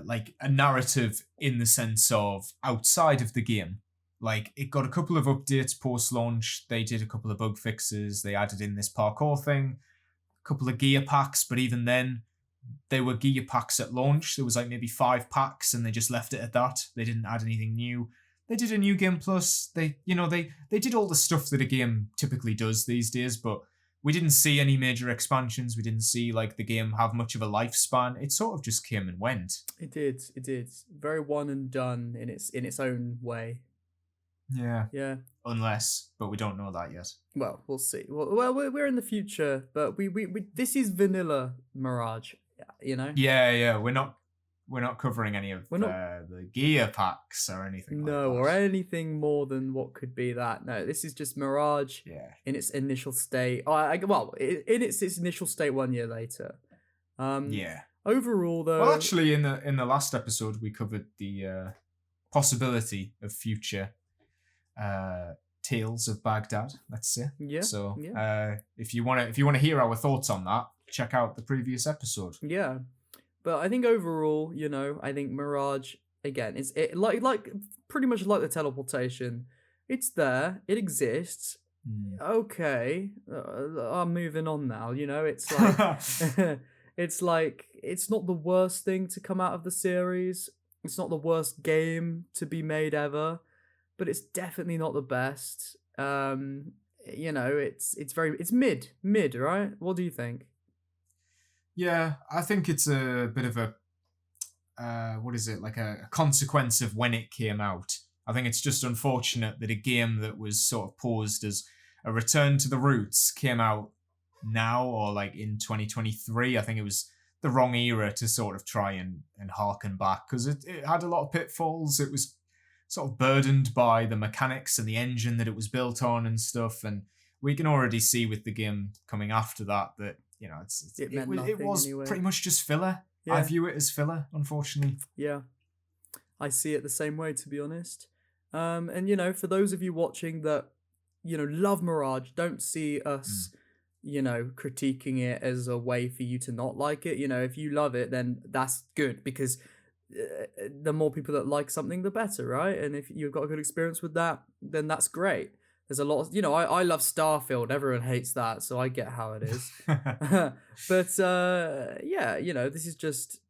like a narrative in the sense of outside of the game. Like it got a couple of updates post-launch. They did a couple of bug fixes. They added in this parkour thing, a couple of gear packs, but even then, they were gear packs at launch. There was like maybe 5 packs, and they just left it at that. They didn't add anything new. They did a new game plus. They did all the stuff that a game typically does these days, but we didn't see any major expansions. We didn't see like the game have much of a lifespan. It sort of just came and went. It did. Very one and done in its own way. Yeah. Unless, but we don't know that yet. Well, we'll see. Well, we're in the future, but we this is vanilla Mirage. Yeah. We're not covering any of the gear packs or anything. No, like that. Or anything more than what could be that. No, this is just Mirage. Yeah. In its initial state. In its initial state 1 year later. Yeah. Overall, though. Well, actually, in the last episode, we covered the possibility of future Tales of Baghdad. Let's say. Yeah. So, if you want to hear our thoughts on that, check out the previous episode. Yeah. But I think overall, I think Mirage, again, it's like pretty much like the teleportation. It's there. It exists. Okay. I'm moving on now. It's like It's like, it's not the worst thing to come out of the series. It's not the worst game to be made ever, but it's definitely not the best. You know, it's mid, right? What do you think? Yeah, I think it's a bit of a what is it, like a consequence of when it came out. I think it's just unfortunate that a game that was sort of posed as a return to the roots came out now, or like in 2023. I think it was the wrong era to sort of try and harken back, because it had a lot of pitfalls. It was sort of burdened by the mechanics and the engine that it was built on and stuff, and we can already see with the game coming after that you know it was anyway. Pretty much just filler. Yeah. I view it as filler, unfortunately. Yeah, I see it the same way, to be honest. And you know, for those of you watching that, you know, love Mirage, don't see us you know, critiquing it as a way for you to not like it. You know, if you love it, then that's good, because the more people that like something, the better, right? And if you've got a good experience with that, then that's great. There's a lot of, you know, I love Starfield. Everyone hates that, so I get how it is. But yeah, you know, this is just,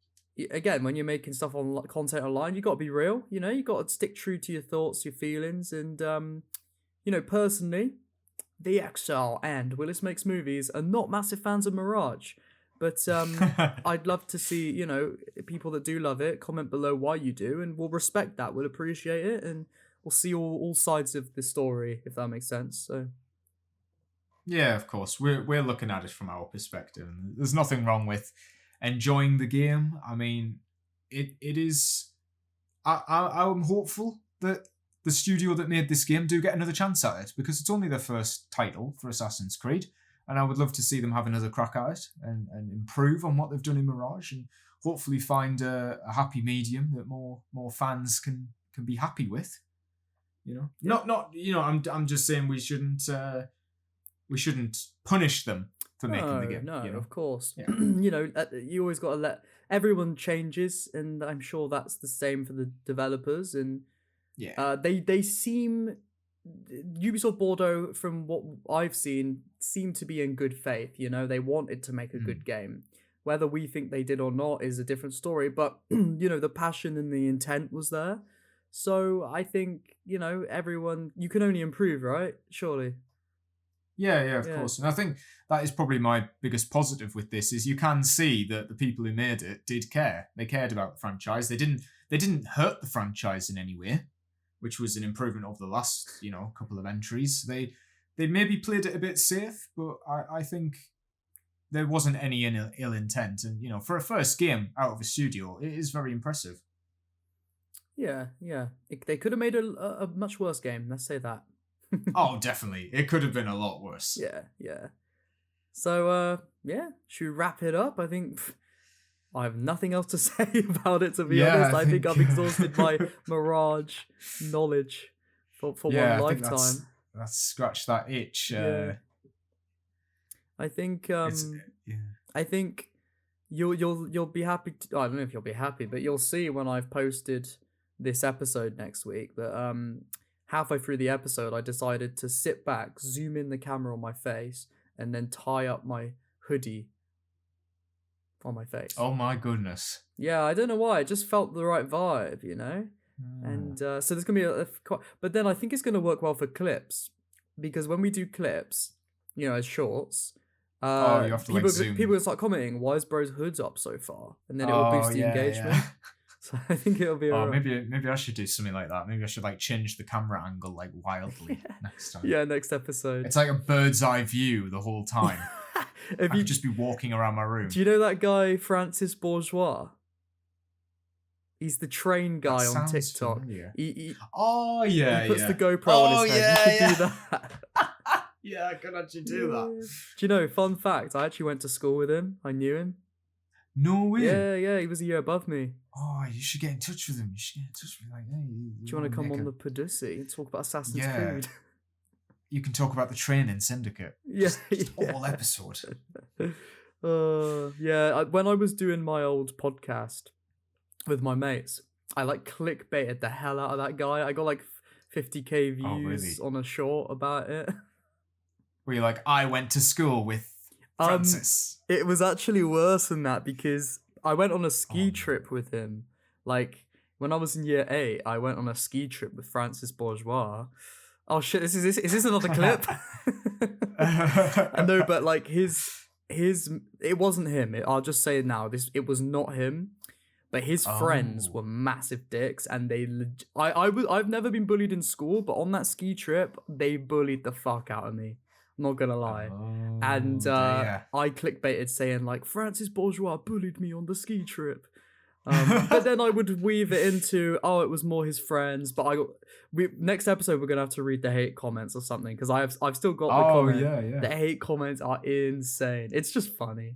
again, when you're making stuff on content online, you got to be real. You know, you got to stick true to your thoughts, your feelings, and you know, personally, the XL and Willis Makes Movies are not massive fans of Mirage. But I'd love to see, you know, people that do love it comment below why you do, and we'll respect that. We'll appreciate it, and we'll see all sides of the story, if that makes sense. So, yeah, of course, we're looking at it from our perspective. There's nothing wrong with enjoying the game. I mean, it is. I'm hopeful that the studio that made this game do get another chance at it, because it's only their first title for Assassin's Creed. And I would love to see them have another crack at it and improve on what they've done in Mirage, and hopefully find a happy medium that more fans can be happy with. You know, yeah. Not you know. I'm just saying we shouldn't punish them for making the game. No, you know? Of course. Yeah. You know, you always got to let everyone changes, and I'm sure that's the same for the developers. And yeah, they seem. Ubisoft Bordeaux, from what I've seen, seem to be in good faith. You know, they wanted to make a good game. Whether we think they did or not is a different story, but you know, the passion and the intent was there. So I think, you know, everyone, you can only improve, right? Surely. Yeah, of course. And I think that is probably my biggest positive with this, is you can see that the people who made it did care. They cared about the franchise. They didn't hurt the franchise in any way, which was an improvement over the last, you know, couple of entries. They maybe played it a bit safe, but I think there wasn't any ill intent. And, you know, for a first game out of a studio, it is very impressive. Yeah. They could have made a much worse game, let's say that. Oh, definitely. It could have been a lot worse. Yeah. So, should we wrap it up? I think... I have nothing else to say about it, to be honest. I think I've exhausted my Mirage knowledge for one lifetime. That's scratched that itch. I think I think you'll be happy. I don't know if you'll be happy, but you'll see when I've posted this episode next week that halfway through the episode I decided to sit back, zoom in the camera on my face, and then tie up my hoodie on my face. Oh my goodness. Yeah, I don't know why. It just felt the right vibe, you know? And so there's going to be but then I think it's going to work well for clips, because when we do clips, you know, as shorts, you have to people zoom. will start commenting, why is bro's hood's up so far? And then it will boost the engagement. Yeah. So I think it'll be alright. Maybe I should do something like that. Maybe I should change the camera angle wildly next time. Yeah, next episode. It's like a bird's eye view the whole time. I could just be walking around my room. Do you know that guy, Francis Bourgeois? He's the train guy on TikTok. He puts the GoPro on his head. You could do that. Yeah, I could actually do that. Do you know, fun fact, I actually went to school with him. I knew him. No way. Yeah, he was a year above me. Oh, you should get in touch with him. You should get in touch with him. Hey, do you want to come on the Podyssey and talk about Assassin's Creed? You can talk about the train in Syndicate. Just whole episode. When I was doing my old podcast with my mates, I clickbaited the hell out of that guy. I got 50k views on a short about it. Where you're like, I went to school with Francis. It was actually worse than that because I went on a Oh, ski no. trip with him. Like when I was in year 8, I went on a ski trip with Francis Bourgeois. Oh shit! Is this another clip? No, but like his it wasn't him. I'll just say it now. It was not him. But his friends were massive dicks, and I've never been bullied in school, but on that ski trip, they bullied the fuck out of me. I'm not gonna lie. And yeah. I clickbaited saying like Francis Bourgeois bullied me on the ski trip. But then I would weave it into it was more his friends. But next episode we're gonna have to read the hate comments or something because I've still got the comment. Yeah. The hate comments are insane. It's just funny.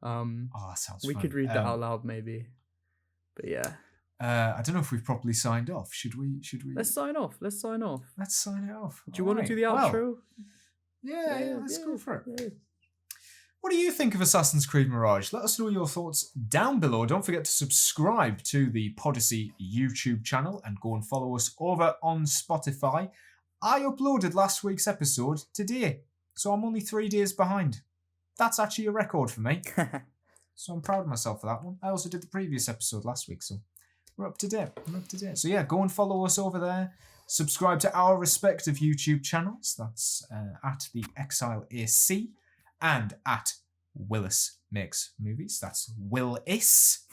That sounds we fun. could read that out loud maybe. But yeah. I don't know if we've properly signed off. Should we? Let's sign off. Let's sign it off. Do you want to do the outro? Yeah, let's go for it. Yeah. What do you think of Assassin's Creed Mirage? Let us know your thoughts down below. Don't forget to subscribe to the Podyssey YouTube channel and go and follow us over on Spotify. I uploaded last week's episode today, so I'm only 3 days behind. That's actually a record for me. So I'm proud of myself for that one. I also did the previous episode last week, so we're up to date. So yeah, go and follow us over there. Subscribe to our respective YouTube channels. That's at the Exile AC and at Willis Makes Movies. That's Willis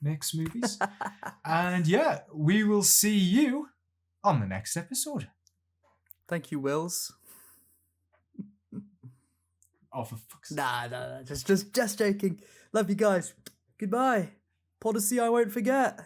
Makes Movies. And yeah, we will see you on the next episode. Thank you, Wills. Oh, for fuck's sake. Nah, just joking. Love you guys. Goodbye. Podyssey I won't forget.